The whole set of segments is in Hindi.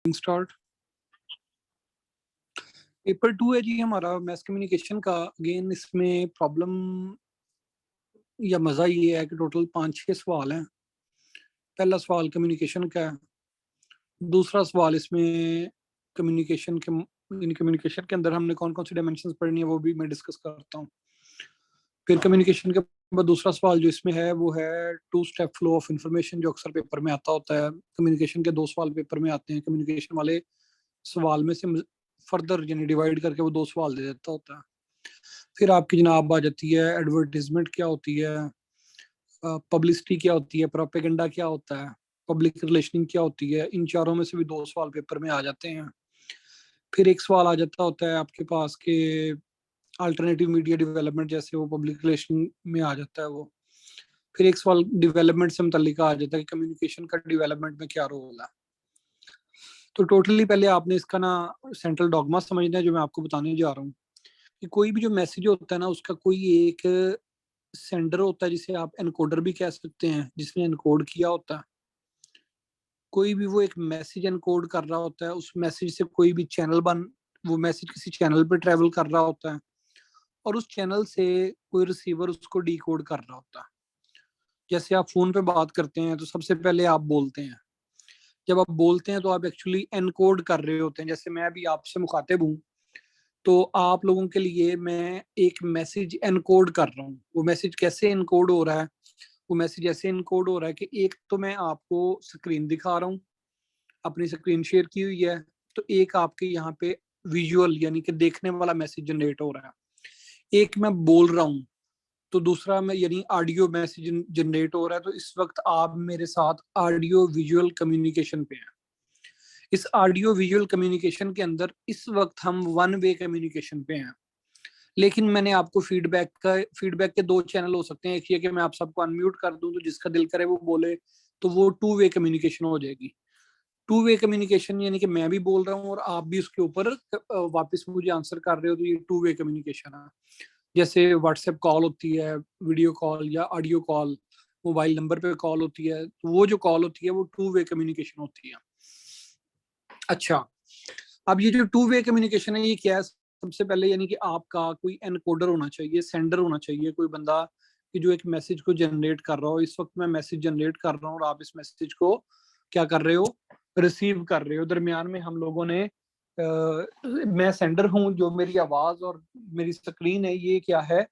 स्टार्ट। पेपर 2 है जी हमारा मैस कम्युनिकेशन का। अगेन इसमें प्रॉब्लम या मजा ये है कि टोटल 5-6 सवाल हैं। पहला सवाल कम्युनिकेशन का है। दूसरा सवाल इसमें कम्युनिकेशन के अंदर हमने कौन कौन सी डायमेंशंस पढ़नी है वो भी मैं डिस्कस करता हूँ। फिर कम्युनिकेशन के बाद दूसरा सवाल जो इसमें है वो है 2 स्टेप फ्लो ऑफ इंफॉर्मेशन, जो अक्सर पेपर में आता होता है। कम्युनिकेशन के 2 सवाल पेपर में आते हैं। कम्युनिकेशन वाले सवाल में से फर्दर यानी डिवाइड करके वो 2 सवाल दे देता होता है। फिर आपकी जनाब आ जाती है एडवर्टीजमेंट क्या होती है, पब्लिसिटी क्या होती है, प्रोपेगेंडा क्या होता है, पब्लिक रिलेशनिंग क्या होती है। इन चारों में से भी 2 सवाल पेपर में आ जाते हैं। फिर एक सवाल आ जाता होता है आपके पास के अल्टरनेटिव मीडिया डेवलपमेंट, जैसे वो पब्लिक रिलेशन में आ जाता है वो। फिर एक सवाल डेवलपमेंट से मुतल्लिक आ जाता है कि कम्युनिकेशन का डेवलपमेंट में क्या रोल है। तो टोटली पहले आपने इसका ना सेंट्रल डॉगमा समझना है जो मैं आपको बताने जा रहा हूँ कि कोई भी जो मैसेज होता है ना उसका कोई एक सेंडर होता है जिसे आप एनकोडर भी कह सकते हैं, जिसने एनकोड किया होता है। कोई भी वो एक मैसेज एनकोड कर रहा होता है, उस मैसेज से कोई भी वो मैसेज किसी चैनल पे ट्रेवल कर रहा होता है और उस चैनल से कोई रिसीवर उसको डिकोड कर रहा होता है। जैसे आप फोन पे बात करते हैं तो सबसे पहले आप बोलते हैं। जब आप बोलते हैं तो आप एक्चुअली एनकोड कर रहे होते हैं। जैसे मैं अभी आपसे मुखातिब हूँ तो आप लोगों के लिए मैं एक मैसेज एनकोड कर रहा हूँ। वो मैसेज कैसे एनकोड हो रहा है? वो मैसेज ऐसे इनकोड हो रहा है कि एक तो मैं आपको स्क्रीन दिखा रहा हूँ, अपनी स्क्रीन शेयर की हुई है, तो एक आपके यहाँ पे विजुअल यानी कि देखने वाला मैसेज जनरेट हो रहा है। एक मैं बोल रहा हूँ तो दूसरा मैं यानी ऑडियो मैसेज जनरेट हो रहा है। तो इस वक्त आप मेरे साथ ऑडियो विजुअल कम्युनिकेशन पे हैं। इस ऑडियो विजुअल कम्युनिकेशन के अंदर इस वक्त हम वन वे कम्युनिकेशन पे हैं। लेकिन मैंने आपको फीडबैक के 2 चैनल हो सकते हैं। एक ये कि मैं आप सबको अनम्यूट कर दूं तो जिसका दिल करे वो बोले, तो वो 2 वे कम्युनिकेशन हो जाएगी। 2 वे कम्युनिकेशन यानी कि मैं भी बोल रहा हूँ और आप भी उसके ऊपर वापस मुझे आंसर कर रहे हो, तो ये 2 वे कम्युनिकेशन है। जैसे व्हाट्सएप कॉल होती है, वीडियो कॉल या ऑडियो कॉल, मोबाइल नंबर पे कॉल होती है, तो वो जो कॉल होती है वो 2 वे कम्युनिकेशन होती है। अच्छा, अब ये जो 2 वे कम्युनिकेशन है ये क्या है? सबसे पहले यानी कि आपका कोई एनकोडर होना चाहिए, सेंडर होना चाहिए, कोई बंदा कि जो एक मैसेज को जनरेट कर रहा हो। इस वक्त मैं मैसेज जनरेट कर रहा हूँ और आप इस मैसेज को क्या कर रहे हो? रिसीव कर रहे हो। दरमियान में हम लोगों ने मैं सेंडर हूँ, जो मेरी आवाज और मेरी स्क्रीन है ये क्या है?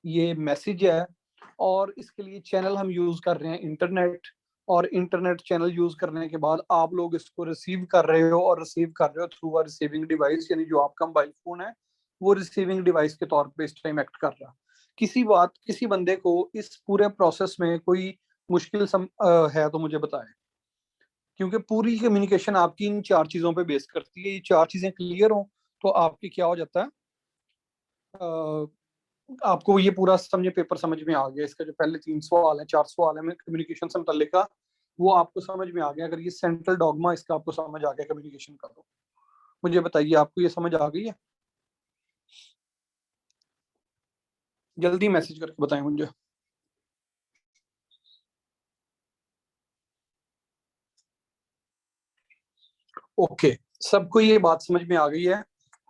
ये मैसेज है। और इसके लिए चैनल हम यूज कर रहे हैं इंटरनेट, और इंटरनेट चैनल यूज करने के बाद आप लोग इसको रिसीव कर रहे हो और रिसीव कर रहे हो थ्रू अ रिसीविंग डिवाइस, यानी जो आपका मोबाइल फोन है वो रिसीविंग डिवाइस के तौर पे इस टाइम एक्ट कर रहा है। किसी बंदे को इस पूरे प्रोसेस में कोई मुश्किल है तो मुझे बताएं, क्योंकि पूरी कम्युनिकेशन आपकी इन 4 चीजों पे बेस करती है। ये 4 चीजें क्लियर हो तो आपकी क्या हो जाता है, आपको ये पूरा समझे पेपर समझ में आ गया। इसका जो पहले 3 सवाल है 4 सवाल है कम्युनिकेशन से मुतल्लिक का, वो आपको समझ में आ गया। अगर ये सेंट्रल डॉगमा इसका आपको समझ आ गया कम्युनिकेशन का, तो मुझे बताइए आपको ये समझ आ गई है? जल्दी मैसेज करके बताएं मुझे। ओके, सबको ये बात समझ में आ गई है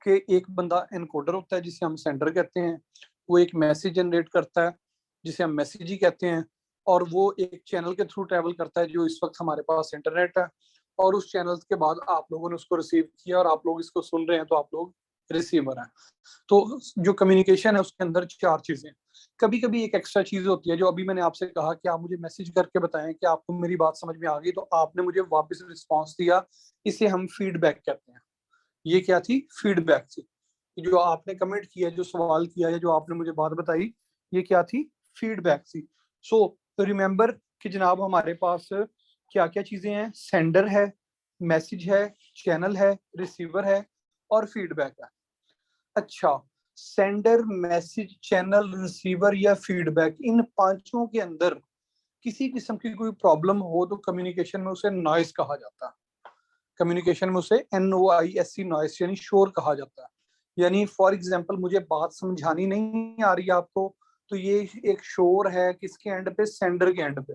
कि एक बंदा एनकोडर होता है जिसे हम सेंडर कहते हैं। वो एक मैसेज जनरेट करता है जिसे हम मैसेज ही कहते हैं, और वो एक चैनल के थ्रू ट्रेवल करता है जो इस वक्त हमारे पास इंटरनेट है। और उस चैनल के बाद आप लोगों ने उसको रिसीव किया और आप लोग इसको सुन रहे हैं, तो आप लोग रिसीवर हैं। तो जो कम्युनिकेशन है उसके अंदर 4 चीजें। कभी कभी एक एक्स्ट्रा चीज होती है जो अभी मैंने आपसे कहा कि आप मुझे मैसेज करके बताएं कि आपको मेरी बात समझ में आ गई, तो आपने मुझे वापस रिस्पॉन्स दिया। इसे हम फीडबैक कहते हैं। ये क्या थी? फीडबैक थी। जो आपने कमेंट किया, जो सवाल किया या जो आपने मुझे बात बताई, ये क्या थी? फीडबैक थी। सो रिमेंबर कि जनाब हमारे पास क्या क्या चीजें हैं? सेंडर है, मैसेज है, चैनल है, रिसीवर है और फीडबैक है। अच्छा, सेंडर, मैसेज, चैनल, रिसीवर या फीडबैक, इन पांचों के अंदर किसी किस्म की कोई प्रॉब्लम हो तो कम्युनिकेशन में उसे नॉइस कहा जाता है। कम्युनिकेशन में उसे NOISE, नॉइस यानी शोर कहा जाता है। यानी फॉर एग्जांपल मुझे बात समझानी नहीं आ रही है आपको, तो ये एक शोर है किसके एंड पे? सेंडर के एंड पे।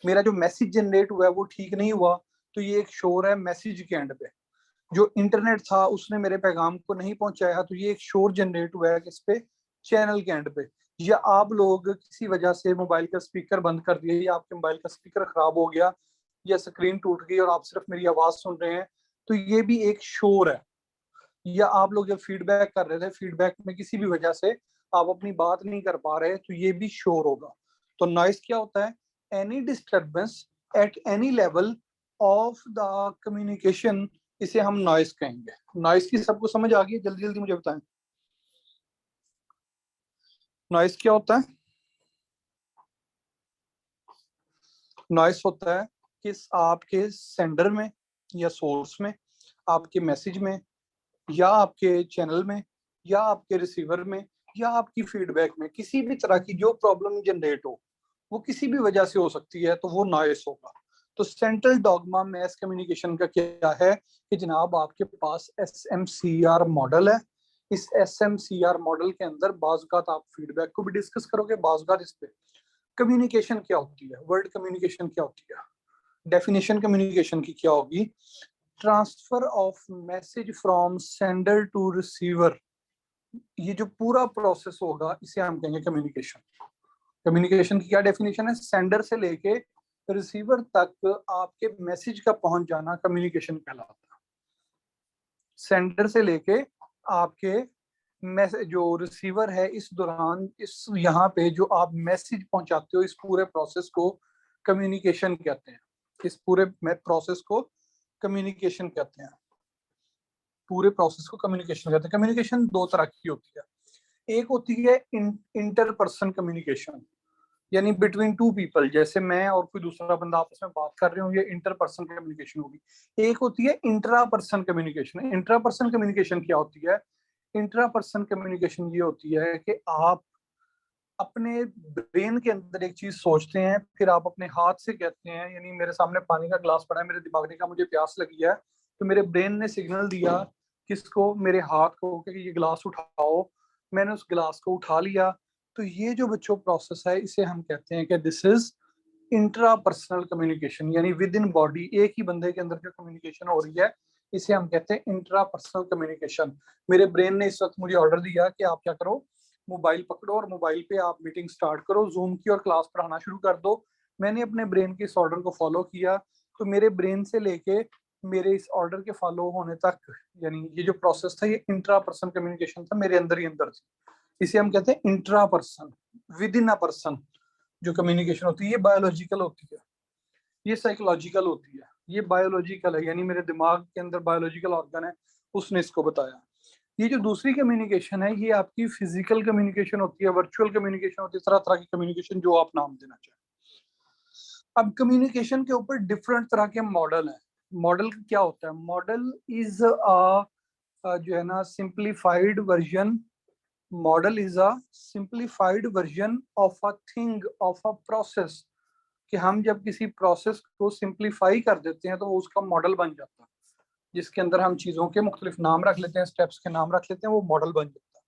मेरा जो मैसेज जनरेट हुआ है वो ठीक नहीं हुआ, तो ये एक शोर है मैसेज के एंड पे। जो इंटरनेट था उसने मेरे पैगाम को नहीं पहुंचाया, तो ये एक शोर जनरेट हुआ है किस पे, चैनल के एंड पे। या आप लोग किसी वजह से मोबाइल का स्पीकर बंद कर दिया, या आपके मोबाइल का स्पीकर खराब हो गया, या स्क्रीन टूट गई और आप सिर्फ मेरी आवाज सुन रहे हैं, तो ये भी एक शोर है। या आप लोग जब फीडबैक कर रहे थे, फीडबैक में किसी भी वजह से आप अपनी बात नहीं कर पा रहे, तो ये भी शोर होगा। तो नॉइस क्या होता है, any disturbance at any level of the communication, इसे हम नॉइस कहेंगे। नॉइस की सबको समझ आ गई? जल्दी जल्दी मुझे बताएं, नॉइस क्या होता है? नॉइस होता है कि आपके सेंडर में या सोर्स में, आपके मैसेज में, या आपके चैनल में, या आपके रिसीवर में, या आपकी फीडबैक में किसी भी तरह की जो प्रॉब्लम जनरेट हो, वो किसी भी वजह से हो सकती है, तो वो नॉइस होगा। तो सेंट्रल डॉगमा मैस कम्युनिकेशन का क्या है कि जनाब आपके पास SMCR मॉडल है। इस SMCR मॉडल के अंदर बाज़ आप फीडबैक को भी डिस्कस करोगे, बाज़ इस पे कम्युनिकेशन क्या होती है, वर्ड कम्युनिकेशन क्या होती है, डेफिनेशन कम्युनिकेशन की क्या होगी, transfer of message from sender to receiver, ये जो पूरा प्रोसेस होगा इसे हम कहेंगे कम्युनिकेशन। कम्युनिकेशन की क्या डेफिनेशन है, सेंडर से लेके रिसीवर तक आपके मैसेज का पहुंच जाना कम्युनिकेशन कहलाता है। सेंडर से लेके आपके मैसेज जो रिसीवर है, इस दौरान इस यहाँ पे जो आप मैसेज पहुंचाते हो, इस पूरे प्रोसेस को कम्युनिकेशन कहते हैं। इस पूरे प्रोसेस को कम्युनिकेशन कहते हैं। पूरे प्रोसेस को कम्युनिकेशन कहते हैं। कम्युनिकेशन दो तरह की होती है, एक होती है इंटर पर्सन कम्युनिकेशन, यानी बिटवीन टू पीपल, जैसे मैं और कोई दूसरा बंदा आपस में बात कर रहे हो, ये इंटर पर्सन कम्युनिकेशन होगी। एक होती है intra person communication. Intra person communication क्या होती है, इंट्रा पर्सन कम्युनिकेशन ये होती है कि आप अपने ब्रेन के अंदर एक चीज सोचते हैं, फिर आप अपने हाथ से कहते हैं, यानी मेरे सामने पानी का ग्लास पड़ा है, मेरे दिमाग ने कहा मुझे प्यास लगी है, तो मेरे ब्रेन ने सिग्नल दिया किसको, मेरे हाथ को, कि ये ग्लास उठाओ। मैंने उस ग्लास को उठा लिया। तो ये जो बच्चों प्रोसेस है, इसे हम कहते हैं कि this is intra personal communication, यानी विद इन बॉडी, एक ही बंदे के अंदर जो कम्युनिकेशन हो रही है, इसे हम कहते हैं इंट्रा पर्सनल कम्युनिकेशन। मेरे ब्रेन ने इस वक्त मुझे ऑर्डर दिया कि आप क्या करो, मोबाइल पकड़ो और मोबाइल पे आप मीटिंग स्टार्ट करो, जूम की, और क्लास पढ़ाना शुरू कर दो। मैंने अपने ब्रेन के इस ऑर्डर को फॉलो किया, तो मेरे ब्रेन से लेके मेरे इस ऑर्डर के फॉलो होने तक, यानी ये जो प्रोसेस था, ये इंट्रा पर्सन कम्युनिकेशन था, मेरे अंदर ही अंदर थी। इसे हम कहते हैं intra person, with in a person जो कम्युनिकेशन होती है। ये बायोलॉजिकल होती है, ये साइकोलॉजिकल होती है, ये बायोलॉजिकल है, यानी मेरे दिमाग के अंदर बायोलॉजिकल ऑर्गन है, उसने इसको बताया। ये जो दूसरी कम्युनिकेशन है, ये आपकी फिजिकल कम्युनिकेशन होती है, वर्चुअल कम्युनिकेशन होती है, तरह तरह की कम्युनिकेशन जो आप नाम देना चाहें। अब कम्युनिकेशन के ऊपर डिफरेंट तरह के मॉडल हैं। मॉडल क्या होता है, मॉडल इज जो है ना simplified version, model is a simplified version of a thing, of a process, कि हम जब किसी प्रोसेस को सिंप्लीफाई कर देते हैं तो वो उसका मॉडल बन जाता है, जिसके अंदर हम चीजों के मुख्तलिफ नाम रख लेते हैं, स्टेप्स के नाम रख लेते हैं, वो मॉडल बन जाता है।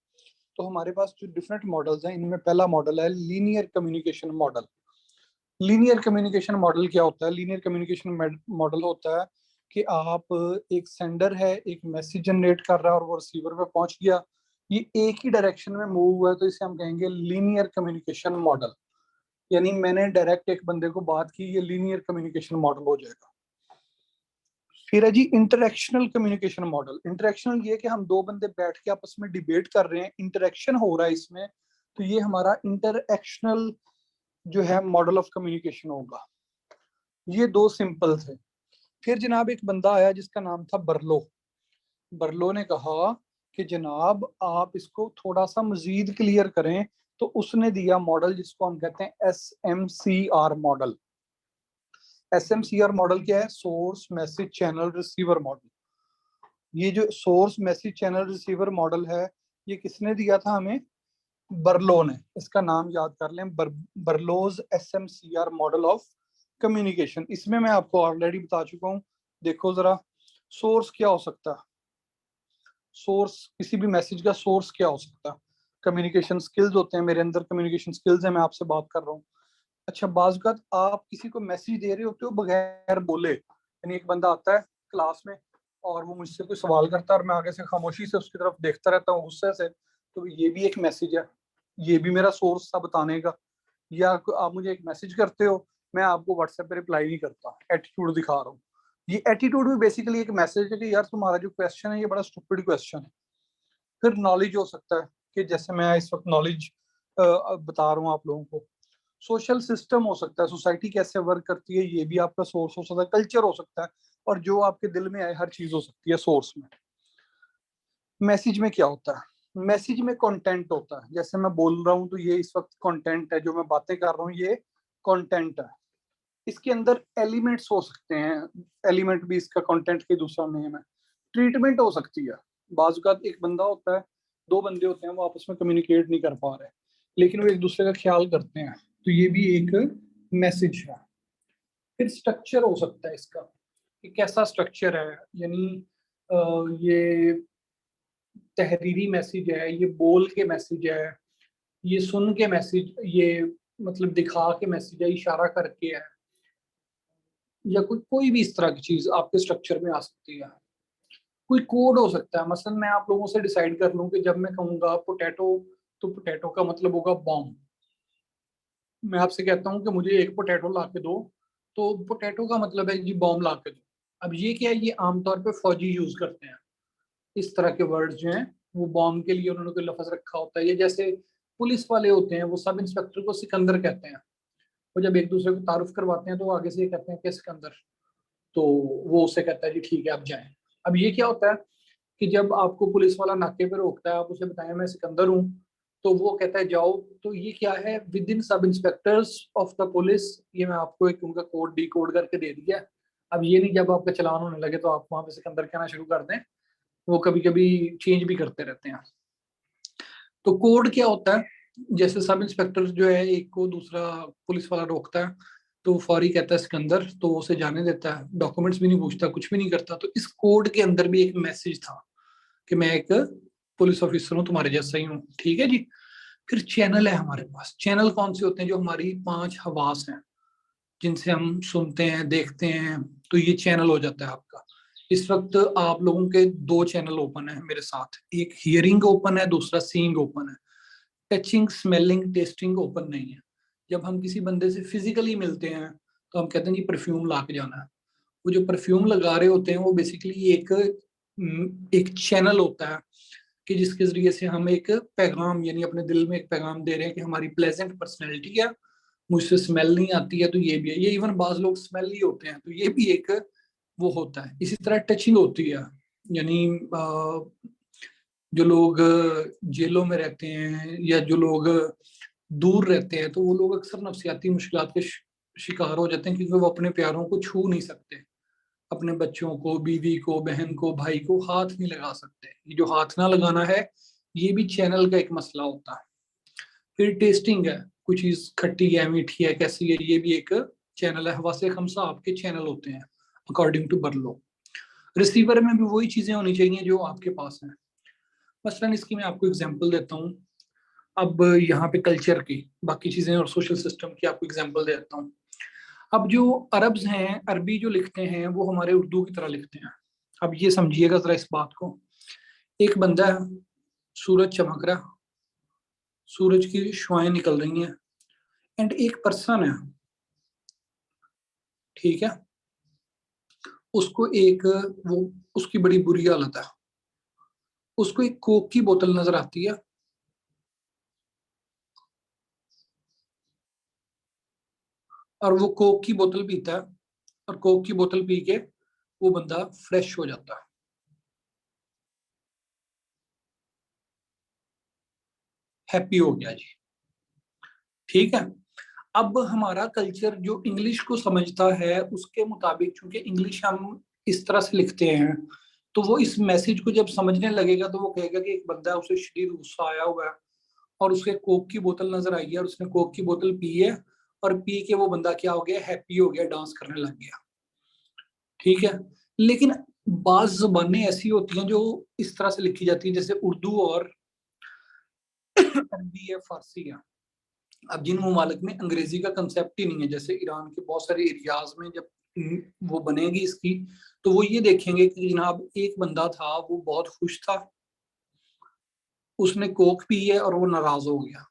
तो हमारे पास जो डिफरेंट मॉडल्स हैं, इनमें पहला मॉडल है linear communication model. Linear communication model क्या होता है, लीनियर कम्युनिकेशन मॉडल होता है कि आप, एक सेंडर है, एक मैसेज जनरेट कर रहा है और वो रिसीवर पे पहुंच गया, ये एक ही डायरेक्शन में मूव हुआ है, तो इसे हम कहेंगे लीनियर कम्युनिकेशन मॉडल। यानी मैंने डायरेक्ट एक बंदे को बात की, ये लीनियर कम्युनिकेशन मॉडल हो जाएगा। फिर है जी इंटरेक्शनल कम्युनिकेशन मॉडल। इंटरेक्शनल ये कि हम दो बंदे बैठ के आपस में डिबेट कर रहे हैं, इंटरेक्शन हो रहा है इसमें, तो ये हमारा इंटरेक्शनल जो है मॉडल ऑफ कम्युनिकेशन होगा। ये दो सिंपल थे। फिर जनाब एक बंदा आया जिसका नाम था बर्लो। बर्लो ने कहा कि जनाब आप इसको थोड़ा सा मजीद क्लियर करें, तो उसने दिया मॉडल जिसको हम कहते हैं SMCR मॉडल। SMCR मॉडल क्या है, source message channel receiver model. ये जो source message channel receiver model है, ये किसने दिया था हमें, बर्लो ने। इसका नाम याद कर लें, बर्लोज SMCR मॉडल ऑफ कम्युनिकेशन। इसमें मैं आपको ऑलरेडी बता चुका हूँ। देखो जरा, सोर्स क्या हो सकता है, सोर्स किसी भी मैसेज का सोर्स क्या हो सकता है, कम्युनिकेशन स्किल्स होते हैं, मेरे अंदर कम्युनिकेशन स्किल्स है, मैं आपसे बात कर रहा हूँ। अच्छा, बाज़ आप किसी को मैसेज दे रहे होते हो बगैर बोले, यानी एक बंदा आता है क्लास में और वो मुझसे कोई सवाल करता है और मैं आगे से खामोशी से उसकी तरफ देखता रहता हूँ गुस्से से, तो ये भी एक मैसेज है, ये भी मेरा सोर्स था बताने का। या आप मुझे एक मैसेज करते हो, मैं आपको व्हाट्सएप पे रिप्लाई नहीं करता, एटीट्यूड दिखा रहा हूँ। ये एटीट्यूड भी बेसिकली एक मैसेज है कि यार तुम्हारा जो क्वेश्चन है ये बड़ा स्टूपिड क्वेश्चन है। फिर नॉलेज हो सकता है कि जैसे मैं इस वक्त नॉलेज बता रहा हूँ आप लोगों को। सोशल सिस्टम हो सकता है, सोसाइटी कैसे वर्क करती है, ये भी आपका सोर्स हो सकता है। कल्चर हो सकता है, और जो आपके दिल में आए हर चीज हो सकती है सोर्स में। मैसेज में क्या होता है, मैसेज में कंटेंट होता है। जैसे मैं बोल रहा हूँ तो ये इस वक्त कंटेंट है, जो मैं बातें कर रहा हूँ ये कंटेंट है। इसके अंदर एलिमेंट्स हो सकते हैं, एलिमेंट भी इसका कंटेंट के दूसरा नेम है। ट्रीटमेंट हो सकती है, बाजू का एक बंदा होता है, दो बंदे होते हैं, वो आपस में कम्युनिकेट नहीं कर पा रहे लेकिन वो एक दूसरे का ख्याल करते हैं, तो ये भी एक मैसेज है। फिर स्ट्रक्चर हो सकता है इसका, कि कैसा स्ट्रक्चर है, यानी ये तहरीरी मैसेज है, ये बोल के मैसेज है, ये सुन के मैसेज, ये मतलब दिखा के मैसेज है, इशारा करके है, या कोई कोई भी इस तरह की चीज आपके स्ट्रक्चर में आ सकती है। कोई कोड हो सकता है, मसलन मैं आप लोगों से डिसाइड कर लूं कि जब मैं कहूंगा पोटैटो, तो पोटैटो का मतलब होगा बॉम्ब। मैं आपसे कहता हूँ कि मुझे एक पोटैटो ला के दो, तो पोटैटो का मतलब है जी बॉम्ब ला के दो। अब ये क्या है, ये आमतौर पे फौजी यूज करते हैं इस तरह के वर्ड्स जो हैं, वो बॉम्ब के लिए उन्होंने कोई लफ्ज रखा होता है। ये जैसे पुलिस वाले होते हैं, वो सब इंस्पेक्टर को सिकंदर कहते हैं। वो जब एक दूसरे को तारुफ करवाते हैं तो वो आगे से ये कहते हैं कि सिकंदर, तो वो उससे कहता है जी ठीक है आप जाएं। अब ये क्या होता है कि जब आपको पुलिस वाला नाके पे रोकता है, आप उसे बताएं मैं सिकंदर हूँ, तो वो कहता है जाओ। तो ये क्या है, विद इन सब इंस्पेक्टर्स ऑफ द पुलिस, ये मैं आपको एक उनका कोड डी कोड करके दे दिया। अब ये नहीं जब आपका चलान होने लगे तो आप वहां पे सिकंदर कहना शुरू कर दें, वो कभी कभी चेंज भी करते रहते हैं। तो कोड क्या होता है, जैसे सब इंस्पेक्टर जो है एक को दूसरा पुलिस वाला रोकता है, तो वो फौरी कहता है सिकंदर, तो वो उसे जाने देता है, डॉक्यूमेंट्स भी नहीं पूछता, कुछ भी नहीं करता। तो इस कोड के अंदर भी एक मैसेज था कि मैं एक पुलिस ऑफिसर हूँ, तुम्हारे जैसा ही हूँ, ठीक है जी। फिर चैनल है हमारे पास। चैनल कौन से होते हैं, जो हमारी 5 हवास हैं, जिनसे हम सुनते हैं देखते हैं, तो ये चैनल हो जाता है आपका। इस वक्त आप लोगों के 2 चैनल ओपन है मेरे साथ, एक हियरिंग ओपन है, दूसरा सीइंग ओपन है। टचिंग स्मेलिंग टेस्टिंग ओपन नहीं है। जब हम किसी बंदे से फिजिकली मिलते हैं तो हम कहते हैं जी परफ्यूम ला के जाना है। वो जो परफ्यूम लगा रहे होते हैं वो बेसिकली एक चैनल होता है, कि जिसके जरिए से हम एक पैगाम, यानी अपने दिल में एक पैगाम दे रहे हैं कि हमारी प्लेजेंट पर्सनैलिटी है, मुझसे स्मेल नहीं आती है, तो ये भी है। ये इवन बाज लोग स्मेल ही होते हैं, तो ये भी एक वो होता है। इसी तरह टचिंग होती है, यानी जो लोग जेलों में रहते हैं या जो लोग दूर रहते हैं, तो वो लोग अक्सर नफ्सियाती मुश्किलात के शिकार हो जाते हैं, क्योंकि वो अपने प्यारों को छू नहीं सकते। अपने बच्चों को, बीवी को, बहन को, भाई को हाथ नहीं लगा सकते। ये जो हाथ ना लगाना है, ये भी चैनल का एक मसला होता है। फिर टेस्टिंग है, कोई चीज खट्टी है, मीठी है, कैसी है, ये भी एक चैनल है। हवासे खमसा आपके चैनल होते हैं अकॉर्डिंग टू बर्लो। रिसीवर में भी वही चीजें होनी चाहिए जो आपके पास हैं। मसलन इसकी मैं आपको एग्जांपल देता हूँ। अब यहाँ पे कल्चर की बाकी चीजें और सोशल सिस्टम की आपको एग्जांपल देता हूँ। अब जो अरब्स हैं, अरबी जो लिखते हैं, वो हमारे उर्दू की तरह लिखते हैं। अब ये समझिएगा जरा इस बात को। एक बंदा है, सूरज चमक रहा, सूरज की शुआएं निकल रही हैं, एंड एक पर्सन है, ठीक है, उसको एक वो उसकी बड़ी बुरी हालत है, उसको एक कोक की बोतल नजर आती है, और वो कोक की बोतल पीता है, और कोक की बोतल पी के वो बंदा फ्रेश हो जाता है। हैप्पी हो गया जी, ठीक है। अब हमारा कल्चर जो इंग्लिश को समझता है उसके मुताबिक, चूंकि इंग्लिश हम इस तरह से लिखते हैं, तो वो इस मैसेज को जब समझने लगेगा तो वो कहेगा कि एक बंदा है, उसे शदीद गुस्सा आया हुआ है, और उसके कोक की बोतल नजर आई है, और उसने कोक की बोतल पी है, और पी के वो बंदा क्या हो गया, हैप्पी हो गया, डांस करने लग गया, ठीक है। लेकिन बाज जुबानें ऐसी होती हैं जो इस तरह से लिखी जाती है, जैसे उर्दू और अरबी है, फारसी है। अब जिन ममालिक में अंग्रेजी का कंसेप्ट ही नहीं है, जैसे ईरान के बहुत सारे एरियाज में जब वो बनेगी इसकी, तो वो ये देखेंगे कि जनाब एक बंदा था वो बहुत खुश था, उसने कोक पी है और वो नाराज हो गया।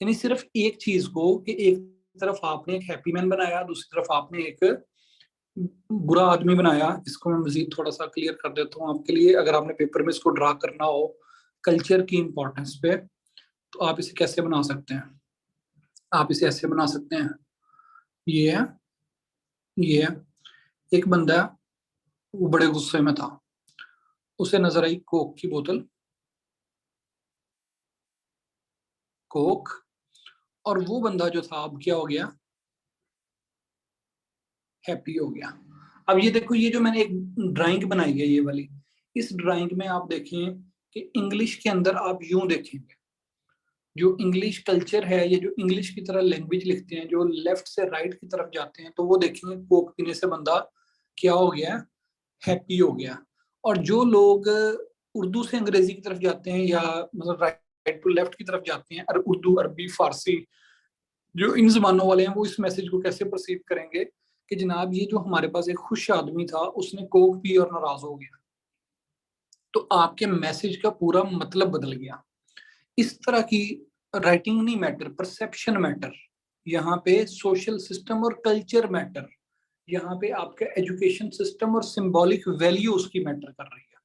यानी सिर्फ एक चीज को कि एक तरफ आपने एक हैप्पी मैन बनाया, दूसरी तरफ आपने एक बुरा आदमी बनाया। इसको मैं मजीद थोड़ा सा क्लियर कर देता हूँ आपके लिए, अगर आपने पेपर में इसको ड्रा करना हो कल्चर की इंपॉर्टेंस पे, तो आप इसे कैसे बना सकते हैं। आप इसे ऐसे बना सकते हैं, ये है, ये है, एक बंदा वो बड़े गुस्से में था, उसे नजर आई कोक की बोतल, कोक, और वो बंदा जो था अब क्या हो गया, हैप्पी हो गया। अब ये देखो, ये जो मैंने एक ड्राइंग बनाई है ये वाली, इस ड्राइंग में आप देखें कि इंग्लिश के अंदर आप यूं देखेंगे, जो इंग्लिश कल्चर है, ये जो इंग्लिश की तरह लैंग्वेज लिखते हैं, जो लेफ्ट से राइट की तरफ जाते हैं, तो वो देखेंगे कोक पीने से बंदा क्या हो गया, हैप्पी हो गया। और जो लोग उर्दू से अंग्रेजी की तरफ जाते हैं, या मतलब राइट टू लेफ्ट की तरफ जाते हैं, और उर्दू, अरबी, फारसी, जो इन जबानों वाले हैं, वो इस मैसेज को कैसे परसीव करेंगे कि जनाब ये जो हमारे पास एक खुश आदमी था उसने कोक पी और नाराज हो गया। तो आपके मैसेज का पूरा मतलब बदल गया। इस तरह की राइटिंग नहीं मैटर, परसेप्शन मैटर, यहाँ पे सोशल सिस्टम और कल्चर मैटर, यहाँ पे आपका एजुकेशन सिस्टम और सिंबॉलिक वैल्यू उसकी मैटर कर रही है।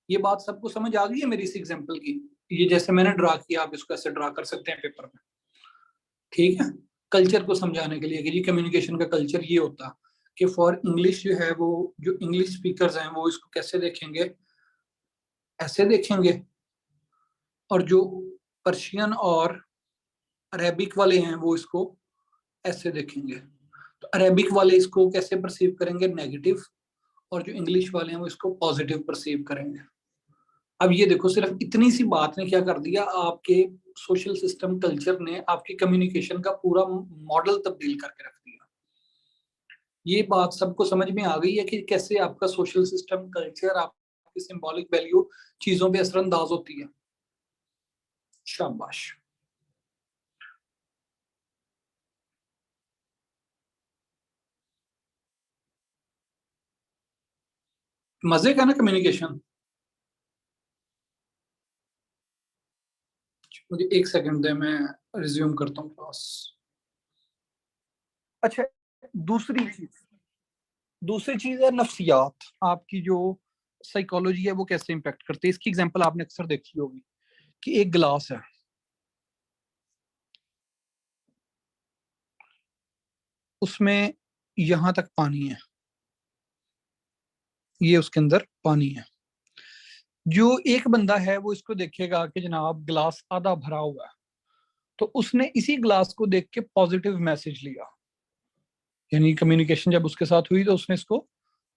ये बात सबको समझ आ गई है मेरी इस एग्जांपल की? ये जैसे मैंने ड्रा किया, आप इसको ऐसे ड्रा कर सकते हैं पेपर में, ठीक है, कल्चर को समझाने के लिए कि जी कम्युनिकेशन का कल्चर ये होता कि फॉर इंग्लिश जो है, वो जो इंग्लिश स्पीकर्स हैं वो इसको कैसे देखेंगे, ऐसे देखेंगे, और जो पर्शियन और अरेबिक वाले हैं वो इसको ऐसे देखेंगे। तो अरेबिक वाले इसको कैसे परसीव करेंगे, नेगेटिव, और जो इंग्लिश वाले हैं वो इसको पॉजिटिव परसीव करेंगे। अब ये देखो, सिर्फ इतनी सी बात ने क्या कर दिया, आपके सोशल सिस्टम कल्चर ने आपके कम्युनिकेशन का पूरा मॉडल तब्दील करके रख दिया। ये बात सबको समझ में आ गई है कि कैसे आपका सोशल सिस्टम कल्चर, आपकी सिंबॉलिक वैल्यू चीजों पे असरअंदाज होती है। शाबाश। मजे का ना कम्युनिकेशन। मुझे एक सेकंड दे, मैं रिज्यूम करता हूँ क्लास। अच्छा, दूसरी चीज दूसरी चीज है नफ्सियात, आपकी जो साइकोलॉजी है वो कैसे इम्पेक्ट करती है। इसकी एग्जांपल आपने अक्सर देखी होगी कि एक गिलास है, उसमें यहां तक पानी है, ये उसके अंदर पानी है। जो एक बंदा है वो इसको देखेगा कि जनाब गिलास आधा भरा हुआ है, तो उसने इसी गिलास को देख के पॉजिटिव मैसेज लिया, यानी कम्युनिकेशन जब उसके साथ हुई तो उसने इसको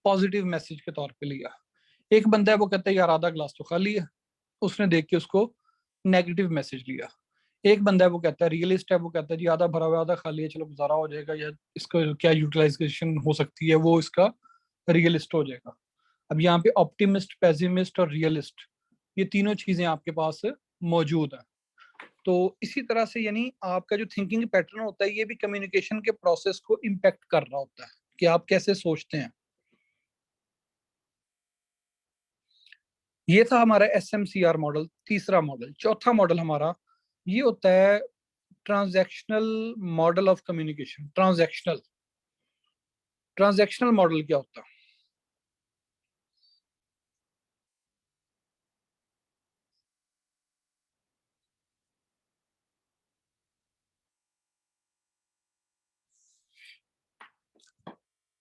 पॉजिटिव मैसेज के तौर पे लिया। एक बंदा है वो कहता है यार आधा गिलास तो खाली है, उसने देख के उसको नेगेटिव मैसेज लिया। एक बंदा है वो कहता है, रियलिस्ट है, वो कहता है जी आधा भरा हुआ आधा खाली है, चलो गुजारा हो जाएगा, या इसको क्या यूटिलाइजेशन हो सकती है, वो इसका रियलिस्ट हो जाएगा। अब यहाँ पे ऑप्टिमिस्ट, पेसिमिस्ट और रियलिस्ट, ये तीनों चीजें आपके पास मौजूद है। तो इसी तरह से यानी आपका जो थिंकिंग पैटर्न होता है ये भी कम्युनिकेशन के प्रोसेस को इम्पेक्ट कर रहा होता है कि आप कैसे सोचते हैं। ये था हमारा SMCR मॉडल, तीसरा मॉडल। चौथा मॉडल हमारा ये होता है transactional model of communication. Transactional transactional model क्या होता है?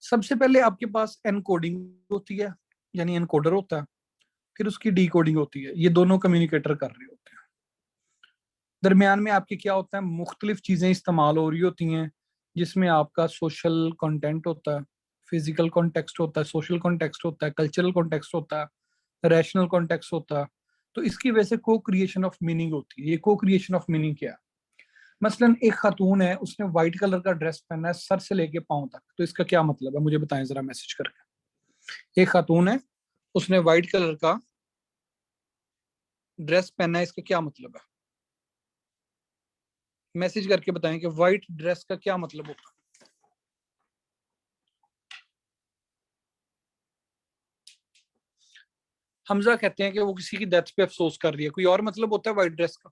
सबसे पहले आपके पास एनकोडिंग होती है, यानी एनकोडर होता है, फिर उसकी डीकोडिंग होती है। ये दोनों कम्युनिकेटर कर रहे होते हैं। दरमियान में आपके क्या होता है, मुख्तलिफ चीजें इस्तेमाल हो रही होती हैं, जिसमें आपका सोशल कंटेंट होता है, फिजिकल कॉन्टेक्स्ट होता है, सोशल कॉन्टेक्स्ट होता है, कल्चरल कॉन्टेक्स्ट होता है, रैशनल कॉन्टेक्स्ट होता है। तो इसकी वजह से को क्रिएशन ऑफ मीनिंग होती है। ये को क्रिएशन ऑफ मीनिंग क्या है? मसलन एक खातून है, उसने व्हाइट कलर का ड्रेस पहना है सर से लेके पाँव तक, तो इसका क्या मतलब है, मुझे बताएं जरा मैसेज करके। एक खातून है, उसने व्हाइट कलर का ड्रेस पहना है, इसका क्या मतलब है? मैसेज करके बताएं कि व्हाइट ड्रेस का क्या मतलब होता है। हमजा कहते हैं कि वो किसी की डेथ पे अफसोस कर रही है। कोई और मतलब होता है व्हाइट ड्रेस का?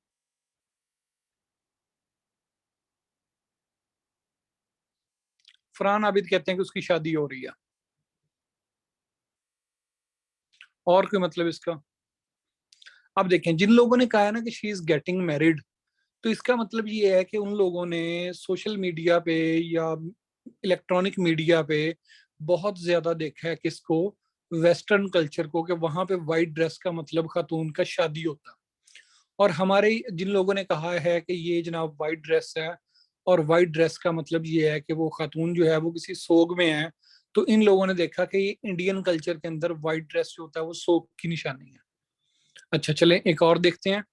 फरहान आबिद कहते हैं कि उसकी शादी हो रही है। और कोई मतलब इसका? अब देखें, जिन लोगों ने कहा है ना कि शी इज गेटिंग मैरिड, तो इसका मतलब ये है कि उन लोगों ने सोशल मीडिया पे या इलेक्ट्रॉनिक मीडिया पे बहुत ज्यादा देखा है किसको, वेस्टर्न कल्चर को, कि वहां पे वाइट ड्रेस का मतलब खातून का शादी होता है। और हमारे जिन लोगों ने कहा है कि ये जनाब वाइट ड्रेस है, और वाइट ड्रेस का मतलब ये है कि वो खातून जो है वो किसी सोग में है, तो इन लोगों ने देखा कि ये इंडियन कल्चर के अंदर वाइट ड्रेस जो होता है वो सोग की निशानी है। अच्छा, चलें एक और देखते हैं।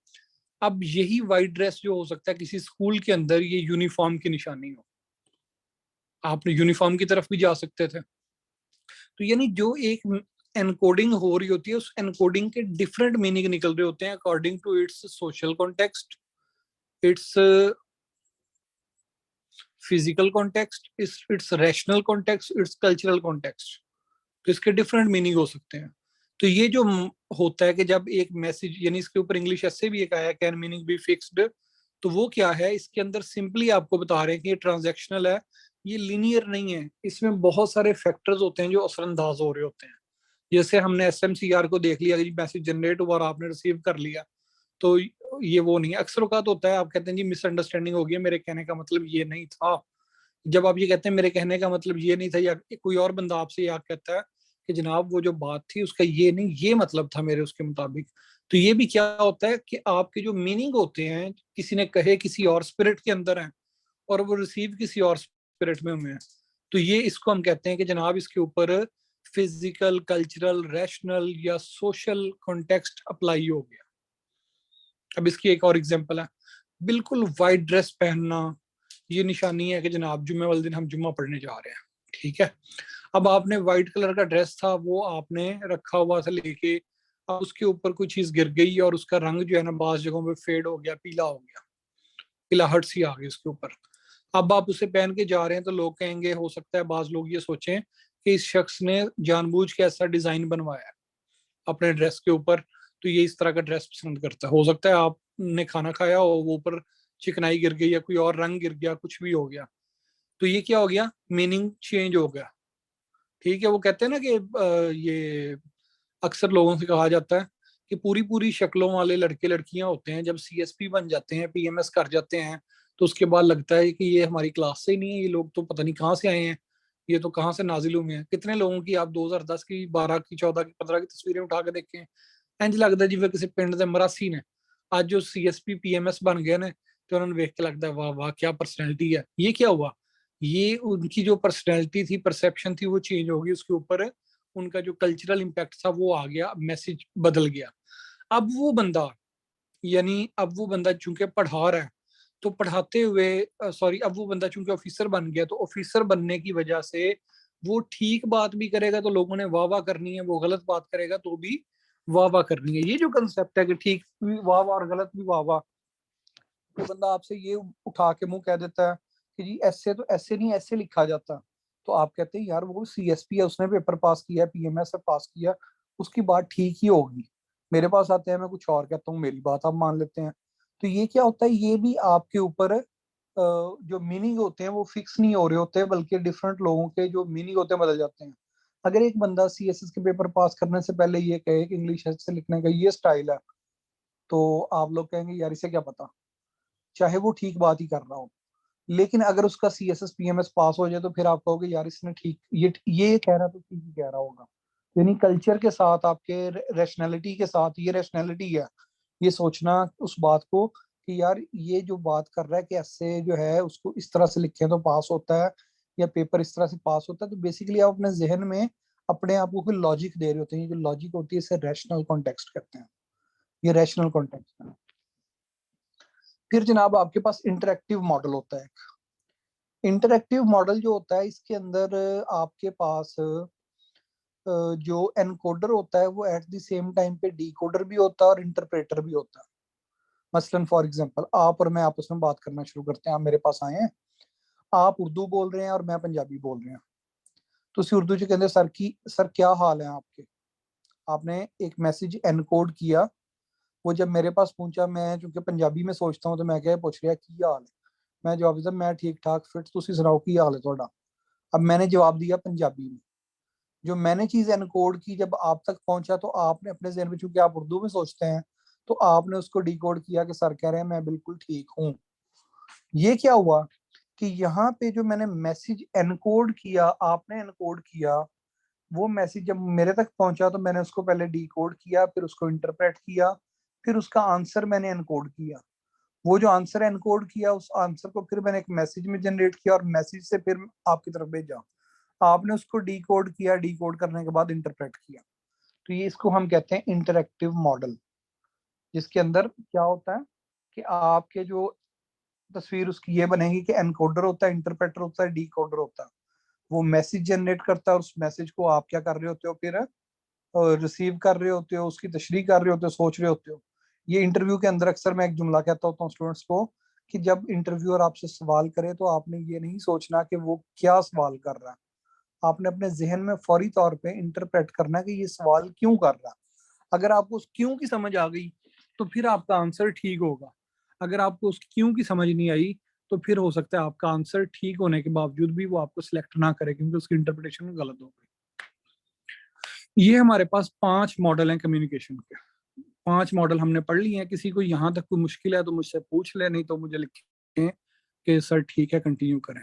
अब यही वाइट ड्रेस जो हो सकता है किसी स्कूल के अंदर ये यूनिफॉर्म की निशानी हो, आपने यूनिफॉर्म की तरफ भी जा सकते थे। तो यानी जो एक एनकोडिंग हो रही होती है, उस एनकोडिंग के डिफरेंट मीनिंग निकल रहे होते हैं according to its social context, its physical context, its rational context, its cultural context. तो इसके डिफरेंट मीनिंग हो सकते हैं। तो ये जो होता है कि जब एक मैसेज, यानी इसके ऊपर इंग्लिश ऐसे भी एक आया, कैन मीनिंग बी फिक्स्ड, तो वो क्या है, इसके अंदर सिंपली आपको बता रहे हैं कि ये ट्रांजैक्शनल है, ये लिनियर नहीं है, इसमें बहुत सारे फैक्टर्स होते हैं जो असरअंदाज हो रहे होते हैं। जैसे हमने एसएमसीआर को देख लिया कि मैसेज जनरेट हुआ और आपने रिसीव कर लिया, तो ये वो नहीं है। अक्सर औकात होता है आप कहते हैं जी मिसअंडरस्टैंडिंग हो गई है, मेरे कहने का मतलब ये नहीं था। जब आप ये कहते हैं मेरे कहने का मतलब ये नहीं था, या कोई और बंदा आपसे याद कहता है कि जनाब वो जो बात थी उसका ये नहीं, ये मतलब था मेरे उसके मुताबिक, तो ये भी क्या होता है कि आपके जो मीनिंग होते हैं, किसी ने कहे किसी और स्पिरिट के अंदर है और वो रिसीव किसी और स्पिरिट में हुए हैं, तो ये इसको हम कहते हैं कि जनाब इसके ऊपर फिजिकल, कल्चरल, रैशनल या सोशल कॉन्टेक्स्ट अप्लाई हो गया। अब इसकी एक और एग्जांपल है, बिल्कुल वाइट ड्रेस पहनना, ये निशानी है कि जनाब जुम्मे वाले दिन हम जुम्मा पढ़ने जा रहे हैं, ठीक है। अब आपने व्हाइट कलर का ड्रेस था वो आपने रखा हुआ था लेके, अब उसके ऊपर कोई चीज गिर गई और उसका रंग जो है ना बास जगहों पे फेड हो गया, पीला हो गया, पिलाहट सी आ गई उसके ऊपर। अब आप उसे पहन के जा रहे हैं तो लोग कहेंगे, हो सकता है बाज लोग ये सोचें कि इस शख्स ने जानबूझ के ऐसा डिजाइन बनवाया है अपने ड्रेस के ऊपर, तो ये इस तरह का ड्रेस पसंद करता है। हो सकता है आपने खाना खाया हो, वो ऊपर चिकनाई गिर गई या कोई और रंग गिर गया, कुछ भी हो गया, तो ये क्या हो गया, मीनिंग चेंज हो गया। ठीक है, वो कहते हैं ना कि ये अक्सर लोगों से कहा जाता है कि पूरी पूरी शक्लों वाले लड़के लड़कियां होते हैं, जब सीएसपी बन जाते हैं, पीएमएस कर जाते हैं, तो उसके बाद लगता है कि ये हमारी क्लास से ही नहीं है, ये लोग तो पता नहीं कहाँ से आए हैं, ये तो कहाँ से नाजिल हुए हैं। कितने लोगों की आप 2010 की, 12 की, 14 की, 15 की तस्वीरें उठा के देखें, इंज लगता है जिਵੇਂ किसी पिंड के मरासी ने आज जो सीएसपी पीएमएस बन गए ने, तो उन्होंने देख के लगता है वाह वाह क्या पर्सनैलिटी है। ये क्या हुआ, ये उनकी जो पर्सनैलिटी थी, परसेप्शन थी, वो चेंज हो गई, उसके ऊपर उनका जो कल्चरल इम्पैक्ट था वो आ गया, मैसेज बदल गया। अब वो बंदा, यानी अब वो बंदा चूंकि पढ़ा रहा है, तो पढ़ाते हुए, सॉरी, अब वो बंदा चूंकि ऑफिसर बन गया, तो ऑफिसर बनने की वजह से वो ठीक बात भी करेगा तो लोगों ने वाह वाह करनी है, वो गलत बात करेगा तो भी वाह वाह करनी है। ये जो कंसेप्ट है कि ठीक भी वाह वाह और गलत भी वाह वाह, तो बंदा आपसे ये उठा के मुंह कह देता है कि जी ऐसे तो ऐसे नहीं, ऐसे लिखा जाता, तो आप कहते हैं यार वो सीएसपी है, उसने पेपर पास किया, पीएमएस से पास किया, उसकी बात ठीक ही होगी। मेरे पास आते हैं, मैं कुछ और कहता हूँ, मेरी बात आप मान लेते हैं। तो ये क्या होता है, ये भी आपके ऊपर जो मीनिंग होते हैं वो फिक्स नहीं हो रहे होते, बल्कि डिफरेंट लोगों के जो मीनिंग होते हैं बदल जाते हैं। अगर एक बंदा सीएसएस के पेपर पास करने से पहले ये कहे कि इंग्लिश से लिखने का ये स्टाइल है, तो आप लोग कहेंगे यार इसे क्या पता, चाहे वो ठीक बात ही कर रहा हो। लेकिन अगर उसका सीएसएस पीएमएस पास हो जाए तो फिर आप कहोगे यार इसने ठीक, ये कह रहा तो ठीक ही कह रहा होगा। यानी कल्चर के साथ, आपके रैशनैलिटी के साथ, ये रैशनैलिटी है, ये सोचना उस बात को कि यार ये जो बात कर रहा है कि ऐसे जो है उसको इस तरह से लिखें तो पास होता है, या पेपर इस तरह से पास होता है, तो बेसिकली आप अपने जहन में अपने आप को कोई लॉजिक दे रहे होते हैं। ये जो लॉजिक होती है इसे रैशनल कॉन्टेक्स्ट कहते हैं, ये रैशनल कॉन्टेक्स्ट है। फिर जनाब आपके पास इंटरेक्टिव मॉडल होता है। इंटरेक्टिव मॉडल जो होता है, इसके अंदर आपके पास जो एनकोडर होता है वो एट द सेम टाइम पे डिकोडर भी होता है और इंटरप्रेटर भी होता है। मसलन फॉर एग्जांपल, आप और मैं आपस में बात करना शुरू करते हैं, आप मेरे पास आए हैं, आप उर्दू बोल रहे हैं और मैं पंजाबी बोल रहे हैं, तो उसी उर्दू च कहते सर की, सर क्या हाल है आपके, आपने एक मैसेज एनकोड किया, वो जब मेरे पास पहुंचा, मैं चूंकि पंजाबी में सोचता हूँ तो मैं क्या पूछ लिया की हाल है, मैं जवाब दिया मैं ठीक ठाक फिट, तुसी सुनाओ की हाल है थोड़ा। अब मैंने जवाब दिया पंजाबी में, जो मैंने चीज एनकोड की जब आप तक पहुंचा तो आपने अपने जहन में, चूंकि आप उर्दू में सोचते हैं, तो आपने उसको डिकोड किया कि सर कह रहे हैं मैं बिल्कुल ठीक हूँ। ये क्या हुआ कि यहाँ पे जो मैंने मैसेज एनकोड किया, आपने एनकोड किया, वो मैसेज जब मेरे तक पहुंचा तो मैंने उसको पहले डिकोड किया, फिर उसको इंटरप्रेट किया, फिर उसका आंसर मैंने एनकोड किया। वो जो आंसर एनकोड किया, उस आंसर को फिर मैंने एक मैसेज में जनरेट किया और मैसेज से फिर आपकी तरफ भेजा। आपने उसको डिकोड किया, डिकोड करने के बाद इंटरप्रेट किया। तो ये इसको हम कहते हैं इंटरैक्टिव मॉडल, जिसके अंदर क्या होता है कि आपके जो तस्वीर उसकी ये बनेगी कि एनकोडर होता है, इंटरप्रेटर होता है, डिकोडर होता है। वो मैसेज जनरेट करता है और उस मैसेज को आप क्या कर रहे होते हो, फिर रिसीव कर रहे होते हो, उसकी तशरीह कर रहे होते हो, सोच रहे होते हो। ये इंटरव्यू के अंदर अक्सर मैं एक जुमला कहता होता हूँ स्टूडेंट्स को कि जब इंटरव्यूअर आपसे सवाल करे तो आपने ये नहीं सोचना कि वो क्या सवाल कर रहा है, आपने अपने जहन में फौरी तौर पे इंटरप्रेट करना कि ये सवाल क्यों कर रहा है। अगर आपको उस क्यों की समझ आ गई तो फिर आपका आंसर ठीक होगा। अगर आपको उस क्यों की समझ नहीं आई तो फिर हो सकता है आपका आंसर ठीक होने के बावजूद भी वो आपको सिलेक्ट ना करे, क्योंकि उसकी इंटरप्रिटेशन गलत हो गई। ये हमारे पास 5 मॉडल हैं कम्युनिकेशन के। 5 मॉडल हमने पढ़ लिए हैं। किसी को यहाँ तक कोई मुश्किल है तो मुझसे पूछ ले, नहीं तो मुझे लिखें कि सर ठीक है कंटिन्यू करें।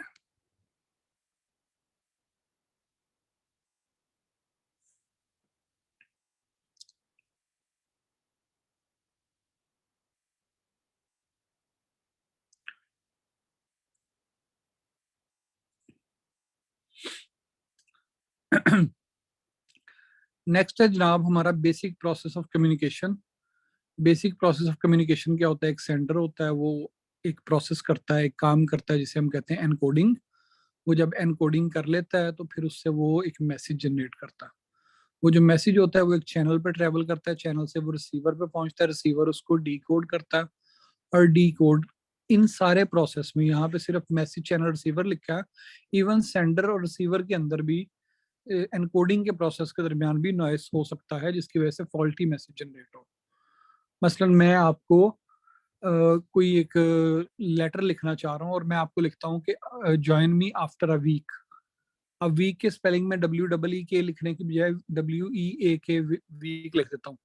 नेक्स्ट है जनाब हमारा basic process of communication. Basic process of communication क्या होता है? एक सेंडर होता है, वो एक प्रोसेस करता है, एक काम करता है जिसे हम कहते हैं एनकोडिंग। वो जब एनकोडिंग कर लेता है तो फिर उससे वो एक मैसेज जनरेट करता है। वो जो मैसेज होता है वो एक चैनल पे ट्रेवल करता है, चैनल से वो रिसीवर पे पहुंचता है, रिसीवर उसको डीकोड करता है और डीकोड। इन सारे प्रोसेस में यहाँ पे सिर्फ मैसेज चैनल रिसीवर लिखा है, इवन सेंडर और रिसीवर के अंदर भी एनकोडिंग के प्रोसेस के दरमियान भी नॉइस हो सकता है, जिसकी वजह से फॉल्टी मैसेज जनरेट हो। मसलन मैं आपको कोई एक लेटर लिखना चाह रहा हूँ और मैं आपको लिखता हूँ कि join me after a week. अब वीक के स्पेलिंग में WEE के लिखने की बजाय WEAK वीक लिख देता हूँ,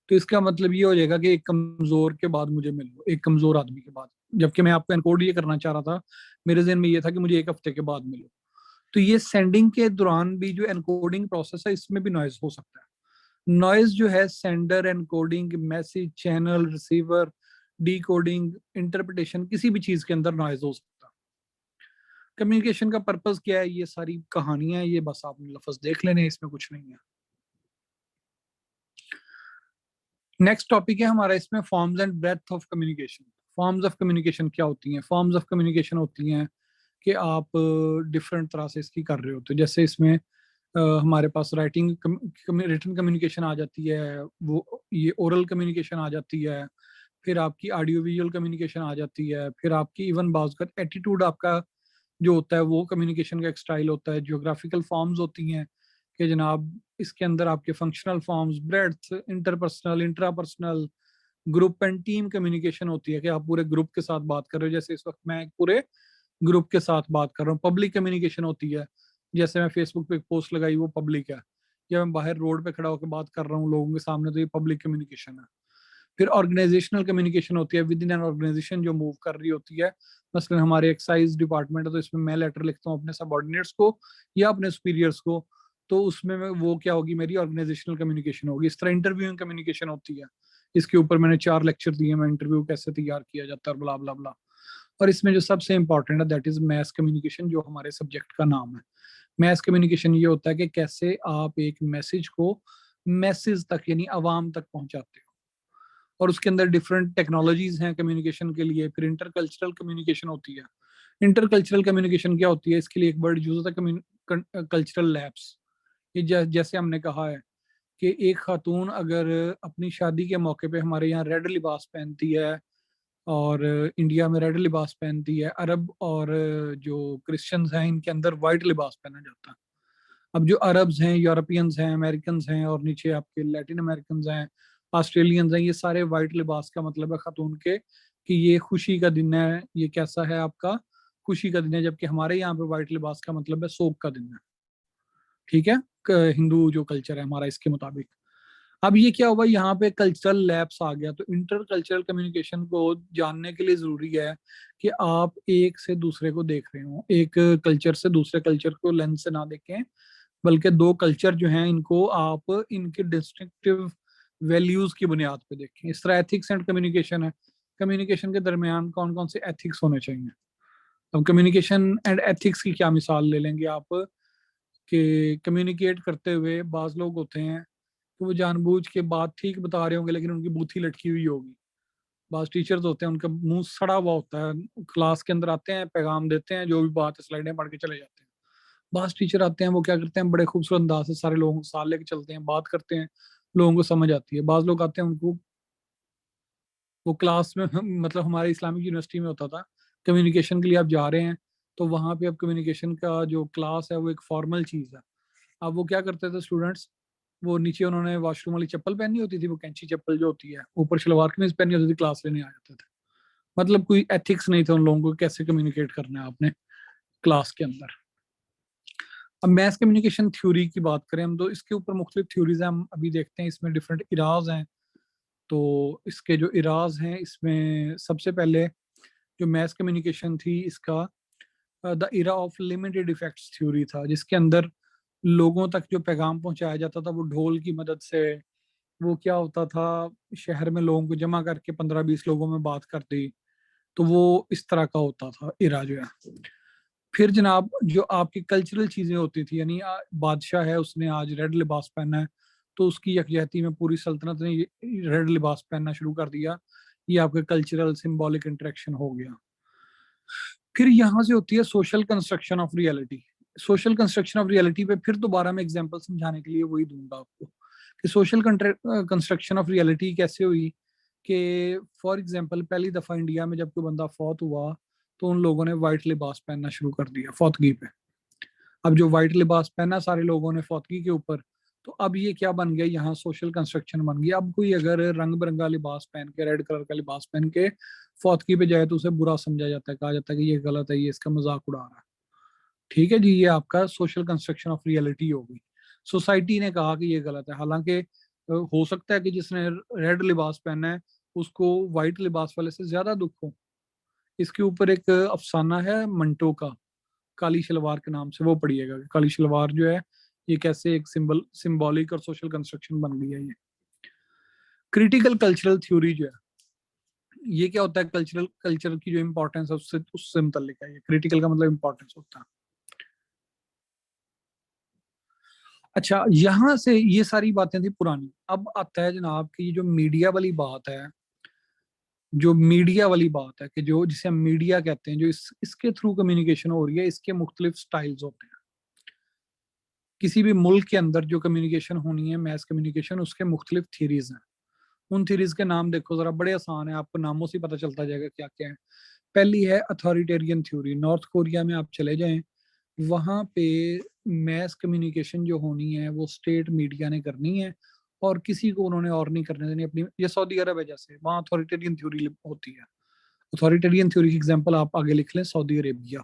तो इसका मतलब ये हो जाएगा कि एक कमजोर के बाद मुझे मिलो, एक कमजोर आदमी के बाद। जबकि मैं आपको एनकोड ये करना चाह रहा था, मेरे जहन में ये था कि मुझे एक हफ्ते के बाद मिलो। तो ये सेंडिंग के दौरान भी जो एनकोडिंग प्रोसेस है इसमें भी नॉइज हो सकता है। नॉइज जो है sender, encoding, message, channel, receiver, decoding, interpretation, किसी भी चीज के अंदर नॉइज हो सकता है। कम्युनिकेशन का पर्पस क्या है? ये सारी कहानियां, ये बस आपने लफ्ज देख लेने, इसमें कुछ नहीं है। नेक्स्ट टॉपिक है हमारा इसमें forms and breadth of communication. Forms of communication क्या होती हैं? फॉर्म्स ऑफ कम्युनिकेशन होती हैं कि आप डिफरेंट तरह से इसकी कर रहे होते हो। जैसे इसमें हमारे पास राइटिंग रिटन कम्युनिकेशन आ जाती है, वो ये ओरल कम्युनिकेशन आ जाती है, फिर आपकी ऑडियो विजुअल कम्युनिकेशन आ जाती है, फिर आपकी इवन बाज़ एटीट्यूड आपका जो होता है वो कम्युनिकेशन का एक स्टाइल होता है। जियोग्राफिकल फॉर्म्स होती हैं कि जनाब इसके अंदर आपके functional forms, breadth, interpersonal, intrapersonal, group and team communication होती है कि आप पूरे ग्रुप के साथ बात कर रहे हो, जैसे इस वक्त मैं एक पूरे ग्रुप के साथ बात कर रहा हूँ। पब्लिक कम्युनिकेशन होती है, जैसे मैं फेसबुक पे एक पोस्ट लगाई वो पब्लिक है, या मैं बाहर रोड पे खड़ा होकर बात कर रहा हूँ लोगों के सामने, तो ये पब्लिक कम्युनिकेशन है। फिर ऑर्गेनाइजेशनल कम्युनिकेशन होती है, विद इन एन ऑर्गेनाइजेशन जो मूव कर रही होती है। मसलन हमारे एक्साइज डिपार्टमेंट है तो इसमें मैं लेटर लिखता हूँ अपने सबॉर्डिनेट्स को या अपने सुपीरियर्स को, तो उसमें वो क्या होगी, मेरी ऑर्गेनाइजेशनल कम्युनिकेशन होगी। इस तरह इंटरव्यूइंग कम्युनिकेशन होती है, इसके ऊपर मैंने 4 लेक्चर दिए, मैं इंटरव्यू कैसे तैयार किया जाता है, ब्ला ब्ला ब्ला। और इसमें जो सबसे इंपॉर्टेंट है दैट इज मैस कम्युनिकेशन, जो हमारे सब्जेक्ट का नाम है। मैस कम्युनिकेशन ये होता है कि कैसे आप एक मैसेज को मैसेज तक यानी आवाम तक पहुंचाते हो, और उसके अंदर डिफरेंट टेक्नोलॉजीज हैं कम्युनिकेशन के लिए। फिर इंटरकल्चरल कम्युनिकेशन होती है। इंटरकल्चरल कम्युनिकेशन क्या होती है? इसके लिए एक वर्ड यूज होता है कल्चरल लैब्स। ये जैसे हमने कहा है कि एक खातून अगर अपनी शादी के मौके पे हमारे यहाँ रेड लिबास पहनती है, और इंडिया में रेड लिबास पहनती है, अरब और जो क्रिश्चियंस हैं इनके अंदर वाइट लिबास पहना जाता है। अब जो अरब्स हैं, यूरोपियंस हैं, अमेरिकन्स हैं और नीचे आपके लैटिन अमेरिकन्स हैं, ऑस्ट्रेलियंस हैं, ये सारे वाइट लिबास का मतलब है खातून के कि ये खुशी का दिन है, ये कैसा है आपका, खुशी का दिन है, जबकि हमारे यहाँ पे वाइट लिबास का मतलब है शोक का दिन है। ठीक है, हिंदू जो कल्चर है हमारा इसके मुताबिक। अब ये क्या हुआ, यहाँ पे कल्चरल लैप्स आ गया, तो इंटर कल्चरल कम्युनिकेशन को जानने के लिए जरूरी है कि आप एक से दूसरे को देख रहे हो, एक कल्चर से दूसरे कल्चर को लेंस से ना देखें, बल्कि दो कल्चर जो हैं इनको आप इनके डिस्टिंक्टिव वैल्यूज की बुनियाद पे देखें। इस तरह एथिक्स एंड कम्युनिकेशन है, कम्युनिकेशन के दरमियान कौन कौन से एथिक्स होने चाहिए। अब कम्युनिकेशन एंड एथिक्स की क्या मिसाल ले लेंगे आप, कि कम्युनिकेट करते हुए बाज लोग होते हैं तो वो जानबूझ के बात ठीक बता रहे होंगे लेकिन उनकी बूथी लटकी हुई होगी। बाज टीचर्स होते हैं उनका मुंह सड़ा हुआ होता है, क्लास के अंदर आते हैं, पैगाम देते हैं, जो भी बात है स्लाइडें पढ़ के चले जाते हैं। बाज टीचर आते हैं, वो क्या करते हैं, बड़े खूबसूरत अंदाज से सारे लोगों को साथ लेके चलते हैं, बात करते हैं, लोगों को समझ आती है। बाज लोग आते हैं, उनको वो क्लास में मतलब हमारे इस्लामिक यूनिवर्सिटी में होता था, कम्युनिकेशन के लिए आप जा रहे हैं तो वहां पे अब कम्युनिकेशन का जो क्लास है वो एक फॉर्मल चीज है। अब वो क्या करते थे स्टूडेंट्स, वो नीचे उन्होंने वॉशरूम वाली चप्पल पहनी होती थी, वो कैंची चप्पल जो होती है, ऊपर शलवार कमीज पहनी होती थी, क्लास लेने आ जाते थे। मतलब कोई एथिक्स नहीं था उन लोगों को, कैसे कम्युनिकेट करना है आपने क्लास के अंदर। अब मैथ कम्युनिकेशन थ्योरी की बात करें हम, तो इसके ऊपर मुख्तलिफ थ्योरीज हैं, हम अभी देखते हैं, इसमें डिफरेंट इराज हैं। तो इसके जो इराज हैं, इसमें सबसे पहले जो मैथ कम्युनिकेशन थी, इसका the era of limited effects theory था, जिसके अंदर लोगों तक जो पैगाम पहुंचाया जाता था वो ढोल की मदद से। वो क्या होता था, शहर में लोगों को जमा करके 15-20 लोगों में बात कर दी, तो वो इस तरह का होता था इरा जो है। फिर जनाब जो आपकी कल्चरल चीजें होती थी, यानी बादशाह है, उसने आज रेड लिबास पहना है, तो उसकी यकजहती में पूरी सल्तनत ने रेड लिबास पहनना शुरू कर दिया। ये आपका कल्चरल सिंबॉलिक इंटरेक्शन हो गया। फिर यहाँ से होती है social construction of reality. Social construction of reality पे फिर दोबारा मैं एग्जांपल समझाने के लिए वही दूंगा आपको कि सोशल कंस्ट्रक्शन ऑफ रियलिटी कैसे हुई। कि फॉर एग्जांपल पहली दफा इंडिया में जब कोई बंदा फौत हुआ तो उन लोगों ने वाइट लिबास पहनना शुरू कर दिया फौतगी पे। अब जो व्हाइट लिबास पहना सारे लोगों ने फौतगी के ऊपर, तो अब ये क्या बन गया, यहाँ सोशल कंस्ट्रक्शन बन गया। अब कोई अगर रंग बिरंगा लिबास पहन के, रेड कलर का लिबास पहन के फौतगी पे जाए तो उसे बुरा समझा जाता है, कहा जाता है कि ये गलत है, ये इसका मजाक उड़ा रहा है। ठीक है जी, ये आपका सोशल कंस्ट्रक्शन ऑफ रियलिटी हो गई। सोसाइटी ने कहा कि ये गलत है, हालांकि हो सकता है कि जिसने रेड लिबास पहना है उसको व्हाइट लिबास वाले से ज्यादा दुख हो। इसके ऊपर एक अफसाना है मंटो का, काली शलवार के नाम से, वो पढ़िएगा। काली शलवार जो है ये कैसे एक सिंबॉलिक और सोशल कंस्ट्रक्शन बन गई है ये। क्रिटिकल कल्चरल थ्योरी जो है, ये क्या होता है, कल्चर की जो इंपॉर्टेंस है उससे उससे मुतल्लिक है। ये क्रिटिकल का मतलब इंपॉर्टेंस होता है। अच्छा, यहां से ये सारी बातें थी पुरानी। अब आता है जनाब की जो मीडिया वाली बात है, जो मीडिया वाली बात है कि जो जिसे हम मीडिया कहते हैं, जो इसके थ्रू कम्युनिकेशन हो रही है, इसके मुख्तलिफ स्टाइल्स होते हैं। किसी भी मुल्क के अंदर जो कम्युनिकेशन होनी है, मैस कम्युनिकेशन, उसके मुख्तलिफ थीरीज हैं। उन थीरीज के नाम देखो जरा, बड़े आसान है, आपको नामों से पता चलता जाएगा क्या क्या है। पहली है अथॉरिटेरियन थ्योरी। नॉर्थ कोरिया में आप चले जाएं, वहां पे मैस कम्युनिकेशन जो होनी है वो स्टेट मीडिया ने करनी है और किसी को उन्होंने और नहीं करने देनी अपनी। ये सऊदी अरब है, जैसे वहाँ अथॉरिटेरियन थ्योरी होती है। अथॉरिटेरियन थ्योरी की एग्जांपल आप आगे लिख लें, सऊदी अरेबिया,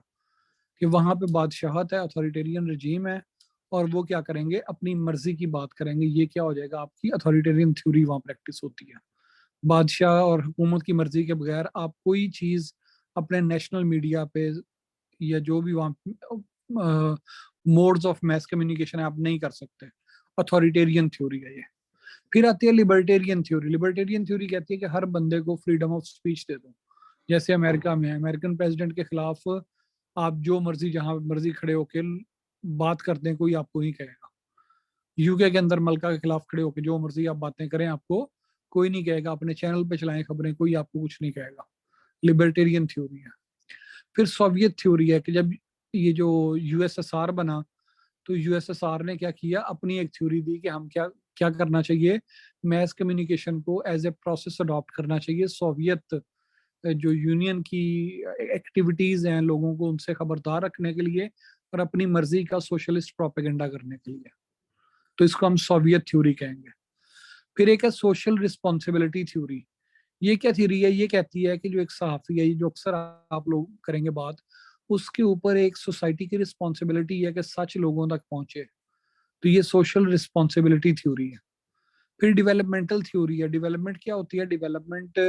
कि वहां पे बादशाहत है, अथॉरिटेरियन रजीम है, और वो क्या करेंगे, अपनी मर्जी की बात करेंगे। ये क्या हो जाएगा, आपकी अथॉरिटेरियन थ्योरी वहां प्रैक्टिस होती है। बादशाह और हुकूमत की मर्जी के बगैर आप कोई चीज अपने नेशनल मीडिया पे या जो भी वहाँ मोड्स ऑफ मैस कम्युनिकेशन है आप नहीं कर सकते। अथॉरिटेरियन थ्योरी है ये। फिर आती है लिबर्टेरियन थ्योरी। लिबर्टेरियन थ्योरी कहती है कि हर बंदे को फ्रीडम ऑफ स्पीच दे दो। जैसे अमेरिका में है, अमेरिकन प्रेसिडेंट के खिलाफ आप जो मर्जी जहां मर्जी खड़े होके बात करते हैं, कोई आपको नहीं कहेगा। यूके के अंदर मलका के खिलाफ खड़े होके जो मर्जी आप बातें करें, आपको कोई नहीं कहेगा। अपने चैनल पे चलाएं खबरें, कोई आपको कुछ नहीं कहेगा। लिबर्टेरियन थ्योरी है। फिर सोवियत थ्योरी है कि जब ये जो यूएसएसआर बना तो यूएसएसआर ने क्या किया, अपनी एक थ्योरी दी कि हम क्या क्या करना चाहिए, मैस कम्युनिकेशन को एज ए प्रोसेस अडॉप्ट करना चाहिए। सोवियत जो यूनियन की एक्टिविटीज हैं, लोगों को उनसे खबरदार रखने के लिए और अपनी मर्जी का सोशलिस्ट प्रोपेगेंडा करने के लिए। तो इसको हम सोवियत थ्योरी कहेंगे। फिर एक है सोशल रिस्पॉन्सिबिलिटी थ्योरी। ये क्या थ्योरी है? ये कहती है कि जो एक सहाफी है, जो अक्सर आप लोग करेंगे बात, उसके ऊपर एक सोसाइटी की रिस्पॉन्सिबिलिटी है कि सच लोगों तक पहुंचे। तो ये सोशल रिस्पॉन्सिबिलिटी थ्योरी है। फिर डेवलपमेंटल थ्योरी है। डेवलपमेंट क्या होती है? Development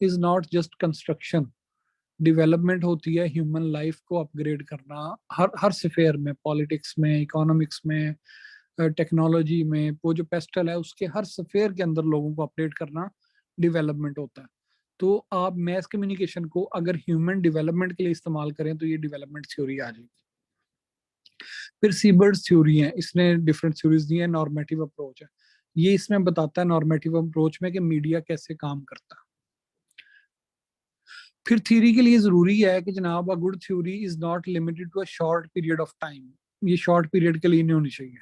is not just construction. Development होती है ह्यूमन लाइफ को अपग्रेड करना, हर हर स्फेयर में, पॉलिटिक्स में, इकोनॉमिक्स में, टेक्नोलॉजी में। वो जो पेस्टल है उसके हर स्फेयर के अंदर लोगों को अपडेट करना डेवलपमेंट होता है। तो आप मैस कम्युनिकेशन को अगर ह्यूमन डेवलपमेंट के लिए इस्तेमाल करें तो ये डेवलपमेंट थ्योरी आ जाएगी। फिर सीबर्ड्स थ्योरी है, इसने डिफरेंट थ्योरीज दी है। नॉर्मेटिव अप्रोच है, ये इसमें बताता है नॉर्मेटिव अप्रोच में कि मीडिया कैसे काम करता है। फिर थ्योरी के लिए जरूरी है कि जनाब a good theory is not limited to a short period of time. ये शॉर्ट पीरियड के लिए नहीं होनी चाहिए,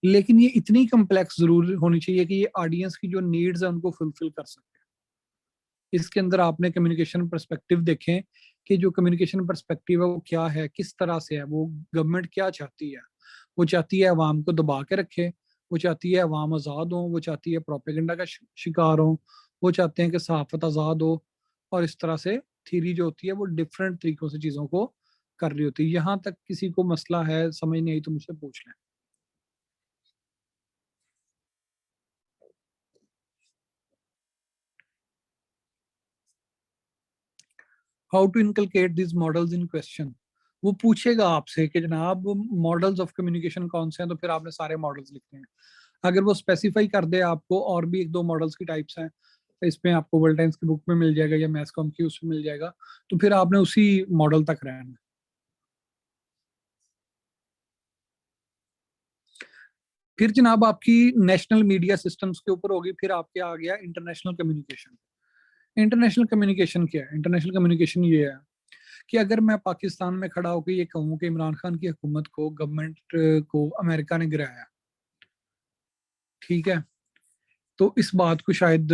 लेकिन ये इतनी कम्प्लेक्स जरूर होनी चाहिए कि ये ऑडियंस की जो नीड्स है उनको फुलफिल कर सके। इसके अंदर आपने कम्युनिकेशन पर्सपेक्टिव देखें कि जो कम्युनिकेशन पर्सपेक्टिव है वो क्या है, किस तरह से है, वो गवर्नमेंट क्या चाहती है। वो चाहती है अवाम को दबा के रखे, वो चाहती है अवाम आज़ाद हो, वो चाहती है प्रोपेगेंडा का शिकार हो, वो चाहते हैं कि सहाफत आज़ाद हो। और इस तरह से थीरी जो होती है वो डिफरेंट तरीकों से चीज़ों को कर रही होती है। यहाँ तक किसी को मसला है, समझ नहीं आई तो मुझसे पूछ लें। How to inculcate this models in question. वो पूछेगा आपसे कि जनाब मॉडल्स ऑफ कम्युनिकेशन कौन से हैं, तो फिर आपने सारे मॉडल्स लिखने हैं। अगर वो स्पेसिफाई कर दे आपको और भी एक दो मॉडल्स की टाइप्स हैं, इसमें आपको वर्ल्ड टाइम्स की बुक में मिल जाएगा या मैथकॉम की उसमें मिल जाएगा, तो फिर आपने उसी मॉडल तक रहना है। फिर जनाब आपकी नेशनल मीडिया सिस्टम्स के ऊपर होगी। फिर आपके आ गया इंटरनेशनल कम्युनिकेशन। इंटरनेशनल कम्युनिकेशन क्या है? इंटरनेशनल कम्युनिकेशन ये है कि अगर मैं पाकिस्तान में खड़ा होकर ये कहूँ कि इमरान खान की हुकूमत को, गवर्नमेंट को अमेरिका ने गिराया, ठीक है, तो इस बात को शायद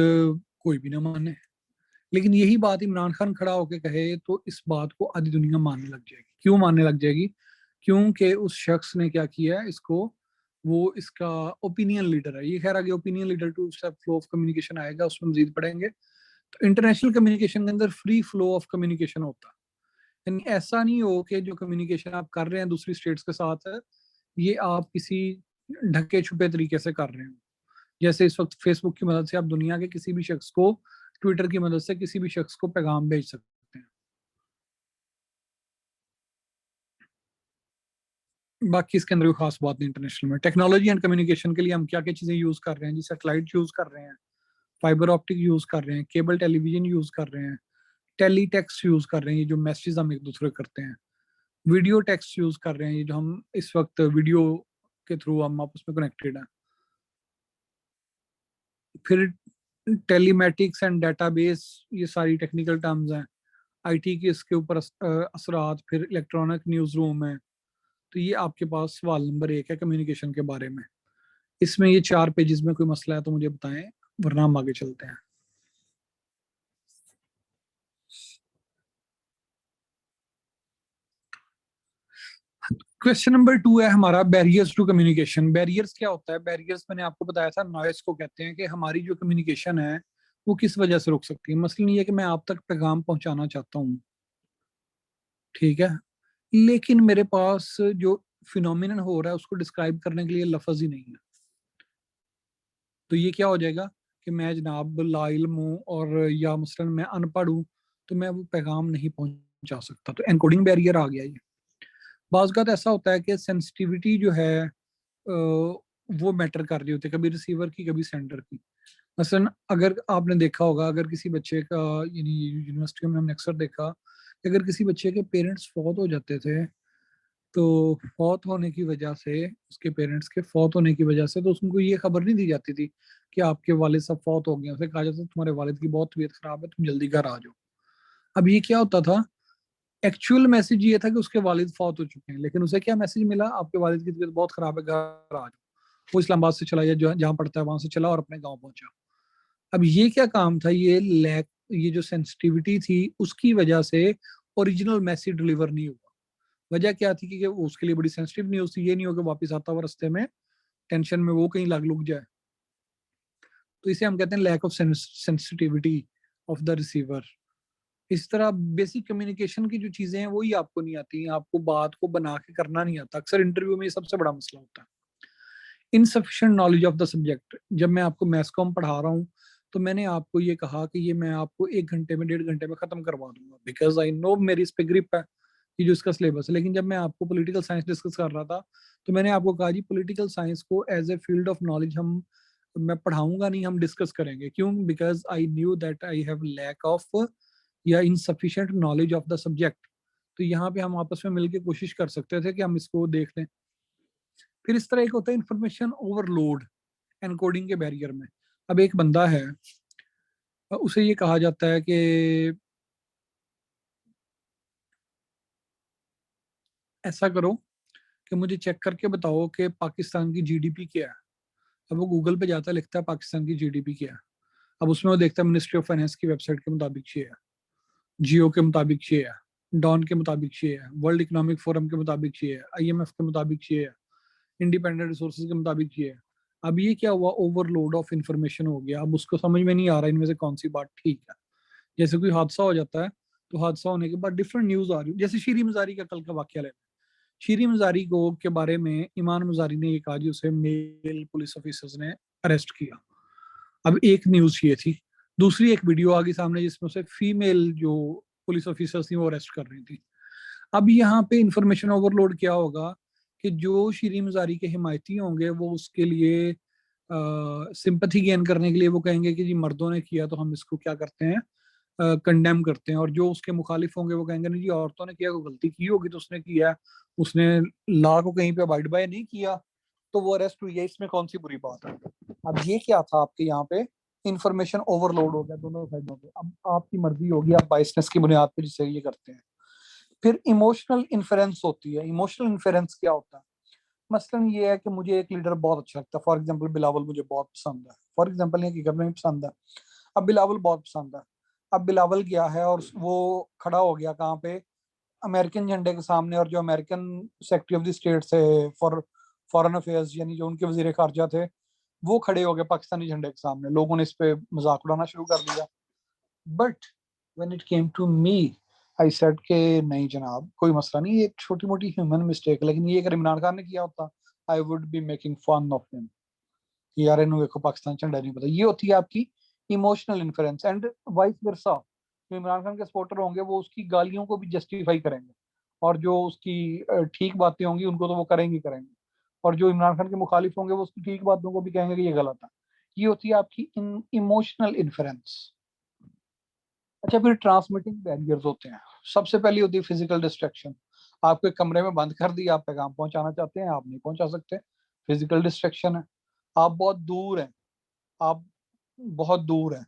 कोई भी ना माने। लेकिन यही बात इमरान खान खड़ा होकर कहे तो इस बात को आधी दुनिया मानने लग जाएगी। क्यों मानने लग जाएगी? क्योंकि उस शख्स ने क्या किया है, इसको, वो इसका ओपिनियन लीडर है। ये खैर आगे opinion leader two step flow of communication आएगा, उसमें मजीद पढ़ेंगे। तो इंटरनेशनल कम्युनिकेशन के अंदर फ्री फ्लो ऑफ कम्युनिकेशन होता है। यानी ऐसा नहीं हो कि जो कम्युनिकेशन आप कर रहे हैं दूसरी स्टेट्स के साथ है, ये आप किसी ढके छुपे तरीके से कर रहे हो। जैसे इस वक्त फेसबुक की मदद से आप दुनिया के किसी भी शख्स को, ट्विटर की मदद से किसी भी शख्स को पैगाम भेज सकते हैं। बाकी इसके अंदर कोई खास बात नहीं। इंटरनेशनल में टेक्नोलॉजी एंड कम्युनिकेशन के लिए हम क्या क्या चीजें यूज कर रहे हैं जी? सैटेलाइट यूज कर रहे हैं, फाइबर ऑप्टिक यूज कर रहे हैं, केबल टेलीविजन यूज कर रहे हैं, टेली टेक्स्ट यूज कर रहे हैं, ये जो मैसेज हम एक दूसरे को करते हैं, वीडियो टेक्स्ट यूज कर रहे हैं, ये जो हम इस वक्त वीडियो के थ्रू हम आपस में कनेक्टेड हैं। फिर टेलीमेटिक्स एंड डेटाबेस, ये सारी टेक्निकल टर्म्स हैं। आईटी के इसके ऊपर असरात। फिर इलेक्ट्रॉनिक न्यूज रूम है। तो ये आपके पास सवाल नंबर 1 है कम्युनिकेशन के बारे में। इसमें ये 4 पेजेस में कोई मसला है तो मुझे बताएं, वरना हम आगे चलते हैं। क्वेश्चन नंबर 2 है हमारा बैरियर्स टू कम्युनिकेशन। बैरियर्स क्या होता है? बैरियर्स मैंने आपको बताया था, नॉइस को कहते हैं कि हमारी जो कम्युनिकेशन है वो किस वजह से रुक सकती है। मसलन ये है कि मैं आप तक पैगाम पहुंचाना चाहता हूँ, ठीक है, लेकिन मेरे पास जो फिनोमिनन हो रहा है उसको डिस्क्राइब करने के लिए लफ्ज ही नहीं है। तो ये क्या हो जाएगा कि मैं जनाब लाइल्म हूँ और या मसलन मैं अनपढ़ हूँ, तो मैं वो पैगाम नहीं पहुंचा सकता। तो एनकोडिंग बैरियर आ गया ये। बाज़ का ऐसा होता है कि सेंसिटिविटी जो है वो मैटर कर रही होती है, कभी रिसीवर की कभी सेंडर की। मसलन अगर आपने देखा होगा, अगर किसी बच्चे का, यानी यूनिवर्सिटी में हमने अक्सर देखा कि अगर किसी बच्चे के पेरेंट्स फौत हो जाते थे, तो फौत होने की वजह से, उसके पेरेंट्स के फौत होने की वजह से, तो उसको ये खबर नहीं दी जाती थी कि आपके वालिद साहब फौत हो गए। उसे कहा जाता था तुम्हारे वालिद की बहुत तबीयत खराब है, तुम जल्दी घर आ जाओ। अब ये क्या होता था, एक्चुअल मैसेज ये था कि उसके वालिद फौत हो चुके हैं, लेकिन उसे क्या मैसेज मिला, आपके वालिद की तबीयत बहुत खराब है, घर आ जाओ। वो इस्लामाबाद से चला, या जहाँ पड़ता है वहां से चला और अपने गाँव पहुंचा। अब ये क्या काम था, ये लैक, ये जो सेंसिटिविटी थी उसकी वजह से ओरिजिनल मैसेज डिलीवर नहीं हुआ। वजह क्या थी कि वो उसके लिए बड़ी सेंसिटिव न्यूज थी, ये नहीं हो कि वापस आता हुआ रास्ते में टेंशन में वो कहीं लग लुक जाए। तो इसे हम कहते हैं lack of sensitivity of the receiver. इस तरह बेसिक कम्युनिकेशन की जो चीजें हैं वही आपको नहीं आती, आपको बात को बना के करना नहीं आता। अक्सर इंटरव्यू में ये सबसे बड़ा मसला होता है, insufficient knowledge of the subject. जब मैं आपको मैथ्स कॉम पढ़ा रहा हूँ तो मैंने आपको ये कहा कि ये मैं आपको 1 घंटे में 1.5 घंटे में खत्म करवा दूंगा, बिकॉज आई नो मेरी इस पे ग्रिप है कि जो इसका सिलेबस है। लेकिन जब मैं आपको पॉलिटिकल साइंस डिस्कस कर रहा था तो मैंने आपको कहा जी पॉलिटिकल साइंस को as a field of knowledge हम मैं पढ़ाऊंगा नहीं, हम डिस्कस करेंगे। क्यों? Because I knew that I have lack of या insufficient knowledge of the subject. तो यहाँ पे हम आपस में मिलकर कोशिश कर सकते थे कि हम इसको देख लें। फिर इस तरह एक होता है इंफॉर्मेशन ओवरलोड एनकोडिंग के बैरियर में। अब एक बंदा है, उसे ये कहा जाता है कि ऐसा करो कि मुझे चेक करके बताओ कि पाकिस्तान की जीडीपी क्या है। अब वो गूगल पे जाता है, लिखता है पाकिस्तान की जीडीपी क्या है। अब उसमें वो देखता है मिनिस्ट्री ऑफ फाइनेंस की वेबसाइट के मुताबिक ये है, जियो के मुताबिक ये है, डॉन के मुताबिक ये है, वर्ल्ड इकोनॉमिक फोरम के मुताबिक ये है, आईएमएफ के मुताबिक ये है, इंडिपेंडेंट रिसोर्सेज के मुताबिक ये है। अब ये क्या हुआ? ओवरलोड ऑफ इंफॉर्मेशन हो गया। अब उसको समझ में नहीं आ रहा इनमें से कौन सी बात ठीक है। जैसे कोई हादसा हो जाता है तो हादसा होने के बाद डिफरेंट न्यूज आ रही है। जैसे शीरी मजारी का कल का वाक्य ले, शीरी मजारी को के बारे में ईमान मजारी ने ये कहा जी उसे मेल पुलिस ऑफिसर्स ने अरेस्ट किया। अब एक न्यूज ये थी, दूसरी एक वीडियो आ गई सामने जिसमें से फीमेल जो पुलिस ऑफिसर्स थी वो अरेस्ट कर रही थी। अब यहाँ पे इंफॉर्मेशन ओवरलोड क्या होगा कि जो शीरी मजारी के हिमायती होंगे वो उसके लिए सिंपथी गेन करने के लिए वो कहेंगे कि जी मर्दों ने किया तो हम इसको क्या करते हैं, कंडेम करते हैं। और जो उसके मुखालिफ होंगे वो कहेंगे नहीं जी औरतों ने किया, कोई गलती की होगी तो उसने किया है, उसने लॉ को कहीं पे अबाइड बाय नहीं किया तो वो अरेस्ट हुई है, इसमें कौन सी बुरी बात है। अब ये क्या था आपके यहाँ पे, इंफॉर्मेशन ओवरलोड हो गया दोनों साइडों पे। अब आपकी मर्जी होगी आप बाइसनेस की बुनियाद पे जिससे ये करते हैं। फिर इमोशनल इन्फ्लुएंस होती है। इमोशनल इन्फ्लुएंस क्या होता है? मसलन ये है कि मुझे एक लीडर बहुत अच्छा लगता है, फॉर एग्जांपल बिलावल मुझे बहुत पसंद है, फॉर एग्जांपल ये हकीकत में पसंद है। अब बिलावल बहुत पसंद है। अब बिलावल गया है और वो खड़ा हो गया कहाँ पे, अमेरिकन झंडे के सामने। और जो American secretary of the state थे फॉर फॉरेन अफेयर्स यानी जो उनके वजीर खारजा थे वो खड़े हो गए पाकिस्तानी झंडे के सामने। लोगों ने इस पे मजाक उड़ाना शुरू कर दिया। But when it came to me I said के नहीं जनाब कोई मसला नहीं, ये एक छोटी मोटी ह्यूमन मिस्टेक। लेकिन ये अगर इमरान खान ने किया होता I would be making fun of him कि यार इन्होंने देखो पाकिस्तान झंडा नहीं पता। ये होती है आपकी emotional influence. And vice versa, जो इमरान खान के सपोर्टर होंगे वो उसकी गालियों को भी जस्टिफाई करेंगे, और जो उसकी ठीक बातें होंगी उनको तो वो करेंगे करेंगे, और जो इमरान खान के मुखालिफ होंगे वो उसकी ठीक बातों को भी कहेंगे कि ये गलत है। ये होती है आपकी इमोशनल इन्फ्लुएंस। अच्छा, फिर ट्रांसमिटिंग बैरियर्स होते हैं। सबसे पहली होती है फिजिकल डिस्ट्रैक्शन। आपको एक कमरे में बंद कर दिया, आप पैगाम पहुंचाना चाहते हैं, आप नहीं पहुंचा सकते, फिजिकल डिस्ट्रैक्शन है। आप बहुत दूर हैं, आप बहुत दूर हैं,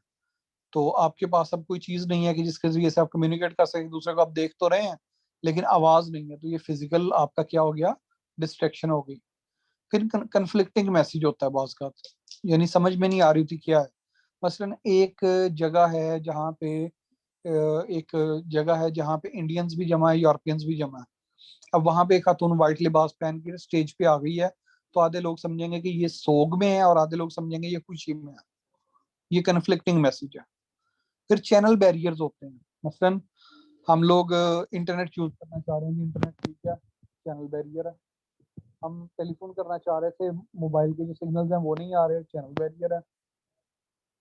तो आपके पास अब कोई चीज नहीं है कि जिसके जरिए से आप कम्युनिकेट कर सकें। दूसरे को आप देख तो रहे हैं लेकिन आवाज नहीं है, तो ये फिजिकल आपका क्या हो गया, डिस्ट्रैक्शन हो गई। फिर कंफ्लिक्टिंग मैसेज होता है बाज का, यानी समझ में नहीं आ रही थी क्या है। मसलन एक जगह है जहाँ पे एक जगह है जहाँ पे इंडियंस भी जमा है, यूरोपियंस भी जमा है। अब वहां पे एक खातून व्हाइट लिबास पहन के स्टेज पे आ गई है, तो आधे लोग समझेंगे कि ये सोग में है और आधे लोग समझेंगे ये खुशी में है। ये कन्फ्लिक्टिंग मैसेज है। फिर चैनल बैरियर्स होते हैं। मसलन हम लोग इंटरनेट यूज करना चाह रहे हैं, इंटरनेट ठीक है, चैनल बैरियर है। हम टेलीफोन करना चाह रहे थे, मोबाइल के जो सिग्नल्स हैं वो नहीं आ रहे, चैनल बैरियर है।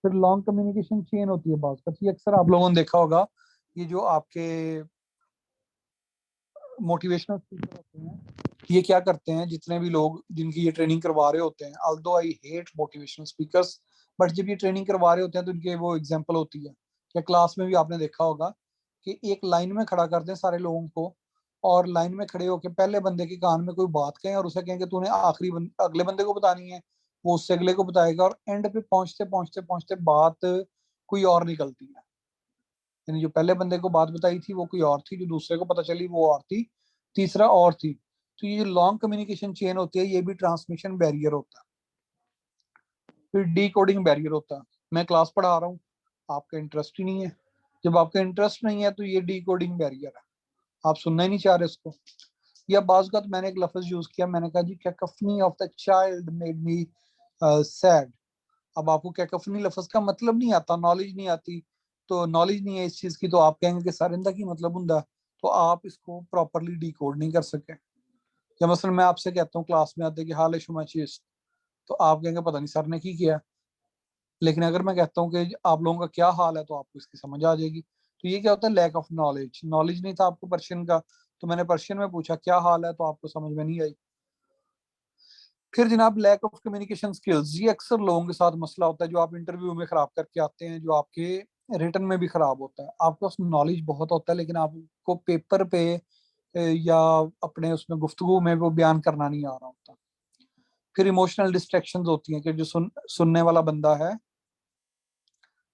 फिर लॉन्ग कम्युनिकेशन चेन होती है बात पर। ये अक्सर आप लोगों ने देखा होगा, ये जो आपके मोटिवेशनल स्पीकर होते हैं ये क्या करते हैं, जितने भी लोग जिनकी ये ट्रेनिंग करवा रहे होते हैं, although I hate motivational speakers, but जब ये ट्रेनिंग करवा रहे होते हैं तो इनके वो एग्जांपल होती है कि क्लास में भी आपने देखा होगा कि एक लाइन में खड़ा कर दें सारे लोगों को, और लाइन में खड़े होकर पहले बंदे के कान में कोई बात कहें और उसे कहें कि तूने अगले बंदे को बतानी है, वो उससे अगले को बताएगा, और एंड पे पहुंचते पहुंचते पहुंचते बात कोई और निकलती है। यानी जो पहले बंदे को बात बताई थी वो कोई और थी, जो दूसरे को पता चली वो और थी, तीसरा और थी। तो ये जो लॉन्ग कम्युनिकेशन चेन होती है ये भी ट्रांसमिशन बैरियर होता है। फिर डी कोडिंग बैरियर होता है। मैं क्लास पढ़ा रहा हूँ, आपका इंटरेस्ट ही नहीं है। जब आपका इंटरेस्ट नहीं है तो ये डी कोडिंग बैरियर है, आप सुनना ही नहीं चाह रहे उसको। या बाज़ का तो मैंने एक लफ्ज यूज किया, मैंने कहा जी cacophony of the child made me sad. अब आपको कैकोफनी लफ्ज का मतलब नहीं आता, नॉलेज नहीं आती, तो नॉलेज नहीं है इस चीज की, तो आप कहेंगे कि सर इंदा की मतलब हुंदा, तो आप इसको प्रॉपरली डिकोड नहीं कर सके। या मसलन मैं आपसे कहता हूँ क्लास में आते कि हाल शुमा चीज, तो आप कहेंगे पता नहीं सर ने की किया। लेकिन अगर मैं कहता हूँ कि आप लोगों का क्या हाल है, तो आपको इसकी समझ आ जाएगी। तो ये क्या होता है, लैक ऑफ नॉलेज। नॉलेज नहीं था आपको पर्शियन का, तो मैंने पर्शियन में पूछा क्या हाल है, तो आपको समझ में नहीं आई। फिर जनाब लैक ऑफ कम्युनिकेशन स्किल्स, ये अक्सर लोगों के साथ मसला होता है जो आप इंटरव्यू में खराब करके आते हैं, जो आपके रिटर्न में भी खराब होता है। आपके पास नॉलेज बहुत होता है लेकिन आपको पेपर पे या अपने उसमें गुफ्तगू में वो बयान करना नहीं आ रहा होता। फिर इमोशनल डिस्ट्रैक्शंस होती हैं कि जो सुनने वाला बंदा है,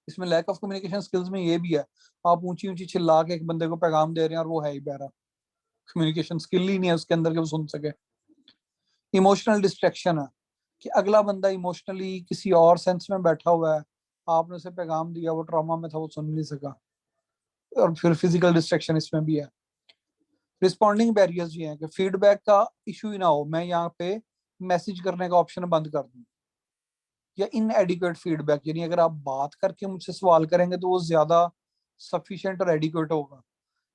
इसमें लैक ऑफ कम्युनिकेशन स्किल्स में ये भी है, आप ऊंची ऊंची चिल्ला के एक बंदे को पैगाम दे रहे हैं और वो है ही बहरा, कम्युनिकेशन स्किल ही नहीं है उसके अंदर कि वो सुन सके। इमोशनल डिस्ट्रैक्शन है कि अगला बंदा इमोशनली किसी और सेंस में बैठा हुआ है, आपने उसे पैगाम दिया, वो ट्रॉमा में था, वो सुन नहीं सका। और फिर फिजिकल डिस्ट्रैक्शन इसमें भी है। रिस्पॉन्डिंग बैरियर्स ये हैं कि फीडबैक का इशू ही ना हो, मैं यहाँ पे मैसेज करने का ऑप्शन बंद कर दूं, या इन एडिक्वेट फीडबैक, यानी अगर आप बात करके मुझसे सवाल करेंगे तो वो ज्यादा सफिशिएंट और एडिक्वेट होगा।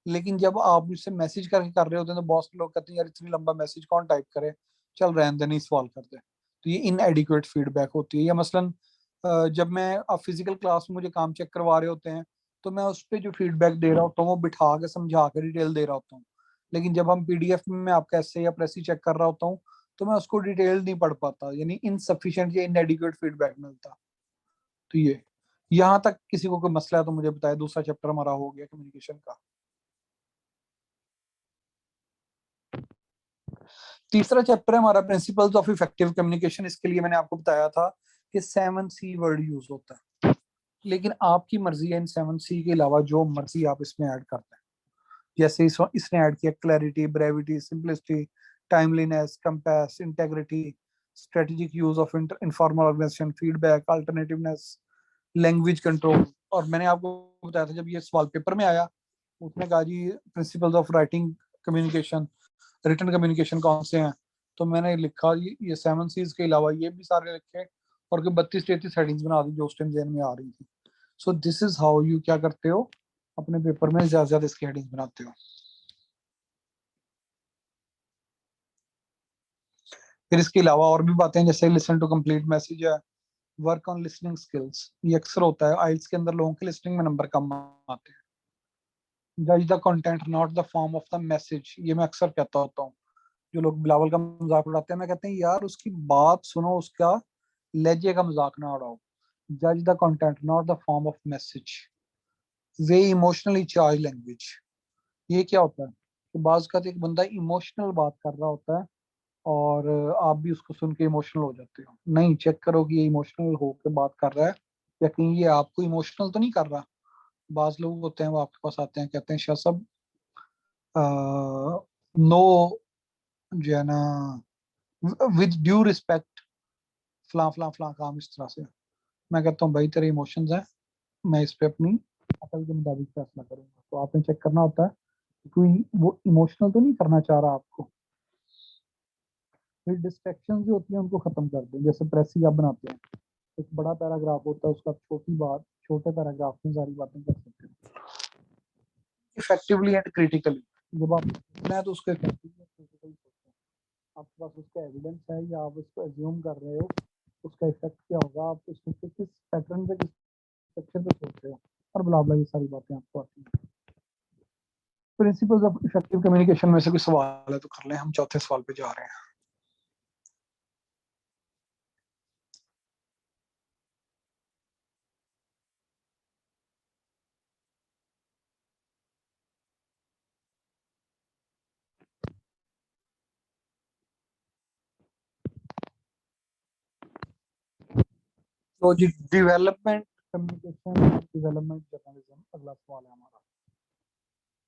लेकिन जब आप मुझसे मैसेज करके कर रहे होते हैं तो बहुत से लोग कहते हैं यार इतनी लंबा मैसेज कौन टाइप करे, चल रहने दे, नहीं सवाल करते। तो ये इनएडिक्वेट फीडबैक होती है। या मसलन जब मैं आप फिजिकल क्लास में मुझे काम चेक करवा रहे होते हैं, तो मैं उस पर जो फीडबैक दे रहा होता हूँ वो बिठा के समझा के डिटेल दे रहा होता हूँ। लेकिन जब हम पीडीएफ में मैं आपका ऐसे या प्रेसी चेक कर रहा होता हूँ, तो मैं उसको डिटेल नहीं पढ़ पाता, यानी इनसफिशिएंट या इनएडिक्वेट फीडबैक मिलता। तो ये यहाँ तक किसी को कोई मसला है तो मुझे बताया। दूसरा चैप्टर हमारा हो गया कम्युनिकेशन का। तीसरा चैप्टर है हमारा प्रिंसिपल्स ऑफ इफेक्टिव कम्युनिकेशन। इसके लिए मैंने आपको बताया था कि 7C वर्ड यूज होता है, लेकिन आपकी मर्जी है इन 7C के अलावा जो मर्जी आप इसमें ऐड करते हैं। जैसे इसने ऐड किया clarity, brevity, simplicity, timeliness, compass, integrity, strategic use of informal organisation, feedback, alternativeness, language control. और मैंने आपको बताया था जब ये सवाल पेपर में आया, उसने कहा जी principles of writing communication, written communication कौन से हैं, तो मैंने लिखा ये 7Cs के अलावा ये भी सारे लिखे, और कोई 32-33 हेडिंग्स बना दी जो उस टाइम जेन में आ रही थी। So this is how you क्या करते हो, अपने पेपर में ज्यादा ज्यादा इसकी हेडिंग्स बनाते हो। फिर इसके अलावा और भी बातें जैसे लिसन टू कंप्लीट मैसेज है, वर्क ऑन लिसनिंग स्किल्स। ये अक्सर होता है आइल्स के अंदर, लोगों के लिसनिंग में नंबर कम आते हैं। जज the content not the form of the message, ये मैं अक्सर कहता होता हूँ। जो लोग बिलावल का मजाक उड़ाते हैं, मैं कहते हैं यार उसकी बात सुनो, उसका लहजे का मजाक ना उड़ाओ। जज the content not the form of message. Way emotionally charge language, ये क्या होता है कि बाज का एक बंदा इमोशनल बात कर रहा होता है और आप भी उसको सुन के इमोशनल हो जाते हो। नहीं, चेक करो कि ये इमोशनल होकर बात कर रहा है या कहीं ये आपको इमोशनल तो नहीं कर रहा। बाज लोग होते हैं वो आपके पास आते हैं, कहते हैं शाह साहब नो, जो है ना, विद ड्यू रिस्पेक्ट, फला फला फला काम, इस तरह से। मैं कहता हूँ भाई तेरे इमोशंस हैं, मैं इस पे अपनी अकल के मुताबिक फैसला करूंगा। तो आपने चेक करना होता है कि कोई वो इमोशनल तो नहीं करना चाह रहा आपको। फिर डिस्ट्रैक्शन जो होती है उनको खत्म कर दें। जैसे प्रेसी आप बनाते हैं, एक बड़ा पैराग्राफ होता है, उसका छोटी बात छोटे पैराग्राफ में सारी बातें कर सकते हैं इफेक्टिवली एंड क्रिटिकली। जब आप लिखना है तो उसको इफेक्टिवली क्रिटिकली सोचें। आपके पास उसका एविडेंस है या आप उसको एज्यूम कर रहे हो, उसका इफेक्ट क्या होगा, आप उसमें से किस पैटर्न पे, किस स्ट्रक्चर पे सोच रहे हो, और ब्ला ब्ला, ये सारी बातें आपको आती हैं। प्रिंसिपल्स ऑफ इफेक्टिव कम्युनिकेशन में से कोई सवाल है तो कर लें, हम चौथे सवाल पे जा रहे हैं। तो जी डेवलपमेंट कम्युनिकेशन, डेवलपमेंट जर्नलिज्म, अगला सवाल है हमारा।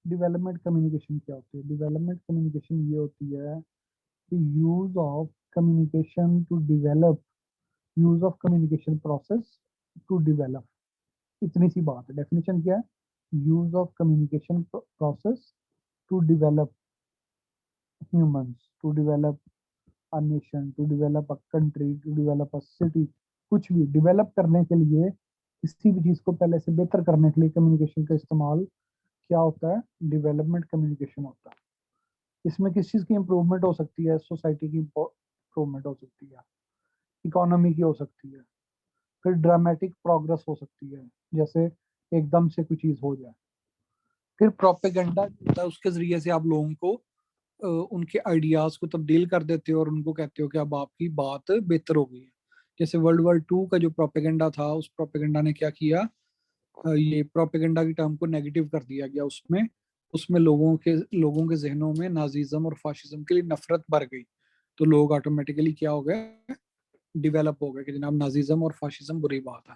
डेवलपमेंट कम्युनिकेशन क्या होती है? डेवलपमेंट कम्युनिकेशन ये होती है कि use of communication to develop, use of communication process to develop. इतनी सी बात है। डेफिनेशन क्या है? Use of communication process to develop humans to develop a nation, to develop a country, to develop a city, कुछ भी डेवलप करने के लिए, किसी भी चीज को पहले से बेहतर करने के लिए कम्युनिकेशन का इस्तेमाल क्या होता है? डेवलपमेंट कम्युनिकेशन होता है। इसमें किस चीज की इंप्रूवमेंट हो सकती है? सोसाइटी की इंप्रूवमेंट हो सकती है, इकोनॉमी की हो सकती है, फिर ड्रामेटिक प्रोग्रेस हो सकती है, जैसे एकदम से कोई चीज हो जाए। फिर प्रोपेगेंडा होता है, उसके जरिए से आप लोगों को उनके आइडियाज को तब्दील कर देते हो और उनको कहते हो कि अब आपकी बात बेहतर हो गई है। जैसे वर्ल्ड वॉर 2 का जो प्रोपेगेंडा था, उस प्रोपेगेंडा ने क्या किया, ये प्रोपेगेंडा की टर्म को नेगेटिव कर दिया गया। उसमें उसमें लोगों के जहनों में नाजीज्म और फाशिज्म के लिए नफरत भर गई। तो लोग ऑटोमेटिकली क्या हो गए, डेवलप हो गए कि जनाब नाजीज्म और फाशिज्म बुरी बात है।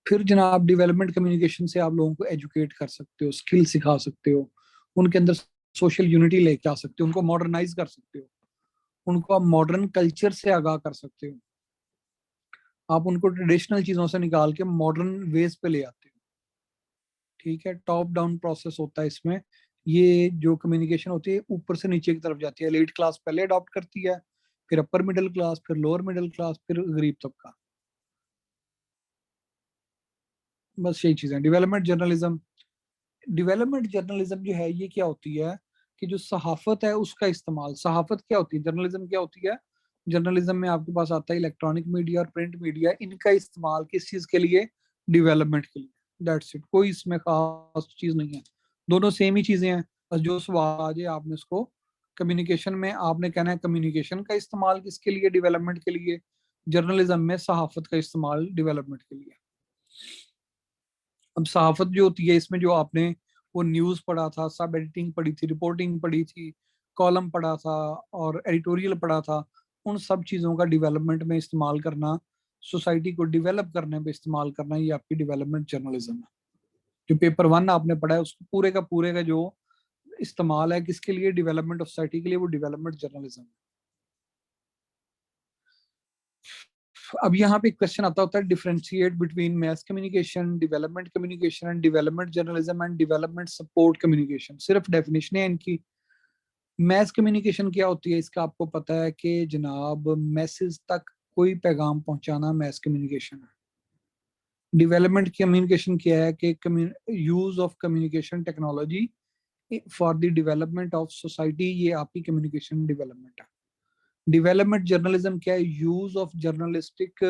फिर जनाब डेवलपमेंट कम्युनिकेशन से आप लोगों को एजुकेट कर सकते हो, स्किल सिखा सकते हो, उनके अंदर सोशल यूनिटी लेके आ सकते हो, उनको मॉडर्नाइज कर सकते हो, उनको आप मॉडर्न कल्चर से आगाह कर सकते हो। आप उनको ट्रेडिशनल चीजों से निकाल के मॉडर्न वेज पे ले आते हो। ठीक है, टॉप डाउन प्रोसेस होता है इसमें। ये जो कम्युनिकेशन होती है ऊपर से नीचे की तरफ जाती है। एलीट क्लास पहले अडॉप्ट करती है, फिर अपर मिडिल क्लास, फिर लोअर मिडिल क्लास, फिर गरीब तबका। बस यही चीजें। डेवलपमेंट जर्नलिज्म जो है ये क्या होती है कि जो सहाफत है उसका इस्तेमाल। सहाफत क्या होती है, जर्नलिज्म क्या होती है? जर्नलिज्म में आपके पास आता है इलेक्ट्रॉनिक मीडिया और प्रिंट मीडिया। इनका इस्तेमाल किस चीज के लिए? डेवलपमेंट के लिए। दैट्स इट, कोई इसमें खास चीज नहीं है, दोनों सेम ही चीजें हैं। बस जो सवाल आ जाए आपने उसको कम्युनिकेशन में आपने कहना है कम्युनिकेशन का इस्तेमाल किसके लिए? डेवलपमेंट के लिए। जर्नलिज्म में सहाफत का इस्तेमाल डेवलपमेंट के लिए। अब सहाफत जो होती है इसमें जो आपने वो न्यूज पढ़ा था, सब एडिटिंग पढ़ी थी, रिपोर्टिंग पढ़ी थी, कॉलम पढ़ा था और एडिटोरियल पढ़ा था, उन सब चीजों का डेवलपमेंट में इस्तेमाल करना, सोसाइटी को डेवलप करने पे इस्तेमाल करना, ये आपकी डेवलपमेंट जर्नलिज्म है। जो पेपर 1 आपने पढ़ा है उसको पूरे का जो इस्तेमाल है किसके लिए? डेवलपमेंट ऑफ सोसाइटी के लिए, वो डेवलपमेंट जर्नलिज्म है। अब यहाँ पे क्वेश्चन आता होता है differentiate between mess communication, development communication and development journalism and development support communication. सिर्फ डेफिनेशन है इनकी। मैस कम्युनिकेशन क्या होती है इसका आपको पता है कि जनाब मैसेज तक कोई पैगाम पहुंचाना मैस कम्युनिकेशन है। डेवलपमेंट कम्युनिकेशन क्या है कि use of communication technology for the development of society, ये आपकी कम्युनिकेशन डेवलपमेंट है। डेवलपमेंट जर्नलिज्म क्या है? यूज ऑफ जर्नलिस्टिक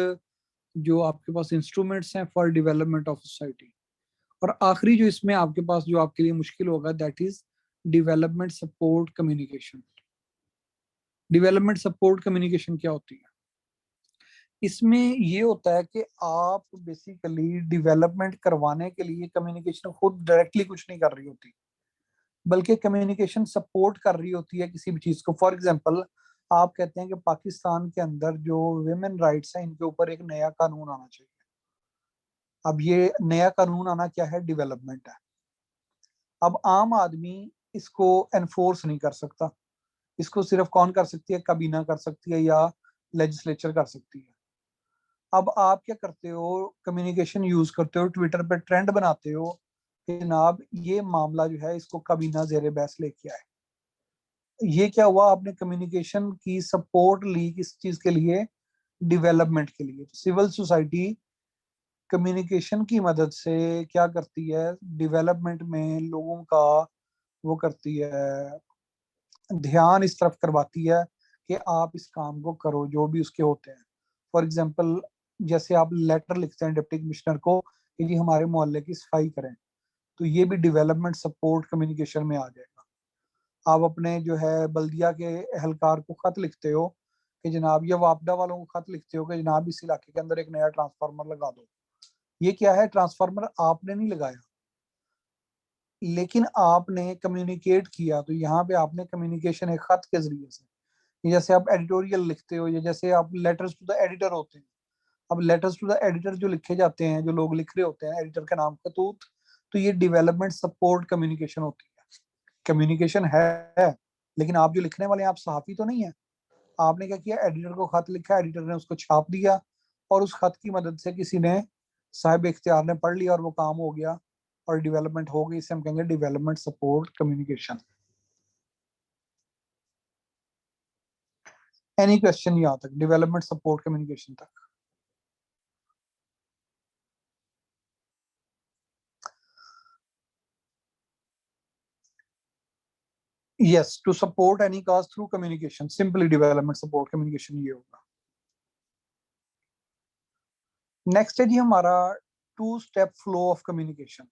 जो आपके पास इंस्ट्रूमेंट्स हैं फॉर डेवलपमेंट ऑफ सोसाइटी। और आखिरी जो इसमें आपके पास जो आपके लिए मुश्किल होगा, that is development support communication. Development support communication क्या होती है? इसमें ये होता है कि आप बेसिकली डेवलपमेंट करवाने के लिए कम्युनिकेशन खुद डायरेक्टली कुछ नहीं कर रही होती, बल्कि कम्युनिकेशन सपोर्ट कर रही होती है किसी भी चीज को। फॉर एग्जांपल, आप कहते हैं कि पाकिस्तान के अंदर जो विमेन राइट्स हैं इनके ऊपर एक नया कानून आना चाहिए। अब ये नया कानून आना क्या है? डेवलपमेंट है। अब आम आदमी इसको एनफोर्स नहीं कर सकता। इसको सिर्फ कौन कर सकती है? काबीना कर सकती है या लेजिस्लेचर कर सकती है। अब आप क्या करते हो? कम्युनिकेशन यूज करते हो, ट्विटर पे ट्रेंड बनाते हो कि जनाब ये मामला जो है इसको काबीना जेरे बहस लेके आए। ये क्या हुआ? आपने कम्युनिकेशन की सपोर्ट ली किस चीज के लिए? डेवलपमेंट के लिए। सिविल सोसाइटी कम्युनिकेशन की मदद से क्या करती है? डेवलपमेंट में लोगों का वो करती है, ध्यान इस तरफ करवाती है कि आप इस काम को करो जो भी उसके होते हैं। फॉर एग्जाम्पल, जैसे आप लेटर लिखते हैं डिप्टी कमिश्नर को कि जी हमारे मोहल्ले की सफाई करें, तो ये भी डेवलपमेंट सपोर्ट कम्युनिकेशन में आ जाएगा। आप अपने जो है बल्दिया के एहलकार को खत लिखते हो कि जनाब, या वापडा वालों को खत लिखते हो कि जनाब इस इलाके के अंदर एक नया ट्रांसफार्मर लगा दो। ये क्या है? ट्रांसफार्मर आपने नहीं लगाया, लेकिन आपने कम्युनिकेट किया। तो यहाँ पे आपने कम्युनिकेशन एक खत के जरिए से, जैसे आप एडिटोरियल लिखते हो या जैसे आप लेटर्स टू द एडिटर होते हैं। अब लेटर्स टू द एडिटर जो लिखे जाते हैं, जो लोग लिख रहे होते हैं एडिटर के नाम खतूत, तो ये डेवलपमेंट सपोर्ट कम्युनिकेशन होती है। कम्युनिकेशन है, लेकिन आप जो लिखने वाले हैं आप सहाफी तो नहीं है। आपने क्या किया? एडिटर को खत लिखा, एडिटर ने उसको छाप दिया और उस खत की मदद से किसी ने, साहिब इख्तियार ने पढ़ लिया और वो काम हो गया और डेवलपमेंट हो गई। इसे हम कहेंगे development support communication. Any question यहाँ तक, डेवलपमेंट सपोर्ट कम्युनिकेशन तक? Yes, to support any cause through communication, simply development support communication ये होगा। नेक्स्ट है जी हमारा two step flow of communication.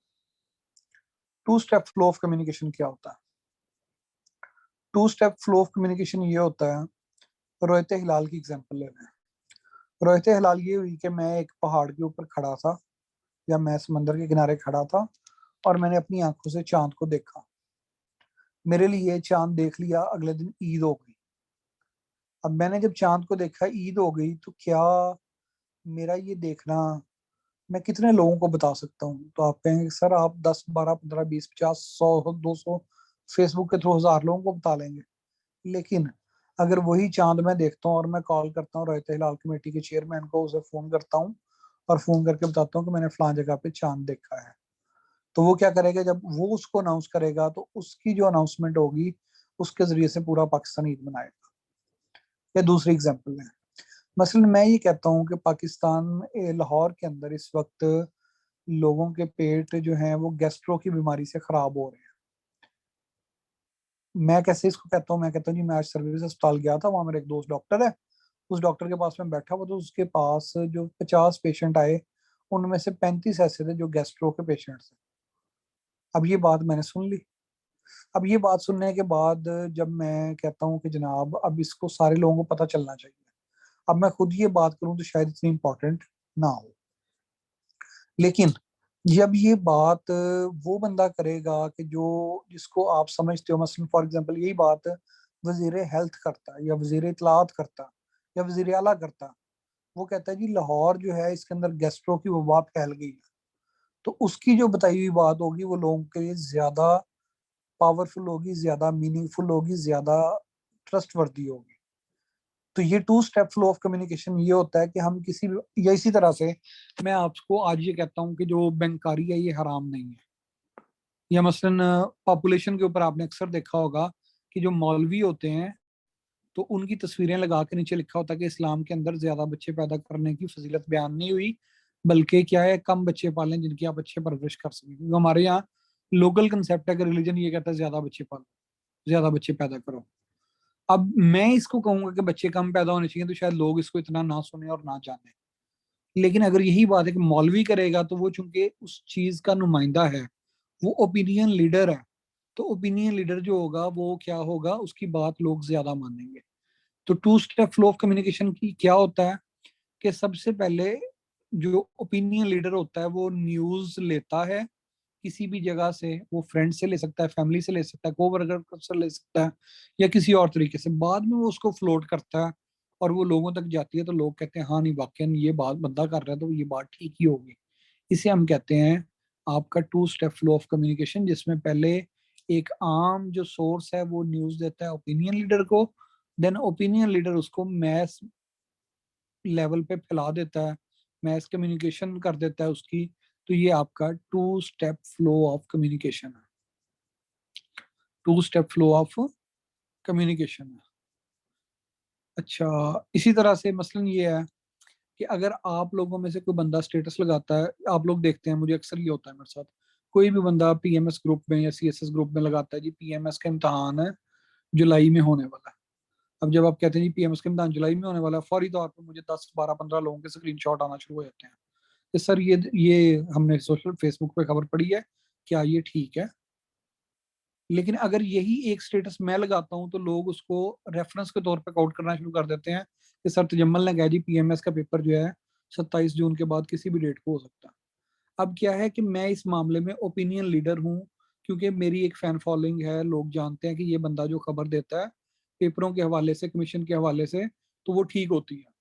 Two step flow of communication क्या होता है? Two step flow of communication ये होता है, रोयते हिलाल की एग्जांपल ले रहे हैं। रोयते हिलाल ये हुई कि मैं एक पहाड़ के ऊपर खड़ा था, या मैं समंदर के किनारे खड़ा था, और मैंने अपनी आंखों से चांद को देखा। मेरे लिए चांद देख लिया, अगले दिन ईद हो गई। अब मैंने जब चांद को देखा, ईद हो गई, तो क्या मेरा ये देखना मैं कितने लोगों को बता सकता हूँ? तो आप कहेंगे सर आप 10 12 15 20 50 100 200 फेसबुक के थ्रू 1000 लोगों को बता लेंगे। लेकिन अगर वही चांद मैं देखता हूँ और मैं कॉल करता हूँ रोहित हिलाल कमेटी के चेयरमैन को, उसे फोन करता हूँ और फोन करके बताता हूँ कि मैंने फलां जगह पे चांद देखा है, तो वो क्या करेगा, जब वो उसको अनाउंस करेगा तो उसकी जो अनाउंसमेंट होगी उसके जरिए से पूरा पाकिस्तान ईद मनाएगा। या दूसरी एग्जाम्पल है, मसलन मैं ये कहता हूँ कि पाकिस्तान लाहौर के अंदर इस वक्त लोगों के पेट जो हैं वो गैस्ट्रो की बीमारी से खराब हो रहे हैं। मैं कैसे इसको कहता हूँ? मैं कहता हूँ जी मैं आज सर्विस अस्पताल गया था, वहां मेरा एक दोस्त डॉक्टर है, उस डॉक्टर के पास में बैठा हुआ, तो उसके पास जो 50 पेशेंट आए, उनमें से 35 ऐसे थे जो गैस्ट्रो के पेशेंट थे। अब ये बात मैंने सुन ली। अब ये बात सुनने के बाद जब मैं कहता हूँ कि जनाब अब इसको सारे लोगों को पता चलना चाहिए, अब मैं खुद ये बात करूं तो शायद इतनी इंपॉर्टेंट ना हो, लेकिन जब ये बात वो बंदा करेगा कि जो जिसको आप समझते हो, मसलन फॉर एग्जांपल यही बात वजीर हेल्थ करता है, या वजीर इतलात करता है, या वजीर आला करता है, वो कहता है जी लाहौर जो है इसके अंदर गैस्ट्रो की वबा फैल गई है, तो उसकी जो बताई हुई बात होगी वो लोगों के लिए ज्यादा पावरफुल होगी, ज्यादा मीनिंगफुल होगी, ज्यादा ट्रस्ट वर्दी होगी। तो ये two step flow of communication ये होता है कि हम किसी भी, या इसी तरह से मैं आपको आज ये कहता हूँ कि जो बैंकारी है ये हराम नहीं है। या मसलन पॉपुलेशन के ऊपर आपने अक्सर देखा होगा कि जो मौलवी होते हैं तो उनकी तस्वीरें लगा के नीचे लिखा होता है कि इस्लाम के अंदर ज्यादा बच्चे पैदा करने की फजीलत बयान नहीं हुई, बल्कि क्या है, कम बच्चे पालें जिनकी आप अच्छे परवरिश कर सकें। क्योंकि हमारे यहाँ लोकल कंसेप्ट है कि रिलीजन ये कहता है ज्यादा बच्चे पालो, ज्यादा बच्चे पैदा करो। अब मैं इसको कहूंगा कि बच्चे कम पैदा होने चाहिए तो शायद लोग इसको इतना ना सुने और ना जाने, लेकिन अगर यही बात है कि मौलवी करेगा तो वो चूंकि उस चीज का नुमाइंदा है, वो ओपिनियन लीडर है, तो ओपिनियन लीडर जो होगा वो क्या होगा, उसकी बात लोग ज्यादा मानेंगे। तो two step flow of communication की क्या होता है कि सबसे पहले जो ओपिनियन लीडर होता है वो न्यूज लेता है किसी भी जगह से, वो फ्रेंड से ले सकता है, फैमिली से ले सकता है, कोवर्कर से ले सकता है, या किसी और तरीके से, बाद में वो उसको फ्लोट करता है और वो लोगों तक जाती है, तो लोग कहते हैं हाँ नहीं वाकई ये बात बंदा कर रहा है तो ये बात ठीक ही होगी। इसे हम कहते हैं आपका two step flow of communication, जिसमें पहले एक आम जो सोर्स है वो न्यूज देता है ओपिनियन लीडर को, देन ओपिनियन लीडर उसको मैस लेवल पे फैला देता है, मैस कम्युनिकेशन कर देता है उसकी। तो ये आपका two step flow of communication है, two step flow of communication है। अच्छा, इसी तरह से मसलन ये है कि अगर आप लोगों में से कोई बंदा स्टेटस लगाता है, आप लोग देखते हैं, मुझे अक्सर ये होता है मेरे साथ, कोई भी बंदा पीएमएस ग्रुप में या सीएसएस ग्रुप में लगाता है जी पीएमएस का इम्तहान है जुलाई में होने वाला है। अब जब आप कहते हैं जी पीएमएस का इम्तहान जुलाई में होने वाला है, फौरी तौर पर मुझे 10 12 15 लोगों के स्क्रीनशॉट आना शुरू हो जाते हैं कि सर ये हमने सोशल फेसबुक पे खबर पड़ी है, क्या ये ठीक है? लेकिन अगर यही एक स्टेटस मैं लगाता हूँ तो लोग उसको रेफरेंस के तौर पर काउंट करना शुरू कर देते हैं कि सर तजम्मल ने कहा जी पीएमएस का पेपर जो है 27 जून के बाद किसी भी डेट को हो सकता है। अब क्या है कि मैं इस मामले में ओपिनियन लीडर हूँ, क्योंकि मेरी एक फैन फॉलोइंग है, लोग जानते हैं कि ये बंदा जो खबर देता है पेपरों के हवाले से, कमीशन के हवाले से, तो वो ठीक होती है।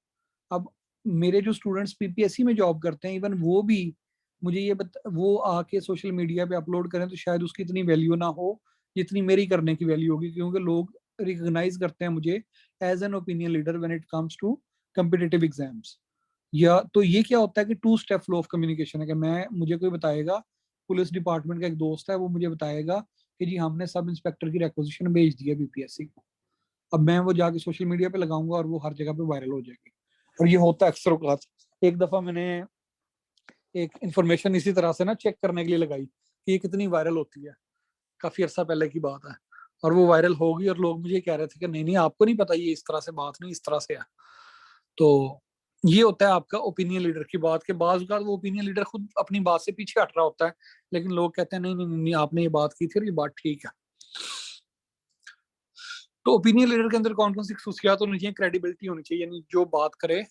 अब मेरे जो स्टूडेंट्स पीपीएससी में जॉब करते हैं, इवन वो भी मुझे वो आके सोशल मीडिया पे अपलोड करें तो शायद उसकी इतनी वैल्यू ना हो जितनी मेरी करने की वैल्यू होगी, क्योंकि लोग रिकॉग्नाइज करते हैं मुझे as an opinion leader when it comes to competitive exams. या तो ये क्या होता है कि two step flow of communication है कि मैं मुझे कोई बताएगा, पुलिस डिपार्टमेंट का एक दोस्त है वो मुझे बताएगा कि जी हमने सब इंस्पेक्टर की रिक्वेजिशन भेज दी है बीपीएससी को, अब मैं वो जाके सोशल मीडिया पे लगाऊंगा और वो हर जगह पे वायरल हो जाएगी। और ये होता है अक्सर औकात। एक दफा मैंने एक इंफॉर्मेशन इसी तरह से ना चेक करने के लिए लगाई कि ये कितनी वायरल होती है, काफी अरसा पहले की बात है, और वो वायरल हो गई और लोग मुझे कह रहे थे कि नहीं नहीं आपको नहीं पता, ये इस तरह से बात नहीं, इस तरह से है। तो ये होता है आपका ओपिनियन लीडर की बात के बाद वो ओपिनियन लीडर खुद अपनी बात से पीछे हट रहा होता है, लेकिन लोग कहते हैं नहीं नहीं नहीं, नहीं आपने ये बात की थी और ये बात ठीक है। तो ओपिनियन लीडर के अंदर कौन कौन सी खसूसियात होनी चाहिए? क्रेडिबिलिटी होनी चाहिए, यानी जो बात करे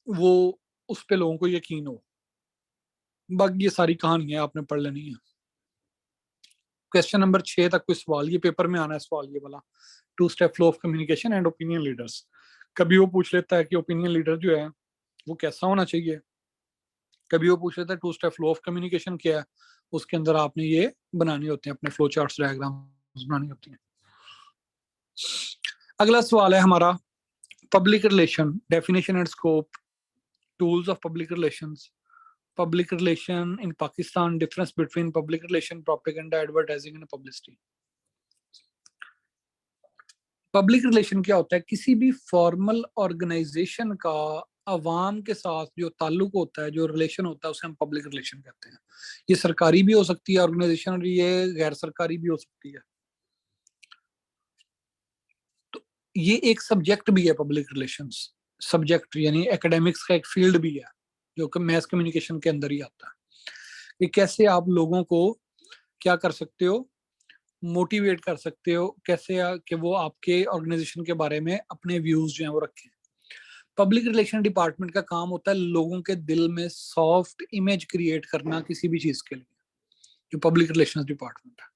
वो उस पे लोगों को यकीन हो। बाकी ये सारी कहानी है, आपने पढ़ लेनी है। क्वेश्चन नंबर 6 तक कोई सवाल, ये पेपर में आना है सवाल ये वाला, two step flow of communication and opinion leaders. कभी वो पूछ लेता है कि ओपिनियन लीडर जो है वो कैसा होना चाहिए, कभी वो पूछ लेता है two step flow of communication क्या है, उसके अंदर आपने ये बनानी होते हैं, अपने फ्लो चार्ट्स डायग्राम बनानी होती हैं। अगला सवाल है हमारा public relation, definition and scope, tools of public relations, public relation in Pakistan, difference between public relation, propaganda, advertising and publicity। Public relation क्या होता है? किसी भी फॉर्मल ऑर्गेनाइजेशन का अवाम के साथ जो ताल्लुक होता है, जो रिलेशन होता है, उसे हम पब्लिक रिलेशन कहते हैं। ये सरकारी भी हो सकती है ऑर्गेनाइजेशन और ये गैर सरकारी भी हो सकती है। तो ये एक सब्जेक्ट भी है पब्लिक रिलेशंस, सब्जेक्ट यानी एकेडमिक्स का एक फील्ड भी है जो कि मैस कम्युनिकेशन के अंदर ही आता है। कि कैसे आप लोगों को क्या कर सकते हो, मोटिवेट कर सकते हो, कैसे कि वो आपके ऑर्गेनाइजेशन के बारे में अपने व्यूज जो हैं वो रखें। पब्लिक रिलेशन डिपार्टमेंट का काम होता है लोगों के दिल में सॉफ्ट इमेज क्रिएट करना किसी भी चीज के लिए, जो पब्लिक रिलेशन डिपार्टमेंट है।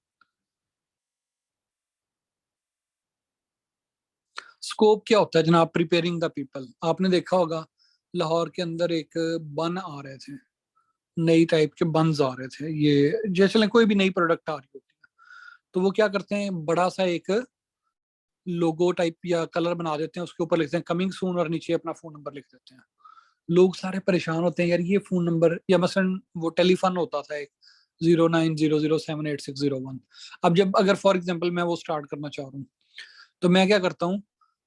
स्कोप क्या होता है जनाब? Preparing the people. आपने देखा होगा लाहौर के अंदर एक बन आ रहे थे, नई टाइप के बन्स आ रहे थे, ये जैसे कोई भी नई प्रोडक्ट आ रही होती है, तो वो क्या करते हैं, बड़ा सा एक लोगो टाइप या कलर बना देते हैं, उसके ऊपर लिखते हैं कमिंग सून और नीचे अपना फोन नंबर लिख देते हैं। लोग सारे परेशान होते हैं, यार ये फोन नंबर, या मसलन वो टेलीफोन होता था एक 0900718601। अब जब अगर फॉर एग्जांपल मैं वो स्टार्ट करना चाह रहा हूँ, तो मैं क्या करता हूँ,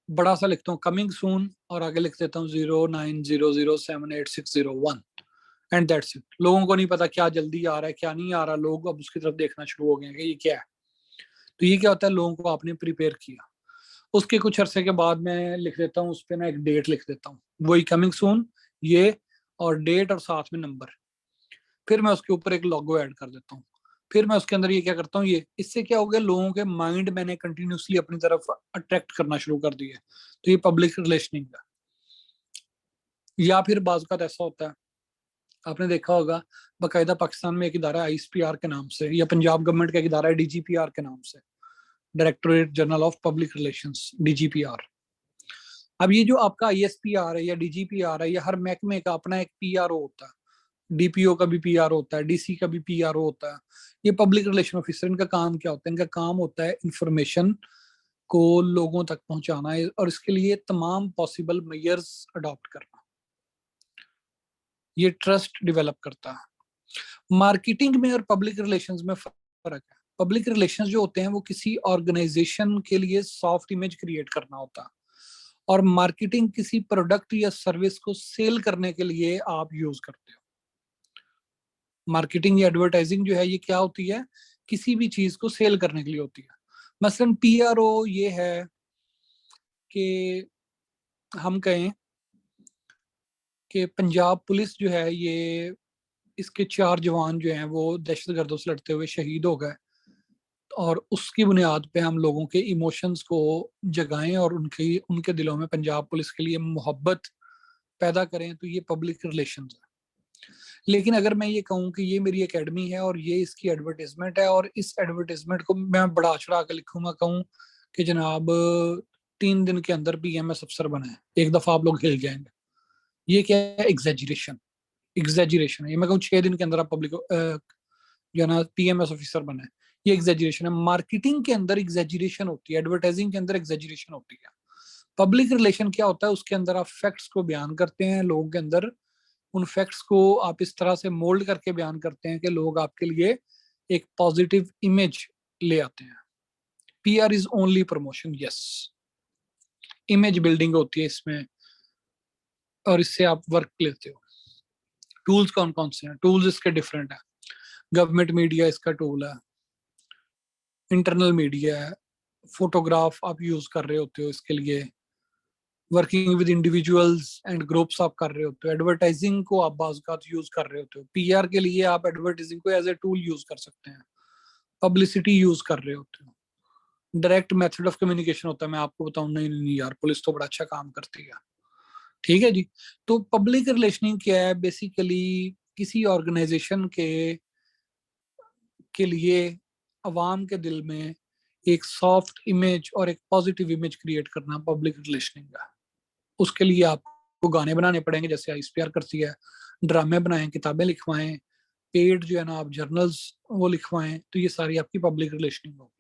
बड़ा सा लिखता हूँ कमिंग सून और आगे लिख देता हूँ 0900718601 एंड दैट्स इट। लोगों को नहीं पता क्या जल्दी आ रहा है क्या नहीं आ रहा, लोग अब उसकी तरफ देखना शुरू हो गए हैं कि ये क्या है। तो ये क्या होता है, लोगों को आपने प्रिपेयर किया। उसके कुछ अरसे के बाद मैं लिख देता हूँ उस पर ना एक डेट लिख देता हूँ, वही कमिंग सून ये, और डेट और साथ में नंबर। फिर मैं उसके ऊपर एक लोगो ऐड कर देता हूँ। फिर मैं उसके अंदर ये क्या करता हूँ, ये इससे क्या हो गया, लोगों के माइंड मैंने कंटिन्यूसली अपनी तरफ अट्रैक्ट करना शुरू कर दिया। तो ये पब्लिक रिलेशनिंग है। या फिर बाज़ का ऐसा होता है, आपने देखा होगा बाकायदा पाकिस्तान में एक इदारा है आईएसपीआर के नाम से, या पंजाब गवर्नमेंट का एक इदारा है डीजीपीआर के नाम से, directorate general of public relations, DGPR. अब ये जो आपका आईएसपीआर है या डीजीपीआर है, या हर महकमे का अपना एक पीआरओ होता है, डीपीओ का भी पीआरओ होता है, डीसी का भी पीआरओ होता है। ये पब्लिक रिलेशन ऑफिसर, इनका काम क्या होता है? इनका काम होता है इंफॉर्मेशन को लोगों तक पहुंचाना है, और इसके लिए तमाम पॉसिबल मेयर्स अडॉप्ट करना। ये ट्रस्ट डेवलप करता है। मार्केटिंग में और पब्लिक रिलेशंस में फर्क है। पब्लिक रिलेशंस जो होते हैं वो किसी ऑर्गेनाइजेशन के लिए सॉफ्ट इमेज क्रिएट करना होता है, और मार्केटिंग किसी प्रोडक्ट या सर्विस को सेल करने के लिए आप यूज करते हो। मार्केटिंग या एडवर्टाइजिंग जो है ये क्या होती है, किसी भी चीज को सेल करने के लिए होती है। मसलन पीआरओ ये है कि हम कहें कि पंजाब पुलिस जो है ये, इसके 4 जवान जो हैं वो दहशतगर्दों से लड़ते हुए शहीद हो गए, और उसकी बुनियाद पे हम लोगों के इमोशंस को जगाएं और उनके उनके दिलों में पंजाब पुलिस के लिए मोहब्बत पैदा करें, तो ये पब्लिक रिलेशंस है। लेकिन अगर मैं ये कहूँ कि ये मेरी एकेडमी है और ये इसकी एडवर्टीजमेंट है, और इस एडवर्टीजमेंट को मैं बढ़ा चढ़ा के लिखूंगा, कहूँ कि जनाब 3 दिन के अंदर पीएमएस अफसर बना है, एक दफा आप लोग हिल जाएंगे, ये क्या है? एग्जेजरेशन। एग्जेजरेशन है। ये मैं कहूँ 6 दिन के अंदर आप पब्लिक जो है ना पीएमएस ऑफिसर बना है, ये एग्जेजरेशन है। मार्केटिंग के अंदर एग्जेजरेशन होती है, एडवर्टाइजिंग के अंदर एग्जेजरेशन होती है। पब्लिक रिलेशन क्या होता है? उसके अंदर आप फैक्ट्स को बयान करते हैं लोगों के अंदर, उन फैक्ट्स को आप इस तरह से मोल्ड करके बयान करते हैं कि लोग आपके लिए एक पॉजिटिव इमेज ले आते हैं। PR is only promotion, yes. Image building होती है इसमें, और इससे आप वर्क लेते हो। टूल्स कौन कौन से हैं? टूल्स इसके डिफरेंट है। गवर्नमेंट मीडिया इसका टूल है, इंटरनल मीडिया है, फोटोग्राफ आप यूज कर रहे होते हो इसके लिए, working with individuals and groups आप कर रहे होते हो, एडवर्टाइजिंग को आप बाज़ यूज कर रहे होते हो। PR के लिए आप एडवर्टाइजिंग को एज ए टूल यूज कर सकते हैं, पब्लिसिटी यूज कर रहे होते हो। डायरेक्ट मेथड ऑफ कम्युनिकेशन होता है, मैं आपको बताऊं, नहीं नहीं नहीं यार, पुलिस तो बड़ा अच्छा काम करती है। ठीक है जी। तो पब्लिक रिलेशनिंग क्या है? बेसिकली किसी ऑर्गेनाइजेशन के लिए अवाम के दिल में एक सॉफ्ट इमेज और एक पॉजिटिव इमेज क्रिएट करना पब्लिक रिलेशनिंग का। उसके लिए आपको गाने बनाने पड़ेंगे जैसे ICPR करती है, ड्रामे बनाएं, किताबें लिखवाएं, पेड जो है ना आप जर्नल्स वो लिखवाएं, तो ये सारी आपकी पब्लिक रिलेशनिंग होगी।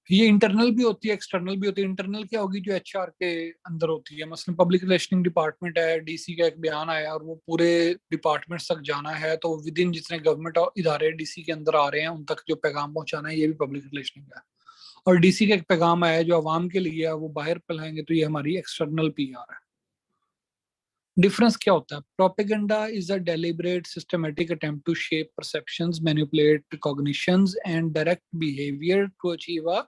ये इंटरनल भी होती है, एक्सटर्नल भी होती है। इंटरनल क्या होगी? जो HR के अंदर होती है, मसलन पब्लिक रिलेशनिंग डिपार्टमेंट है, DC का एक बयान आया और वो पूरे डिपार्टमेंट्स तक जाना है, तो विद इन जितने गवर्नमेंट इदारे DC के अंदर आ रहे हैं उन तक जो पैगाम पहुंचाना है, ये भी पब्लिक रिलेशनिंग है। और DC का एक पैगाम आया है जो आवाम के लिए है, वो बाहर फैलाएंगे, तो ये हमारी एक्सटर्नल PR है। डिफरेंस क्या होता है? Propaganda is a deliberate systematic attempt to shape perceptions, manipulate recognitions and direct behaviour to achieve a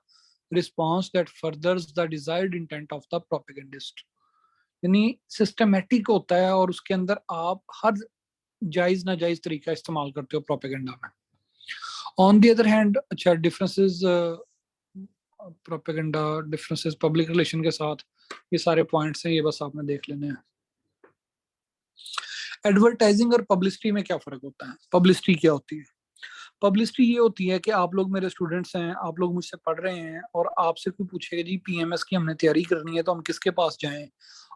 response that furthers the desired intent of the propagandist. यानी सिस्टमैटिक होता है और उसके अंदर आप हर जायज नाजायज तरीका इस्तेमाल करते हो प्रोपेगेंडा में। ऑन दी अदर हैंड, अच्छा differences, propaganda differences public relation के साथ, ये सारे पॉइंट्स हैं, ये बस आपने देख लेने हैं। एडवर्टाइजिंग और पब्लिसिटी में क्या फर्क होता है? पब्लिसिटी क्या होती है? पब्लिसिटी ये होती है कि आप लोग मेरे स्टूडेंट्स हैं, आप लोग मुझसे पढ़ रहे हैं, और आपसे कोई पूछेगा जी PMS की हमने तैयारी करनी है तो हम किसके पास जाएं,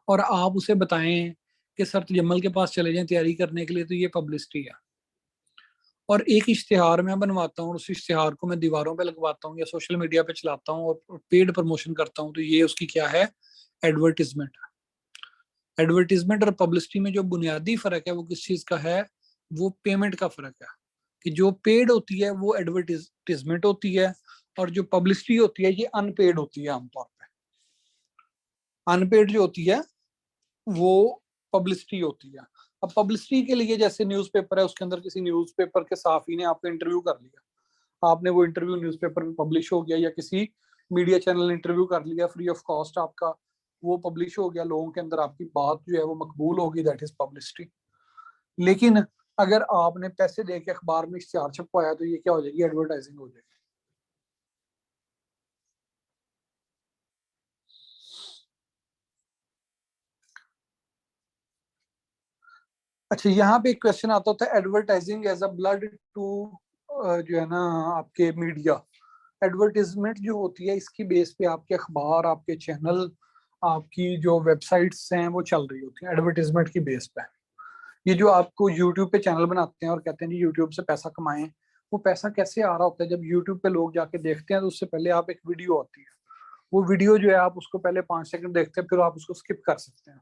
और आप उसे बताएं कि सर जम्मल के पास चले जाएं तैयारी करने के लिए, तो ये पब्लिसिटी है। और एक इश्तिहार मैं बनवाता हूँ और उस इश्तिहार को मैं दीवारों पे लगवाता हूँ या सोशल मीडिया पे चलाता हूँ और पेड प्रमोशन करता हूँ, तो ये उसकी क्या है? एडवर्टीजमेंट। एडवर्टीजमेंट और पब्लिसिटी में जो बुनियादी फर्क है वो किस चीज का है? वो पेमेंट का फर्क है, कि जो पेड होती है वो एडवर्टीजमेंट होती है, और जो पब्लिसिटी होती है ये अनपेड होती है आमतौर पे। अनपेड जो होती है वो पब्लिसिटी होती है। अब पब्लिसिटी के लिए जैसे न्यूज़पेपर है, उसके अंदर किसी न्यूज़पेपर के साफी ने आपका इंटरव्यू कर लिया, आपने वो इंटरव्यू न्यूज़पेपर में पब्लिश हो गया, या किसी मीडिया चैनल ने इंटरव्यू कर लिया फ्री ऑफ कॉस्ट आपका, वो पब्लिश हो गया, लोगों के अंदर आपकी बात जो है वो मकबूल होगी, दैट इज पब्लिसिटी। लेकिन अगर आपने पैसे दे के अखबार में इश्तिहार छपवाया तो ये क्या हो जाएगी? एडवर्टाइजिंग हो जाएगी। अच्छा, यहाँ पे एक क्वेश्चन आता होता है, advertising as a blood to जो है ना आपके मीडिया। एडवर्टीजमेंट जो होती है इसकी बेस पे आपके अखबार, आपके चैनल, आपकी जो वेबसाइट्स हैं वो चल रही होती हैं एडवर्टीजमेंट की बेस पे। ये जो आपको यूट्यूब पे चैनल बनाते हैं और कहते हैं जी यूट्यूब से पैसा कमाएं, वो पैसा कैसे आ रहा होता है? जब यूट्यूब पे लोग जाके देखते हैं तो उससे पहले आप एक वीडियो आती है, वो वीडियो जो है आप उसको पहले 5 सेकंड देखते हैं, फिर आप उसको स्किप कर सकते हैं।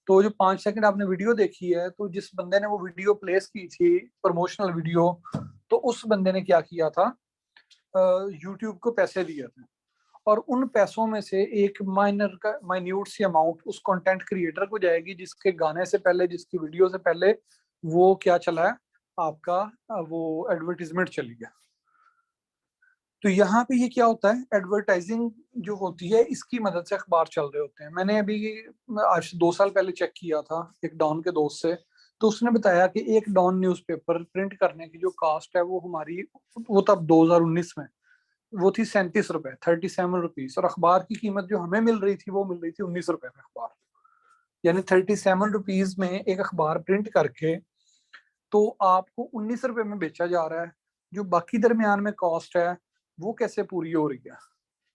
तो जो 5 सेकंड आपने वीडियो देखी है, तो जिस बंदे ने वो वीडियो प्लेस की थी, प्रमोशनल वीडियो, तो उस बंदे ने क्या किया था? यूट्यूब को पैसे दिए थे, और उन पैसों में से एक माइनर का माइन्यूट सी अमाउंट उस कंटेंट क्रिएटर को जाएगी जिसके गाने से पहले, जिसकी वीडियो से पहले वो क्या चला है आपका, वो एडवर्टीजमेंट चली गया। तो यहाँ पे ये क्या होता है? एडवर्टाइजिंग जो होती है इसकी मदद से अखबार चल रहे होते हैं। मैंने अभी आज 2 साल पहले चेक किया था एक डॉन के दोस्त से, तो उसने बताया कि एक डॉन न्यूज़पेपर प्रिंट करने की जो कास्ट है वो हमारी, वो तब 2019 में वो थी 37 रुपए, 37 रुपीज, और अखबार की कीमत जो हमें मिल रही थी वो मिल रही थी 19 रुपए में अखबार। यानी 37 रुपीज में एक अखबार प्रिंट करके तो आपको 19 रुपए में बेचा जा रहा है। जो बाकी दरमियान में कॉस्ट है वो कैसे पूरी हो रही है?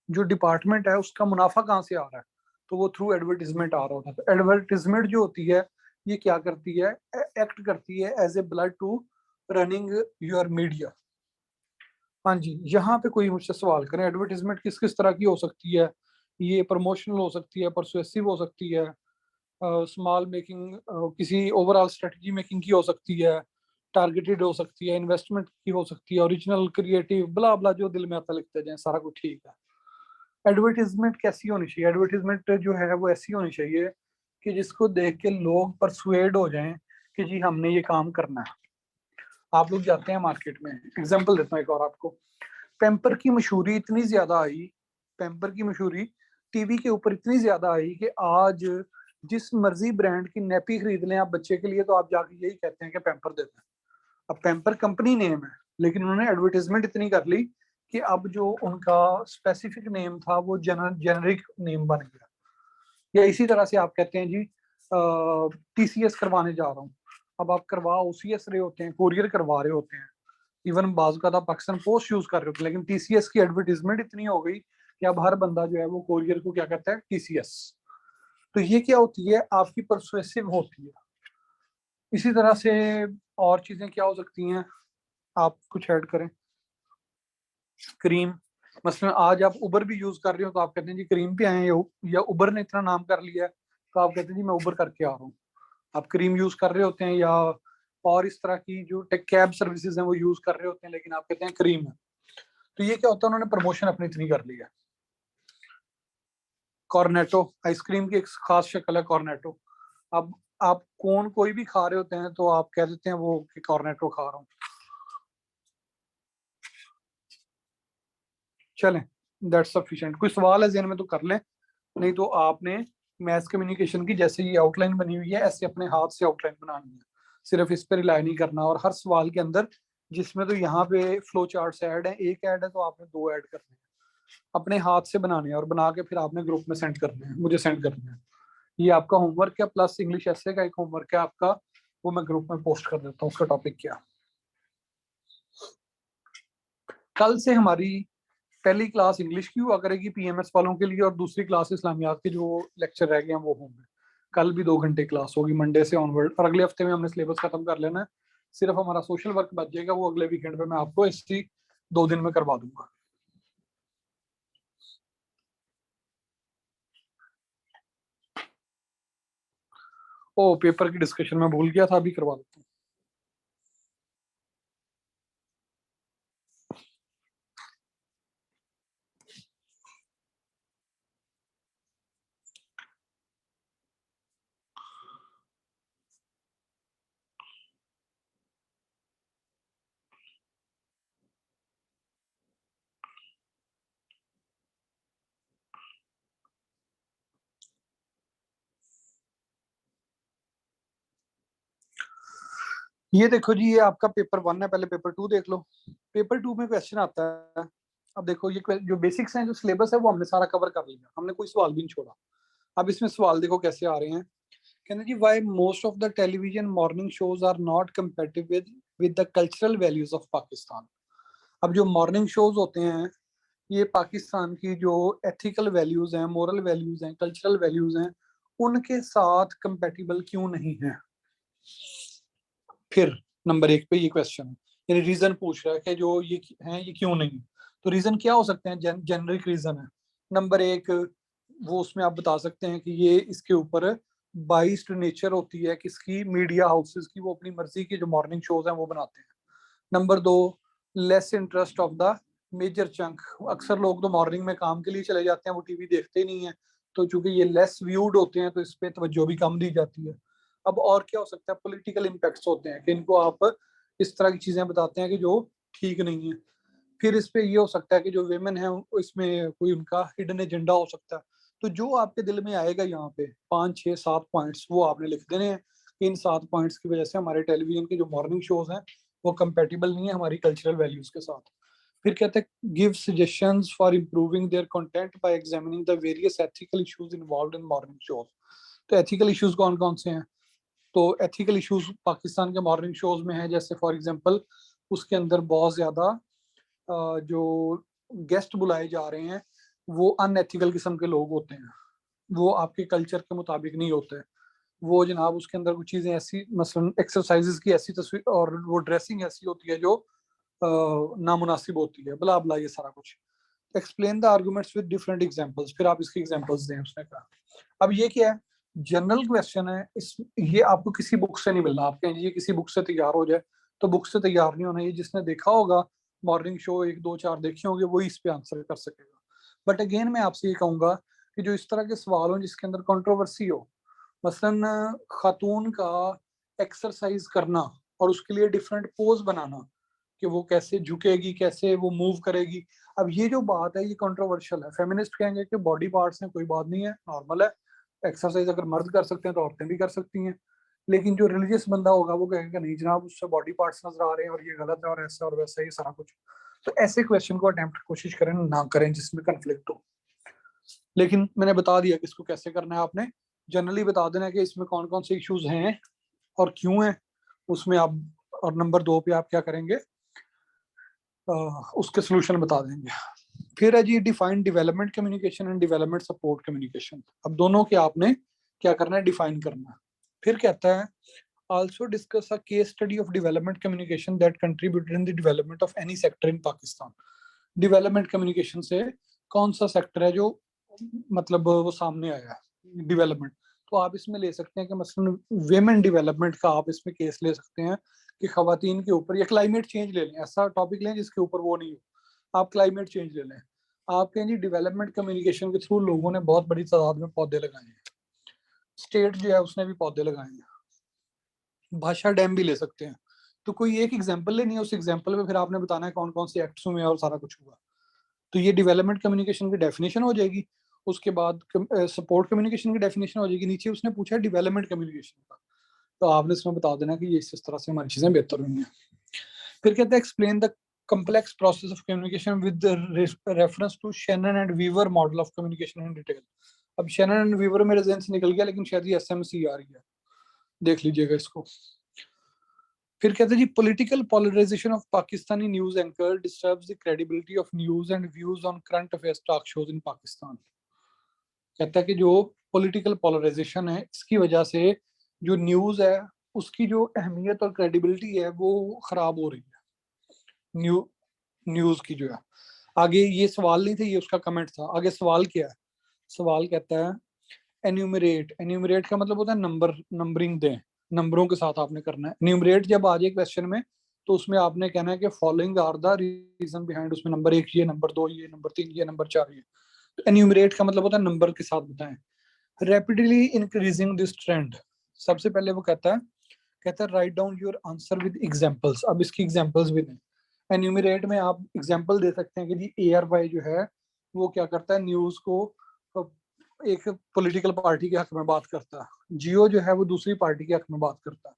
जो डिपार्टमेंट है उसका मुनाफा कहाँ से आ रहा है? तो वो थ्रू एडवर्टीजमेंट आ रहा होता है। तो एडवर्टीजमेंट जो होती है ये क्या करती है? एक्ट करती है as a blood to running your media. हाँ जी, यहाँ पे कोई मुझसे सवाल करें, एडवर्टीजमेंट किस किस तरह की हो सकती है? ये प्रमोशनल हो सकती है, परसुएसिव हो सकती है, स्मॉल मेकिंग, किसी ओवरऑल स्ट्रेटजी मेकिंग की हो सकती है, टारगेटेड हो सकती है, इन्वेस्टमेंट की हो सकती है, ओरिजिनल, क्रिएटिव, ब्ला ब्ला, जो दिल में आता लिखते जाए, सारा कुछ ठीक है। एडवर्टीजमेंट कैसी होनी चाहिए? एडवर्टीजमेंट जो है वो ऐसी होनी चाहिए कि जिसको देख के लोग परसुएड हो जाएं कि जी हमने ये काम करना है। आप लोग जाते हैं मार्केट में, एग्जांपल देता हूँ एक और आपको। पैम्पर की मशहूरी इतनी ज्यादा आई, पैम्पर की मशहूरी टीवी के ऊपर इतनी ज्यादा आई कि आज जिस मर्जी ब्रांड की नैपी खरीद लें आप बच्चे के लिए, तो आप जाके यही कहते हैं कि पैम्पर देते हैं। अब पैम्पर कंपनी नेम है, लेकिन उन्होंने एडवर्टीजमेंट इतनी कर ली कि अब जो उनका स्पेसिफिक नेम था वो जेनरिक नेम बन गया। या इसी तरह से आप कहते हैं जी टीसीएस करवाने जा रहा हूँ, अब आप करवा ओसीएस रहे होते हैं, कोरियर करवा रहे होते हैं, इवन बाजू का पाकिस्तान पोस्ट यूज कर रहे होते हैं, लेकिन टीसीएस की एडवर्टीजमेंट इतनी हो गई कि अब हर बंदा जो है वो कोरियर को क्या कहता है, टीसीएस। तो ये क्या होती है, आपकी परसुएसिव होती है। इसी तरह से और चीजें क्या हो सकती हैं, आप कुछ ऐड करें। क्रीम, मसलन आज आप उबर भी यूज कर रहे हो तो आप कहते हैं जी क्रीम पे आए, या उबर ने इतना नाम कर लिया है तो आप कहते हैं जी मैं उबर करके आ रहा हूँ। आप क्रीम यूज कर रहे होते हैं, या और इस तरह की जो कैब सर्विसेज हैं वो यूज कर रहे होते हैं, लेकिन आप कहते हैं क्रीम है। तो ये क्या होता है, उन्होंने प्रमोशन अपनी इतनी कर ली है। कॉर्नेटो, आइसक्रीम की एक खास शक्ल है कॉर्नेटो। अब आप कोई भी खा रहे होते हैं तो आप कह देते हैं वो कि कॉर्नेटो खा रहा हूँ। चलें, दैट्स सफिशिएंट। कोई सवाल है ज़हन में तो कर लें, नहीं तो आपने मैथ कम्युनिकेशन की जैसे ये आउटलाइन बनी हुई है ऐसे अपने हाथ से आउटलाइन बनानी है, सिर्फ इस पर रिलाई नहीं करना। और हर सवाल के अंदर, जिसमें तो यहाँ पे फ्लो चार्ट्स ऐड है, एक ऐड है तो आपने 2 ऐड करने हैं, अपने हाथ से बनाने हैं और बना के फिर आपने ग्रुप में सेंड करने हैं, मुझे सेंड करने हैं। ये आपका होमवर्क है, प्लस इंग्लिश ऐसे का एक होमवर्क है आपका, वो मैं ग्रुप में पोस्ट कर देता हूँ। उसका टॉपिक क्या, कल से हमारी पहली क्लास इंग्लिश की हुआ करेगी पीएमएस वालों के लिए, और दूसरी क्लास इस्लामियात के जो लेक्चर रह गए हैं वो होंगे। कल भी 2 घंटे क्लास होगी मंडे से ऑनवर्ड, और अगले हफ्ते में हमने सिलेबस खत्म कर लेना है। सिर्फ हमारा सोशल वर्क बच जाएगा, वो अगले वीकेंड पे मैं आपको इसी 2 दिन में करवा दूंगा। ओ, पेपर की डिस्कशन में भूल गया था, अभी करवा देता हूँ। ये देखो जी, ये आपका पेपर 1 है, पहले पेपर 2 देख लो। पेपर 2 में क्वेश्चन आता है। अब देखो, ये जो बेसिक्स हैं, जो सिलेबस है, वो हमने सारा कवर कर लिया, हमने कोई सवाल भी नहीं छोड़ा। अब इसमें सवाल देखो कैसे आ रहे हैं। कहते जी, why most of the television morning shows are not compatible with the cultural values of Pakistan. अब जो मॉर्निंग शोज होते हैं, ये पाकिस्तान की जो एथिकल वैल्यूज हैं, मोरल वैल्यूज हैं, कल्चरल वैल्यूज हैं, उनके साथ कंपेटिबल क्यों नहीं है। फिर नंबर 1 पे ये क्वेश्चन है, यानी रीजन पूछ रहा है कि जो ये हैं ये क्यों नहीं। तो रीजन क्या हो सकते हैं, जेनरिक रीजन है। नंबर 1, वो उसमें आप बता सकते हैं कि ये इसके ऊपर बाइस्ड नेचर होती है किसकी, मीडिया हाउसेस की, वो अपनी मर्जी की जो मॉर्निंग शोज हैं वो बनाते हैं। Number 2, less interest of the major chunk, अक्सर लोग तो मॉर्निंग में काम के लिए चले जाते हैं, वो टीवी देखते ही नहीं है, तो चूंकि ये लेस व्यूड होते हैं तो इस पे तवज्जो भी कम दी जाती है। अब और क्या हो सकता है, पॉलिटिकल इम्पैक्ट्स होते हैं कि इनको आप इस तरह की चीजें बताते हैं कि जो ठीक नहीं है। फिर इस पे ये हो सकता है कि जो वेमेन है इसमें कोई उनका हिडन एजेंडा हो सकता है। तो जो आपके दिल में आएगा यहाँ पे 5 6 7 पॉइंट्स, वो आपने लिख देने हैं कि इन 7 पॉइंट्स की वजह से हमारे टेलीविजन के जो मॉर्निंग शोज हैं वो कंपेटिबल नहीं है हमारी कल्चरल वैल्यूज के साथ। फिर कहते हैं give suggestions for improving their content bye examining the various ethical issues involved in morning shows. तो एथिकल इश्यूज कौन कौन से हैं, तो एथिकल इश्यूज पाकिस्तान के मॉर्निंग शोज में है, जैसे फॉर एग्जांपल उसके अंदर बहुत ज्यादा जो गेस्ट बुलाए जा रहे हैं वो अनएथिकल किस्म के लोग होते हैं, वो आपके कल्चर के मुताबिक नहीं होते। वो जनाब उसके अंदर कुछ चीजें ऐसी, मसलन एक्सरसाइजेस की ऐसी तस्वीर और वो ड्रेसिंग ऐसी होती है जो नामुनासिब होती है, बला बला, ये सारा कुछ। Explain the arguments with different examples, फिर आप इसके एग्जांपल्स दें, उसने कहा। अब ये क्या है, जनरल क्वेश्चन है, इस ये आपको किसी बुक से नहीं मिलना। आप कहें ये किसी बुक से तैयार हो जाए तो बुक से तैयार नहीं होना। ये जिसने देखा होगा मॉर्निंग शो 1 2 4 देखे होंगे वही इस पे आंसर कर सकेगा। बट अगेन मैं आपसे ये कहूंगा कि जो इस तरह के सवाल हो जिसके अंदर कंट्रोवर्सी हो, मसलन खातून का एक्सरसाइज करना और उसके लिए डिफरेंट पोज बनाना कि वो कैसे झुकेगी, कैसे वो मूव करेगी, अब ये जो बात है ये कंट्रोवर्शियल है। फेमिनिस्ट कहेंगे कि बॉडी पार्ट्स हैं, कोई बात नहीं है, नॉर्मल है, एक्सरसाइज अगर मर्द कर सकते हैं तो औरतें भी कर सकती हैं। लेकिन जो रिलीजियस बंदा होगा वो कहेगा नहीं जनाब, उससे बॉडी पार्ट्स नजर आ रहे हैं और ये गलत है और ऐसा और वैसा, ये सारा कुछ। तो ऐसे क्वेश्चन को अटेम्प्ट कोशिश करें ना करें जिसमें कंफ्लिक्ट हो। लेकिन मैंने बता दिया कि इसको कैसे करना है। आपने जनरली बता देना है कि इसमें कौन कौन से इश्यूज हैं और क्यों हैं उसमें आप, और नंबर 2 पे आप क्या करेंगे, उसके सोल्यूशन बता देंगे। फिर है जी define development communication and development support communication. अब दोनों के आपने क्या करना है, डिफाइन करना है। फिर कहता है also discuss a case study of development communication that contributed in the development of any sector in Pakistan। Development communication से कौन सा सेक्टर है जो मतलब वो सामने आया है डेवलपमेंट। तो आप इसमें ले सकते हैं कि मसलन वेमेन डेवलपमेंट का आप इसमें केस ले सकते हैं कि खवातीन के ऊपर, या क्लाइमेट चेंज ले लें, ऐसा टॉपिक लें जिसके ऊपर वो नहीं हो, आप क्लाइमेट चेंज ले लें। आप कहें जी डेवलपमेंट कम्युनिकेशन के थ्रू लोगों ने बहुत बड़ी तादाद में पौधे लगाए हैं, स्टेट जो है उसने भी पौधे लगाए हैं। भाषा डैम भी ले सकते हैं। तो कोई एक एग्जांपल लेनी है, उस एग्जांपल में फिर आपने बताना है कौन कौन से एक्ट्स हुए और सारा कुछ हुआ। तो ये डेवलपमेंट कम्युनिकेशन की डेफिनेशन हो जाएगी। उसके बाद सपोर्ट कम्युनिकेशन की डेफिनेशन हो जाएगी। नीचे उसने पूछा डेवलपमेंट कम्युनिकेशन का, तो आपने इसमें बता देना कि ये इस तरह से हमारी चीजें बेहतर हुई हैं। फिर कहते हैं explain the complex process of communication with the reference to Shannon and Weaver model of communication in detail। अब Shannon and Weaver मेरे ज़हन से निकल गया, लेकिन शायद ये SMC आ रही है, देख लीजिएगा इसको। फिर कहते हैं जी political polarisation of Pakistani news anchor disturbs the credibility of news and views on current affairs talk shows in Pakistan. कहता है कि जो पॉलिटिकल पोलराइजेशन है इसकी वजह से जो न्यूज है उसकी जो अहमियत और क्रेडिबिलिटी है वो खराब हो रही है। न्यूज की जो है, आगे ये सवाल नहीं थे, ये उसका कमेंट था। आगे सवाल क्या है, सवाल कहता है एन्यूमरेट। एन्यूमरेट का मतलब होता है नंबर, नंबरिंग दें, नंबरों के साथ आपने करना है। एन्यूमरेट जब आ जाए क्वेश्चन में तो उसमें आपने कहना है कि following are the reason behind, उसमें नंबर 1 ये, नंबर 2 ये, नंबर 3 ये, नंबर 4 ये। तो एन्यूमरेट का मतलब होता है नंबर के साथ बताएं। रैपिडली इंक्रीजिंग दिस ट्रेंड, सबसे पहले वो कहता है write down your answer with examples. अब इसकी एग्जांपल्स भी दें। एन्यूमरेट में आप एग्जांपल दे सकते हैं कि जी ARY जो है वो क्या करता है, न्यूज को एक पॉलिटिकल पार्टी के हक में बात करता है, जियो जो है वो दूसरी पार्टी के हक में बात करता है।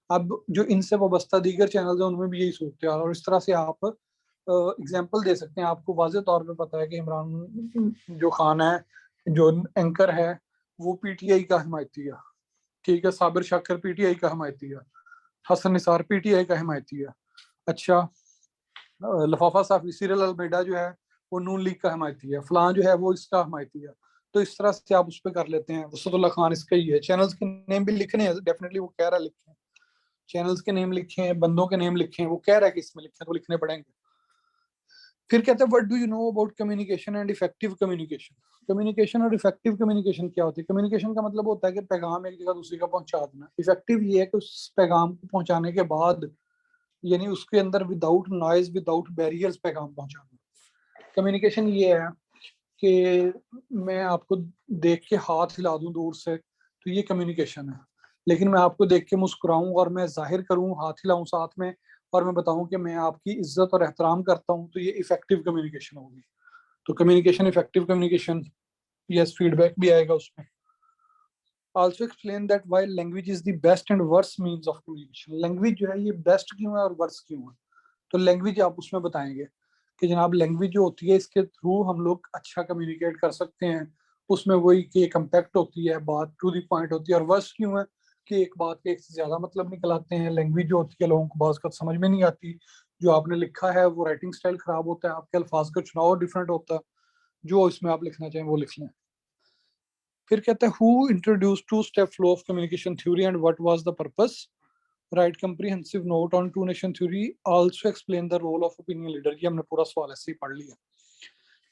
अब जो इनसे वाबस्ता दीगर चैनल है उनमें भी यही सूरत है, और इस तरह से आप एग्जाम्पल दे सकते हैं। आपको वाज़ेह तौर पे पता है कि इमरान जो खान है, जो एंकर है, वो PTI का हिमायती है, ठीक है। साबिर शाकिर PTI का हिमायती है। हसन निसार PTI का हिमायती है। अच्छा, लफाफा साफी सीरियल अलमेडा जो है वो नून लीग का हिमायती है। फलां जो है वो इसका हिमायती है। तो इस तरह से आप उस पर कर लेते हैं। वसतुल्लाह खान इसका ही है। चैनल्स के नेम भी लिखने हैं, डेफिनेटली वो कह रहा है लिखे, चैनल्स के नेम लिखे हैं, बंदों के नेम लिखे हैं, वो कह रहा है कि इसमें लिखे तो लिखने पड़ेंगे। फिर कहते हैं what do you know about communication and effective communication. Communication और इफेक्टिव कम्युनिकेशन क्या होती है। कम्युनिकेशन का मतलब होता है कि पैगाम एक जगह दूसरी का पहुंचा देना। इफेक्टिव ये है कि उस पैगाम को पहुंचाने के बाद, यानी उसके अंदर विदाउट नॉइज, विदाउट बैरियर्स पैगाम पहुंचाना। कम्युनिकेशन ये है कि मैं आपको देख के हाथ हिला दूं दूर से तो ये कम्युनिकेशन है, लेकिन मैं आपको देख के मुस्कुराऊं और मैं जाहिर करूं, हाथ हिलाऊं साथ में, और मैं बताऊं कि मैं आपकी इज्जत और एहतराम करता हूं, तो ये इफेक्टिव कम्युनिकेशन होगी। तो communication, effective communication, yes, feedback भी आएगा उसमें। Also explain that why language is the best and worst means of communication. Language जो है ये बेस्ट क्यों है और वर्स्ट क्यों है। तो लैंग्वेज आप उसमें बताएंगे कि जनाब लैंग्वेज जो होती है इसके थ्रू हम लोग अच्छा कम्युनिकेट कर सकते हैं। उसमें वही कि एक इम्पैक्ट होती है, बात टू द पॉइंट होती है। और वर्स्ट क्यों है कि एक बात के एक से ज्यादा मतलब निकल आते हैं। लैंग्वेज जो होती है लोगों को बात समझ में नहीं आती। जो आपने लिखा है वो राइटिंग स्टाइल खराब होता है, आपके अल्फाज का चुनाव डिफरेंट होता है। जो इसमें आप लिखना चाहें वो लिख लें। फिर कहते हैं who introduce two step flow of communication theory and what was the purpose. Write comprehensive note on two nation theory, also explain the role of opinion leader. ये हमने पूरा सवाल ऐसे ही पढ़ लिया।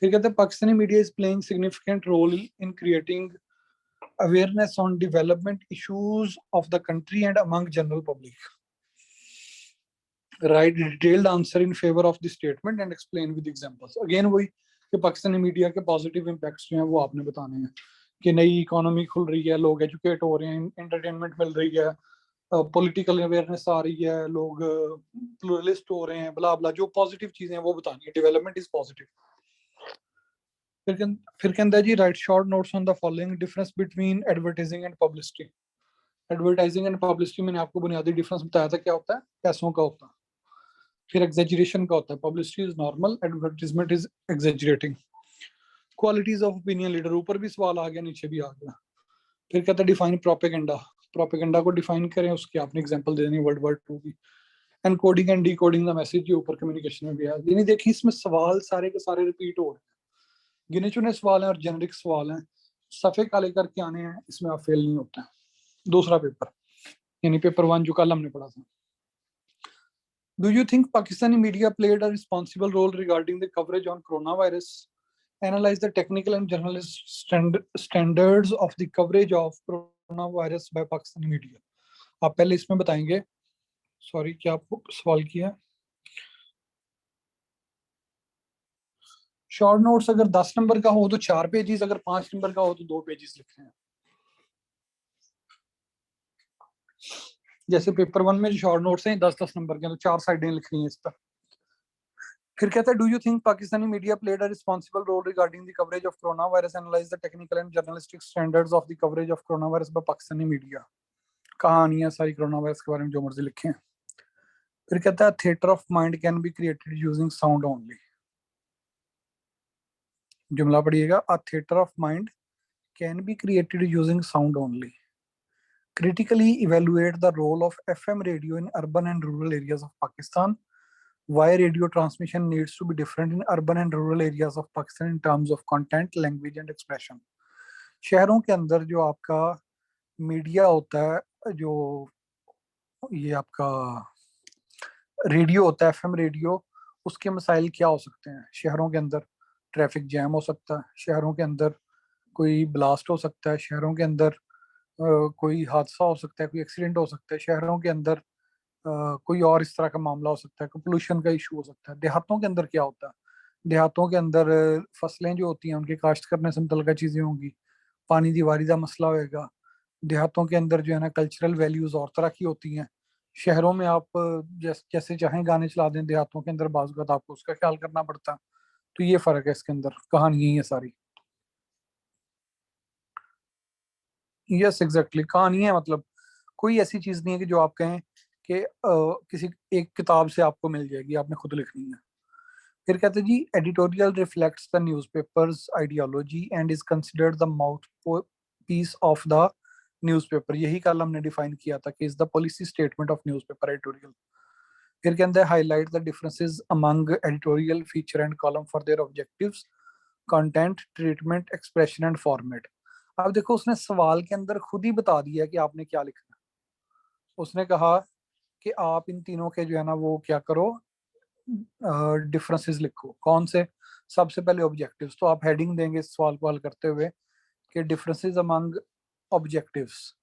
फिर कहते हैं Pakistani media is playing significant role in creating awareness on development issues of the country and among general public. Write detailed answer in favour of the statement and explain with examples. अगेन वही कि पाकिस्तानी मीडिया के पॉजिटिव इम्पैक्ट्स जो हैं वो आपने बताने हैं कि नई इकोनॉमी खुल रही है, लोग एजुकेट हो रहे हैं, एंटरटेनमेंट मिल रही है, पॉलिटिकल अवेयरनेस आ रही है, लोग प्लूरलिस्ट हो रहे हैं, ब्ला ब्ला, जो पॉजिटिव चीजें हैं वो बतानी है। Development is positive. फिर कहता है जी write short notes on the following difference between advertising and publicity. Advertising and publicity मैंने आपको बुनियादी डिफरेंस बताया था, क्या होता है, पैसों का होता है। फिर एग्जेजरेशन का होता है, publicity is normal, advertisement is exaggerating. Qualities of opinion leader, ऊपर भी सवाल आ गया नीचे भी आ गया। फिर कहता है डिफाइन प्रोपेगेंडा। प्रोपेगेंडा को डिफाइन करें, उसकी आपने एग्जांपल दे देनी वर्ल्ड war 2 की। Encoding and decoding the message, जो ऊपर कम्युनिकेशन में भी है। यानी देखिए इसमें सवाल सारे के सारे रिपीट हो रहे हैं, गिने चुने सवाल हैं और जेनरिक सवाल हैं, सफे काले करके आने हैं, इसमें आप फेल नहीं होता है। दूसरा पेपर यानी पेपर 1 जो कल हमने पढ़ा था। Do you think Pakistani media played a responsible role regarding the coverage on coronavirus? Analyze the technical and journalist standards of the coverage of coronavirus by Pakistani media. आप पहले इसमें बताएंगे, सॉरी क्या आपको सवाल किया। शॉर्ट नोट्स अगर 10 नंबर का हो तो 4 पेजेस, अगर 5 नंबर का हो तो 2 पेजेस लिखने हैं। जैसे पेपर 1 में जो शॉर्ट नोट्स हैं 10-10 नंबर के, तो 4 साइडें लिखनी है इस पर। फिर कहता है do you think Pakistani media played a responsible role regarding the coverage of corona virus, analyse the technical and journalistic standards of the coverage of corona virus by Pakistani media. कहानी है सारी कोरोना वायरस के बारे में, जो मर्जी लिखे। फिर कहता है theatre of mind can be created using sound only. जुमला पढ़िएगा, अ theatre of mind can be created using sound only. Critically evaluate the role of FM radio in urban and rural areas of Pakistan. Why radio transmission needs to be different in urban and rural areas of Pakistan in terms of content, language and expression. शहरों के अंदर जो आपका मीडिया होता है, जो ये आपका रेडियो होता है, एफएम रेडियो, उसके मसाइल क्या हो सकते हैं शहरों के अंदर। ट्रैफिक जैम हो सकता है शहरों के अंदर, कोई ब्लास्ट हो सकता है शहरों के अंदर, कोई हादसा हो सकता है, कोई एक्सीडेंट हो सकता है शहरों के अंदर, कोई और इस तरह का मामला हो सकता है, कोई पोल्यूशन का इशू हो सकता है। देहातों के अंदर क्या होता है, देहातों के अंदर फसलें जो होती हैं उनके काश्त करने से मुतल्लिका चीजें होंगी, पानी दीवारी का मसला होएगा। देहातों के अंदर जो है ना कल्चरल वैल्यूज और तरह की होती हैं। शहरों में आप जैसे चाहें गाने चला दें, देहातों के अंदर बाज़ वक़्त आपको उसका ख्याल करना पड़ता है। तो ये फर्क है इसके अंदर, कहानी यही है सारी। यस एग्जैक्टली, कहानी है मतलब कोई ऐसी चीज नहीं है कि जो आप कहें कि किसी एक किताब से आपको मिल जाएगी, आपने खुद लिखनी है। फिर कहते हैं जी editorial reflects the newspaper's ideology and is considered the mouthpiece of the newspaper. यही कल हमने डिफाइन किया था कि is the policy statement of newspaper editorial. फिर कहते हैं highlight the differences among editorial feature and column for their objectives, content, treatment, expression and format. अब देखो उसने सवाल के अंदर खुद ही बता दिया कि आपने क्या लिखना है। उसने कहा कि आप इन तीनों के जो है ना वो क्या करो, डिफरेंसेस लिखो। कौन से, सबसे पहले ऑब्जेक्टिव्स। तो आप हेडिंग देंगे इस सवाल को हल करते हुए कि डिफरेंसेस अमंग ऑब्जेक्टिव्स।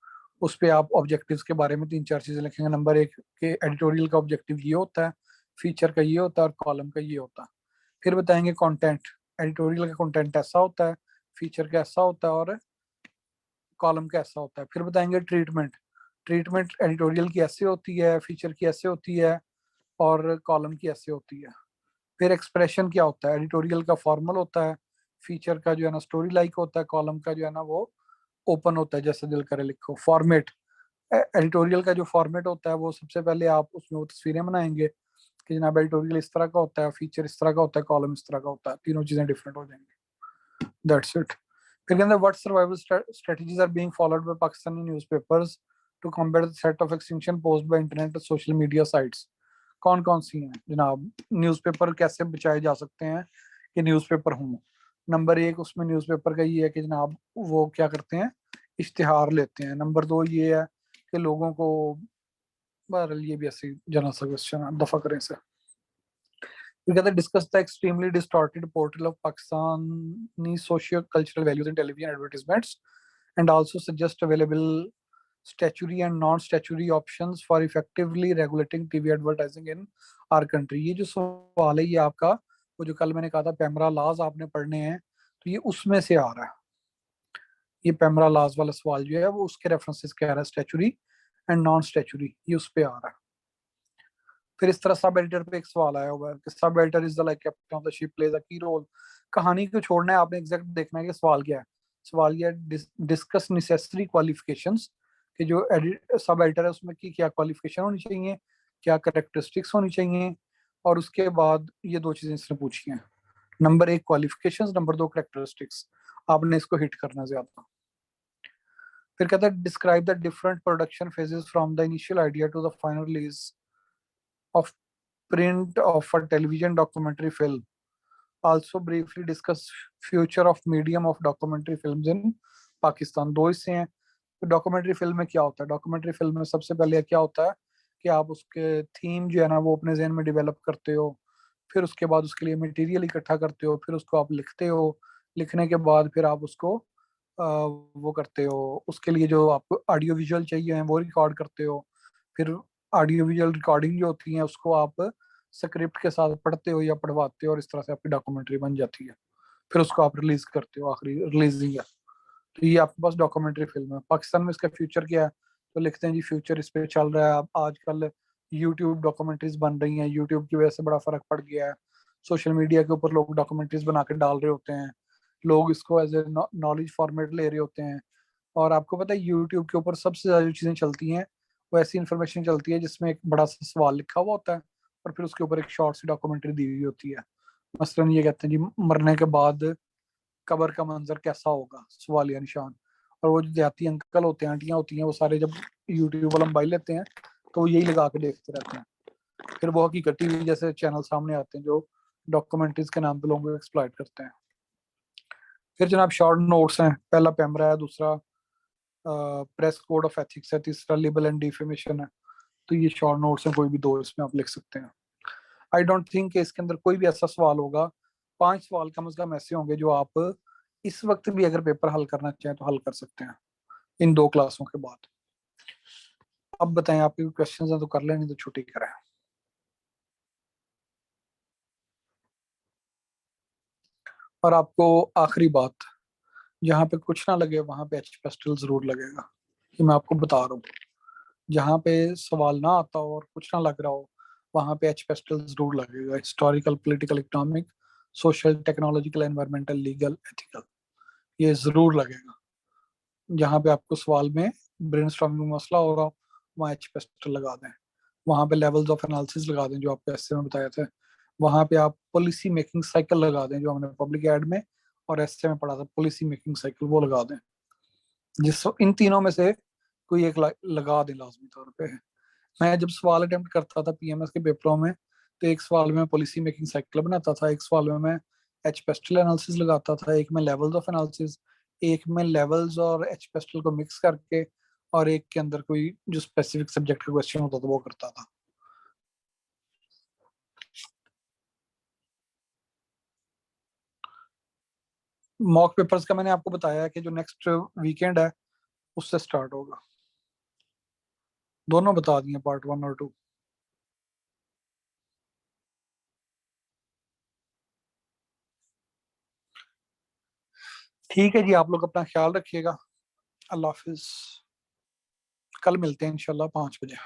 उस पे आप ऑब्जेक्टिव्स के बारे में 3-4 चीजें लिखेंगे। नंबर 1 के एडिटोरियल का ऑब्जेक्टिव ये होता है, फीचर का ये होता है और कॉलम का ये होता है। फिर बताएंगे कंटेंट, एडिटोरियल का कंटेंट ऐसा होता है, फीचर का ऐसा होता है और कॉलम का ऐसा होता है। फिर बताएंगे ट्रीटमेंट, ट्रीटमेंट एडिटोरियल की ऐसे होती है, फीचर की ऐसे होती है और कॉलम की ऐसे होती है। फिर एक्सप्रेशन क्या होता है, एडिटोरियल का फॉर्मल होता है, फीचर का जो है ना स्टोरी लाइक होता है, कॉलम का जो है ना वो ओपन होता है, जैसे दिल करे लिखो। फॉर्मेट, एडिटोरियल का जो फॉर्मेट होता है वो सबसे पहले आप उसमें वो तस्वीरें बनाएंगे कि जनाब एडिटोरियल इस तरह का होता है, फीचर इस तरह का होता है, कॉलम इस तरह का होता है, तीनों चीजें डिफरेंट हो जाएंगी। That's it. फिर कहते हैं what survival strategies are being followed by Pakistani newspapers to combat the threat of extinction posed by internet और सोशल मीडिया साइट्स। कौन कौन सी हैं जनाब, न्यूज़पेपर कैसे बचाए जा सकते हैं कि न्यूज़पेपर हों। नंबर 1 उसमें न्यूज़पेपर का ये है कि जनाब वो क्या करते हैं, इश्तिहार लेते हैं। नंबर 2 ये है कि लोगों को, बहरहाल ये भी ऐसे जना सा क्वेश्चन, दफा करें से। We got to discuss the extremely distorted portrayal of Pakistani socio-cultural values in television advertisements and also suggest available statutory and non statutory options for effectively regulating TV advertising in our country. ये जो सवाल है ये आपका, वो जो कल मैंने कहा था पेमरा लॉज आपने पढ़ने हैं, तो ये उसमें से आ रहा है। ये पेमरा लॉज वाला सवाल जो है वो उसके रेफरेंसेस कह रहा है, स्टैचुरी एंड नॉन स्टैचुरी, ये उस पे आ रहा है। फिर इस तरह सब एडिटर पे एक सवाल आया हुआ है कि sub editor is the like captain of the ship plays a की रोल। कहानी को छोड़ना है, आपने एग्जैक्ट देखना है कि सवाल क्या है। सवाल ये है, डिस्कस नेसेसरी क्वालिफिकेशंस, कि जो सब एडिटर है उसमें की क्या क्वालिफिकेशन होनी चाहिए, क्या करेक्टरिस्टिक्स होनी चाहिए। और उसके बाद ये दो चीजें इसने पूछी हैं, नंबर एक क्वालिफिकेशंस, नंबर दो करेक्टरिस्टिक्स। आपने इसको हिट करना ज्यादा। फिर कहता है describe the different production phases from the initial idea to the final release of print of a television documentary film. Also briefly discuss future of medium of documentary films in Pakistan। दो हिस्से हैं। तो डॉक्यूमेंट्री फिल्म में क्या होता है, डॉक्यूमेंट्री फिल्म में सबसे पहले क्या होता है कि आप उसके थीम जो है ना वो अपने जहन में डेवलप करते हो, फिर उसके बाद उसके लिए मटेरियल इकट्ठा करते हो, फिर उसको आप लिखते हो, लिखने के बाद फिर आप उसको वो करते हो, उसके लिए जो आपको ऑडियो विजुअल चाहिए हैं वो रिकॉर्ड करते हो। फिर ऑडियो विजुअल रिकॉर्डिंग जो होती है उसको आप स्क्रिप्ट के साथ पढ़ते हो या पढ़वाते हो, और इस तरह से आपकी डॉक्यूमेंट्री बन जाती है। फिर उसको आप रिलीज करते हो, आखिरी रिलीजिंग है। तो ये आपके पास डॉक्यूमेंट्री फिल्म है। पाकिस्तान में इसका फ्यूचर क्या है, तो लिखते हैं जी फ्यूचर इस पे चल रहा है। अब आजकल यूट्यूब डॉक्यूमेंट्रीज बन रही हैं, यूट्यूब की वजह से बड़ा फर्क पड़ गया है। सोशल मीडिया के ऊपर लोग डॉक्यूमेंट्रीज बना के डाल रहे होते हैं, लोग इसको एज ए नॉलेज फॉर्मेट ले रहे होते हैं। और आपको पता है यूट्यूब के ऊपर सबसे ज्यादा जो चीजें चलती हैं वो ऐसी इंफॉर्मेशन चलती है जिसमें एक बड़ा सा सवाल लिखा हुआ होता है और फिर उसके ऊपर एक शॉर्ट सी डॉक्यूमेंट्री दी हुई होती है। मसलन ये कहते हैं जी मरने के बाद कब्र का मंजर कैसा होगा, सवालिया निशान। और वो जो देहाती अंकल होते हैं, आंटियां होती हैं, वो सारे जब यूट्यूब वाला मोबाइल लेते हैं तो वो यही लगा के देखते रहते हैं। फिर वो हकीकत टीवी जैसे चैनल सामने आते हैं जो डॉक्यूमेंट्रीज के नाम पे लोगों को एक्सप्लॉइट करते हैं। फिर जनाब शॉर्ट नोट्स हैं, पहला पेमरा है, दूसरा प्रेस कोड ऑफ एथिक्स है, तीसरा लिबल एंड डिफेमेशन है। तो ये शॉर्ट नोट्स हैं, कोई भी दो इसमें आप लिख सकते हैं। आई डोंट थिंक इसके अंदर कोई भी ऐसा सवाल होगा, 5 सवाल कम से कम ऐसे होंगे जो आप इस वक्त भी अगर पेपर हल करना चाहें तो हल कर सकते हैं इन 2 क्लासों के बाद। अब बताएं आपके क्वेश्चंस हैं तो कर लें, नहीं तो छुट्टी करें। और आपको आखिरी बात, जहाँ पे कुछ ना लगे वहां पे एच पेस्टल जरूर लगेगा, ये मैं आपको बता रहा हूँ। जहाँ पे सवाल ना आता हो और कुछ ना लग रहा हो वहां पे एच पेस्टल जरूर लगेगा। Historical, political, economic, social, technological, environmental, legal, ethical, ये जरूर लगेगा। जहाँ पे आपको सवाल में ब्रेनस्टॉर्मिंग मसला हो रहा हो वहाँ एच पेस्टल लगा दें। वहां पे लेवल्स ऑफ एनालिसिस लगा दें जो आपको एसए में बताया था। वहां पे आप पॉलिसी मेकिंग साइकिल लगा दें जो हमने पब्लिक एड में और एसए में पढ़ा था, पॉलिसी मेकिंग साइकिल वो लगा दें। जिस इन तीनों में से कोई एक लगा दें लाजमी तौर पे। मैं जब सवाल अटेम्प्ट करता था पीएमएस के पेपरों में, तो एक सवाल में पॉलिसी मेकिंग साइकिल बनाता था, एक सवाल में मैं एच पेस्टल एनालिसिस लगाता था, एक में लेवल्स ऑफ एनालिसिस, एक में लेवल्स और एच पेस्टल को मिक्स करके, और एक के अंदर कोई जो स्पेसिफिक सब्जेक्ट का क्वेश्चन होता था वो करता था। मॉक पेपर्स का मैंने आपको बताया है कि जो नेक्स्ट वीकेंड है उससे स्टार्ट होगा। दोनों बता दिए, पार्ट 1 और 2। ठीक है जी, आप लोग अपना ख्याल रखिएगा। अल्लाह हाफिज। कल मिलते हैं इंशाल्लाह 5 बजे।